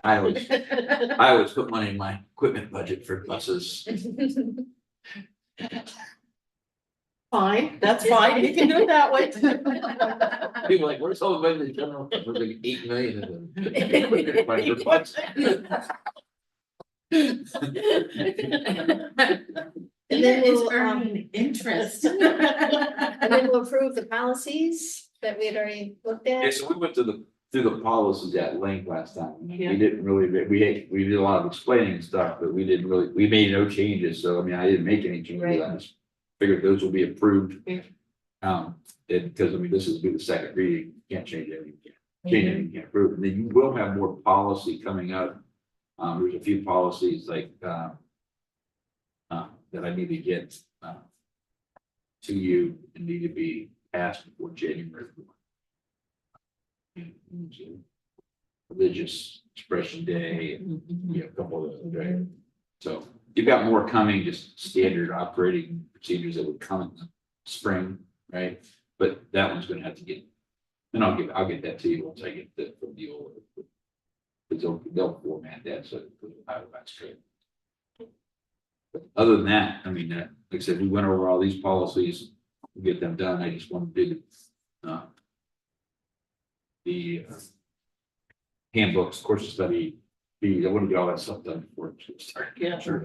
I always put money in my equipment budget for buses. Fine, that's fine, you can do it that way. People are like, where's all the money in the general, fund?" We're like 8 million in the equipment budget for buses. And then It's we'll, earning interest. and then we'll approve the policies that we had already looked Yeah, at. so we went through the policies at length last time. Yeah. We didn't really, we did a lot of explaining stuff, but we made no changes, so I mean, I didn't make any changes. Right. I just figured those will be approved. Yeah. Because I mean, this will be the second reading, you can't change anything, you can't approve, and then you will have more policy coming up. There's a few policies like, that I need to get, to you and need to be passed before January. Religious expression day, and, a couple of those, right? So you've got more coming, just standard operating procedures that would come in the spring, right? But that one's gonna have to get, and I'll get that to you once I get that from the old. Because they'll format that, so that's straight. But other than that, I mean, like I said, we went over all these policies, we'll get them done, I just want to do the handbooks, course of study, I want to get all that stuff done before it starts. Yeah. Sure.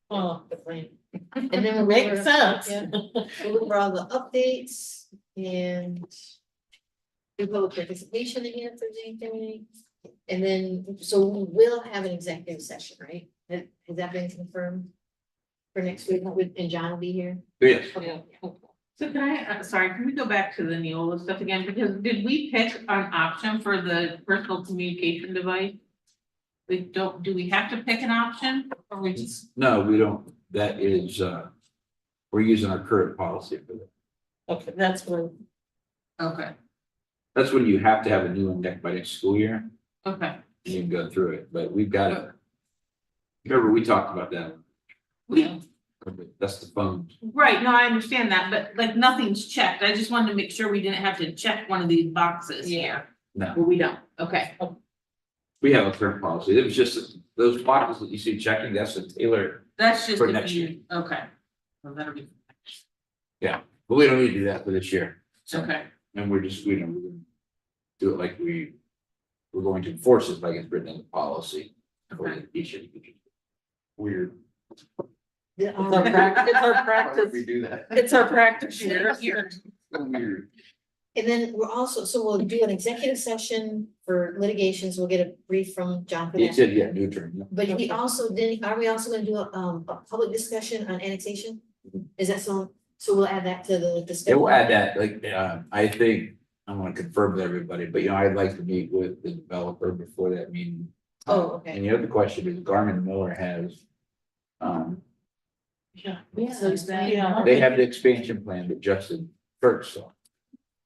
Oh, definitely. And then we'll Makes go over- sense. yeah, we'll go over all the updates and do public participation again if there's anything. And then, so we will have an executive session, right? Has that been confirmed? For next week, and John will be here? Yes, Yeah. So can I, sorry, can we go back to the Neola stuff again, because did we pick an option for the personal communication device? Do we have to pick an option, or we just, no, we don't, that is, we're using our current policy for that. Okay, that's when, okay, That's when you have to have a new one by next school year, okay. and you can go through it, but we've got it. Remember, we talked about that, We, that's the phone. right, no, I understand that, but like nothing's checked, I just wanted to make sure we didn't have to check one of these boxes here. No, Well, we don't, okay, we have a current policy, it was just those boxes that you see checking, that's a Taylor, that's just. For if next you- Okay. Well, that'll be, but we don't need to do that for this year. So, okay, and we're just, we're gonna do it like we're going to enforce it like it's written in the policy. For Okay. each of you. Weird. The, It's our practice, it's our Why would practice, we do that? it's our practice year. Weird. And then we're also, so we'll do an executive session for litigations, we'll get a brief from John for He that. said, yeah, new term. But we also, then, are we also gonna do a public discussion on annexation? Is that so we'll add that to the discussion? Yeah, we'll add that, like, I think, I'm gonna confirm with everybody, but you know, I'd like to meet with the developer before that meeting. Oh, okay. And the other question is Garmin Miller has, Yeah. So is that- Yeah. they have the expansion plan that Justin first saw.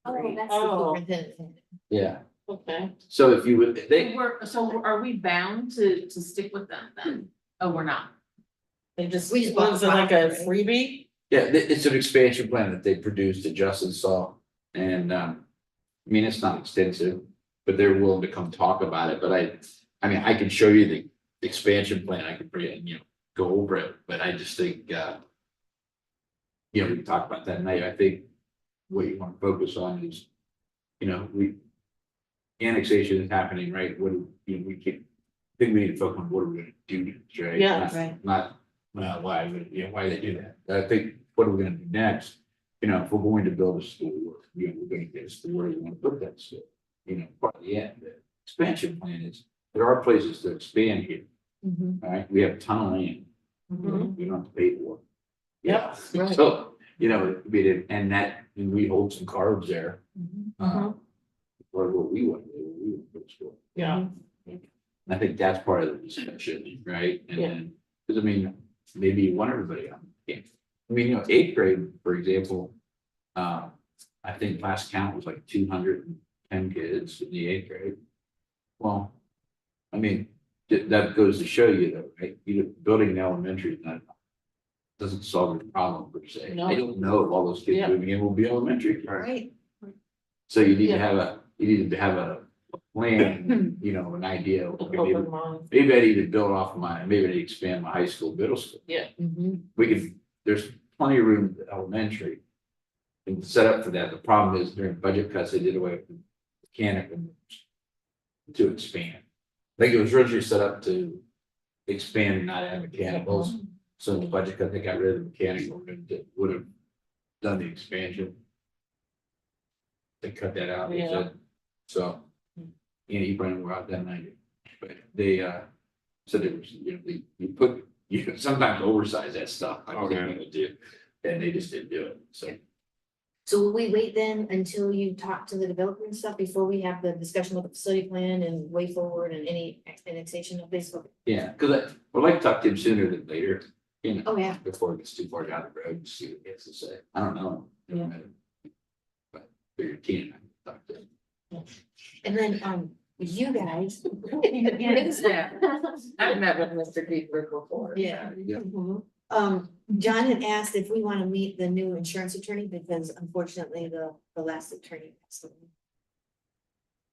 Oh, that's. Oh, Superintendent. Yeah, okay. so if you would, they, So are we bound to stick with them then? Oh, we're not. They just, We just bought was it like a property, freebie? yeah, it's an expansion plan that they produced that Justin saw. And, I mean, it's not extensive, but they're willing to come talk about it, but I mean, I can show you the expansion plan, I can bring it and, you know, go over it, but I just think, you know, we can talk about that tonight. I think what you want to focus on is, you know, annexation is happening, right? What, you know, we can't, I think we need to focus on what are we gonna do next, right? Yeah. Not- Right. Not, why, you know, why they do that. I think, what are we gonna do next? You know, if we're going to build a school, you know, we're gonna get a school, where do we want to put that school? You know, part of the end, the expansion plan is, there are places to expand here, Mhm. all right? We have a ton of land, Mhm. we don't have to pay for it. Yep. Right. So, you know, I mean, and we hold some cards there. For what we want to do, we want to put a school. Yeah. I think that's part of the discussion, right? And Yeah. then, because I mean, maybe you want everybody on. Yeah. I mean, you know, eighth grade, for example, I think last count was like 210 kids in the eighth grade. Well, I mean, that goes to show you that, right? You know, building an elementary is not, doesn't solve the problem per se. No. I don't know if all those kids Yeah. moving in will be elementary. Right. So you need to Yeah. have a plan, you know, an idea. Okay, Open mind. maybe I need to build off of mine, maybe I need to expand my high school, middle school. Mhm. We can, there's plenty of room at elementary. And set up for that. The problem is during budget cuts, they did away with the mechanical rooms to expand. I think it was originally set up to expand and not have mechanicals. So in the budget cut, they got rid of the mechanical room that would have done the expansion. They cut that out, they Yeah. said, so. You know, you probably were out that night, but they, said it was, you know, you put, you can sometimes oversize that stuff. Like Oh, they yeah. would do, and they just didn't do it, so. So will we wait then until you talk to the developer and stuff before we have the discussion with the facility plan and way forward and any annexation of this? Yeah, because I would like to talk to him sooner than later, you know, Oh, yeah. before it gets too far down the road, and see what he has to say. I don't know. Yeah. But figure Tina and I can talk to him. And then, you guys. I've met with Mr. Dietrich before. Yeah. Yeah. John had asked if we want to meet the new insurance attorney because unfortunately the last attorney passed away.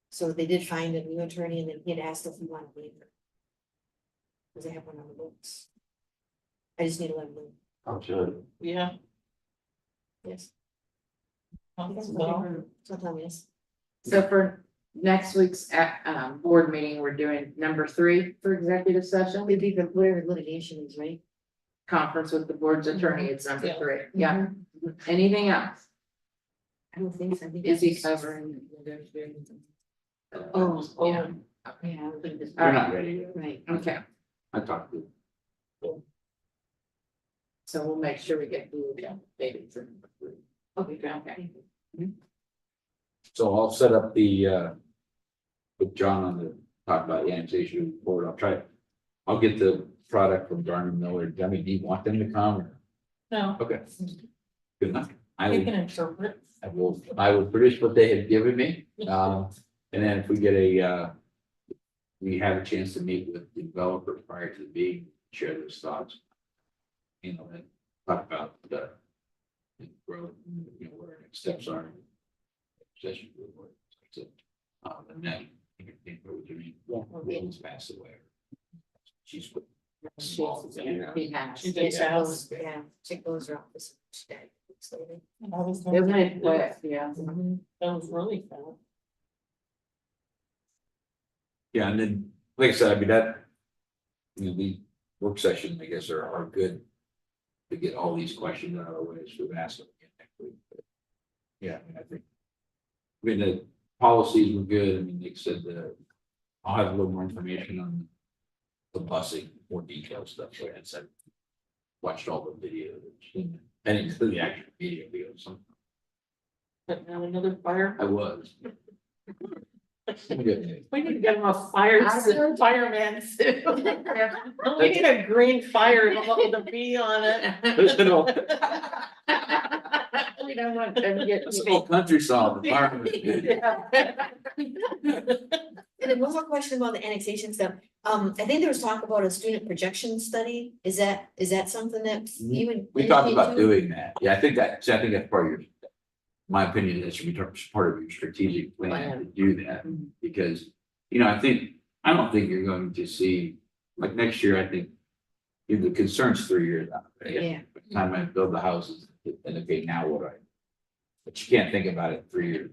So they did find a new attorney and then he had asked if we want to meet her. Because they have one on the books. I just need to let him know. I'm sure. Yeah. Yes. So, Sometime, yes. So for next week's board meeting, we're doing number 3 for executive session. It'd be whatever litigation is, right? Conference with the board's attorney, it's number Yeah. 3. Yeah. Anything else? I don't think so. I think Is he that's- covering? Oh, Yeah. yeah, They're not ready yet. right. Okay, I talked to him. so we'll make sure we get the dated for number 3. Okay. Okay. So I'll set up the, with John on the, talk about the annexation board. I'll get the product from Garner Miller. Demi, do you want them to come? Or- no, Okay. Good enough. I you will, can interpret. I will produce what they have given me. And then if we get we have a chance to meet with the developer prior to the meeting, share those thoughts. You know, and talk about the growth, you know, what our next steps are. Session. And then you can think what we're doing. Will's passed away. She's small. He has. She Yeah, did check ask. those, yeah, check those are off this today. That was It went quick, yeah. That was really fast. Yeah, and then, like I said, I mean, that, you know, work session, I guess, are good to get all these questions out of the way, so we ask them again next week. But, yeah, I mean, the policies were good. I mean, they said that I'll have a little more information on the busing, more detailed stuff. So I had said, watched all the videos and include the actual video. So But now another fire. I was. We need to get them a fireman suit. We need a green fire with a bee on it. We don't want them to get. It's an old country song. The fireman. And then one more question about the annexation stuff. I think there was talk about a student projection study. Is that something that you would? We talked about doing that. Yeah, I think that's part of your, my opinion, that should be part of your strategic plan to do that. Because, I don't think you're going to see, like next year, I think the concern's 3 years out. Right? Yeah. By the time I build the houses, and okay, now what do I? But you can't think about it 3 years.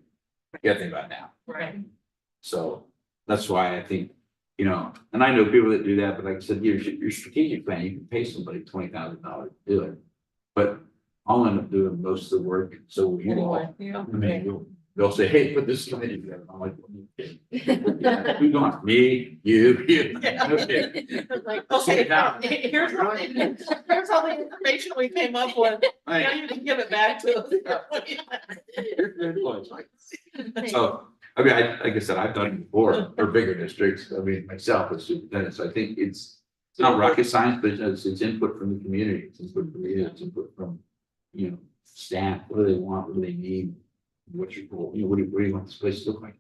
You gotta think about it now. Right. So that's why I think, and I know people that do that, but like I said, your strategic plan, you can pay somebody $20,000 to do it. But I'll end up doing most of the work, so you know, Yeah. I mean, they'll say, hey, put this committee together. I'm like, okay. Who's going? Me, you. Okay. Like, Slow okay, down. here's all the information we came up with. Now you can give it back to us. You're good boys. So, I mean, like I said, I've done it before for bigger districts. I mean, myself as superintendent, so I think it's not rocket science, but it's input from the community, it's input from you, it's input from, staff, what do they want, what do they need? What's your goal, what do you want this place to look like?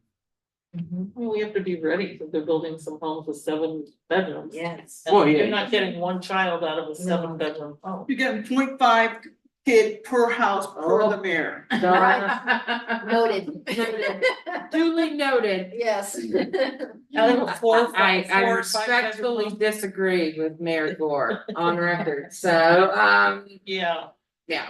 Well, we have to be ready because they're building some homes with 7 bedrooms. Yes. And Well, yeah. You're not getting one child out of a 7-bedroom home. You get 0.5 kid per house per the mayor. Noted. Duly noted. Yes. Out of a 4, I 4 or 5 respectfully bedroom home. disagree with Mayor Gore on record, so, Yeah, yeah.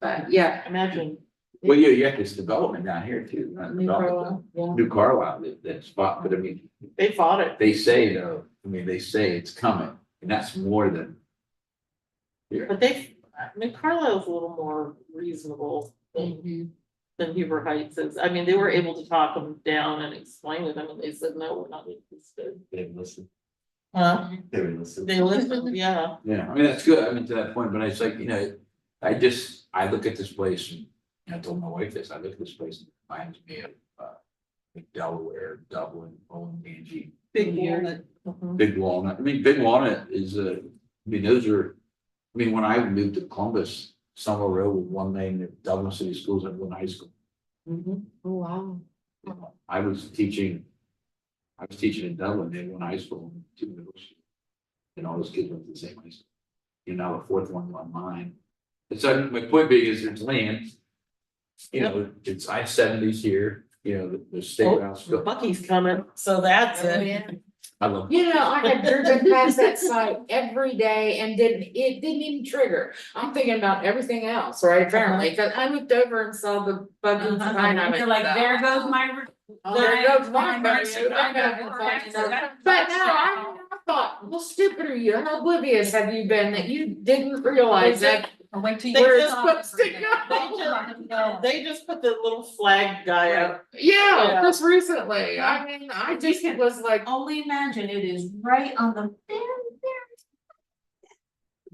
But, yeah. imagine. Well, you have this development down here too, not development, Yeah. New Carlisle, that spot, but I mean, They fought it. they say though, they say it's coming, and that's more than. But Carlisle's a little more reasonable than Huber Heights is. I mean, they were able to talk them down and explain to them, and they said, no, we're not interested. They listen. Huh? They would listen. They listened, yeah. Yeah, I mean, that's good, I mean, to that point, but it's like, I look at this place, and I told my wife this, I look at this place, and it reminds me of, Delaware, Dublin, Bowling, Angie, Big Here. walnut. Mhm. Big Walnut, Big Walnut is, those are, when I moved to Columbus, Summer Road with one lane, at Dublin City Schools at one high school. Mhm. Oh, wow. I was teaching in Dublin, they had one high school, and 2 middle schools. And all those kids went to the same high school. Now the 4th one online. And so my point being is there's land. It's I-70s here, the state house. Bucky's coming, so that's Oh, it. yeah. I love. I had driven past that site every day and it didn't even trigger. I'm thinking about everything else, right, apparently, cause I looked over and saw the buggy sign. I went, You're like, there goes my. There goes my buggy. But no, I thought, well, stupid are you? How oblivious have you been that you didn't realize that? Wait till you. They Where just it's put- supposed to go. They just put the little flag guy up. Yeah, Yeah. just recently. I mean, I just was like, Only imagine it is right on the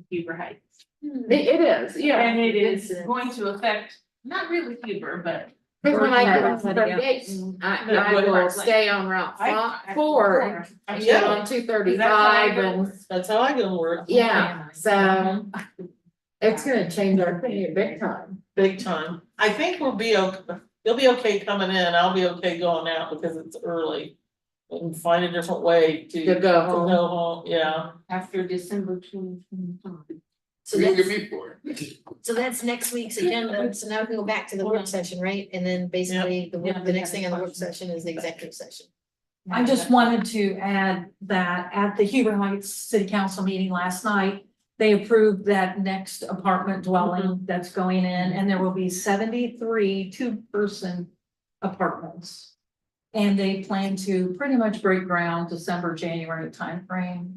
Huber Heights. it is, yeah. And it is going to affect, not really Huber, but. Because when I go from Yeah. Dayton, I Yeah. will stay on Route I- 4 and get on 235 and, That's how I go to work. yeah, so. It's gonna change our opinion big time. Big time. I think you'll be okay coming in. I'll be okay going out because it's early. And find a different way to To go go home. home, yeah. After December 2025. So What do you that's, get me for? so that's next week's agenda. So now we can go back to the work session, right? And then basically the next thing on the work session is the executive session. I just wanted to add that at the Huber Heights City Council meeting last night, they approved that next apartment dwelling that's going in, and there will be 73 2-person apartments. And they plan to pretty much break ground December, January timeframe.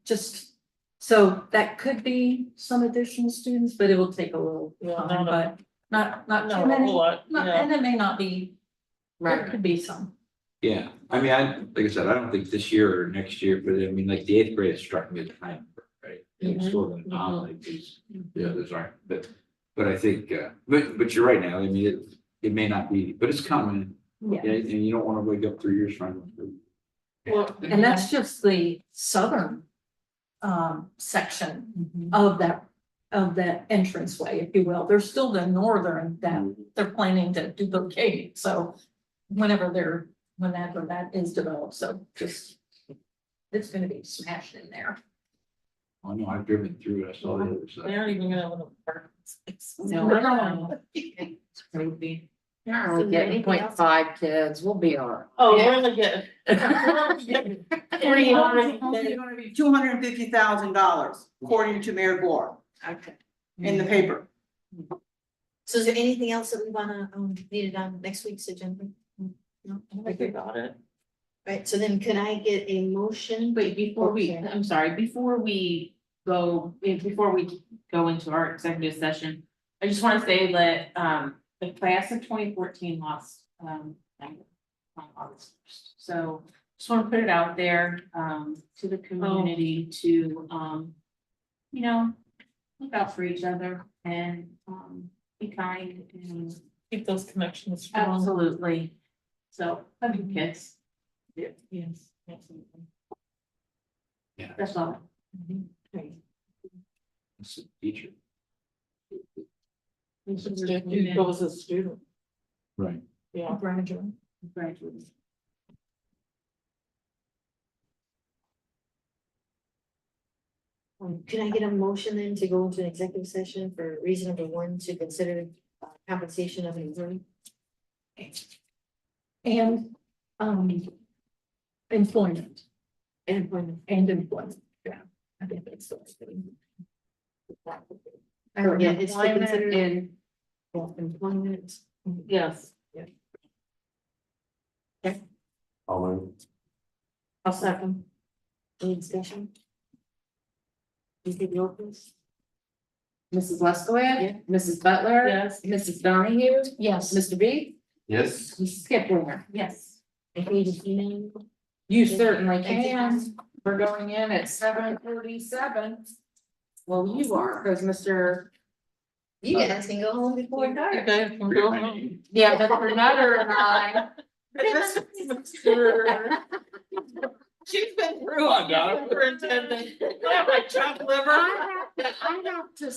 Just, so that could be some additional students, but it will take a little Yeah, time, but not not too a many. whole lot, Not- yeah. And it may not be, there Right. could be some. Yeah, I mean, like I said, I don't think this year or next year, but I mean, like the eighth grade struck me as kind of, right? It was sort of an anomaly, because the others aren't, but I think, but you're right now, I mean, it may not be, but it's coming. Yeah. And you don't wanna wake up 3 years from it. Well, And that's just the southern section of that entranceway, if you will. There's still the northern that they're planning to duplicate, so whenever that is developed, so just it's gonna be smashed in there. I know, I've driven through it, I saw the other They side. aren't even gonna have an apartment space. No. It's crazy. Yeah, So we're getting anything else? 0.5 kids, we'll be all right. Oh, we're gonna get. It's gonna be $250,000, according to Mayor Gore, Okay. in the paper. So is there anything else that we wanna, need it on next week's agenda? No, I think about it. right, so then can I get a motion? Wait, before we, Okay. I'm sorry, before we go into our executive session, I just wanna say that, the class of 2014 lost, on August 1st. So just wanna put it out there, to the community to, you know, look out for each other and, be kind and Keep those connections strong. absolutely. So, love you kids. Yeah, yes, absolutely. That's all. It's a teacher. You go as a student, Right. yeah. Graduate. Graduates. Can I get a motion then to go into an executive session for reason number one to consider compensation of an employee? And, employment, And employment. yeah. I think that's the thing. Yeah, it's to Employment consider and employment. Yes. I'll second. Any discussion? You take roll, please? Mrs. Leskowitz, Mrs. Butler. Yes. Mrs. Donahue, Yes. Mr. B, Yes. Mrs. Skipwith. Yes. And can you just email? You certainly Thank you. can. We're going in at 7:47. Well, you are, because Mr. You guys can go home before You dark. guys can go home. Yeah, but Nutter and I. She's been through on that, superintendent. Yeah, like chopped liver. I have to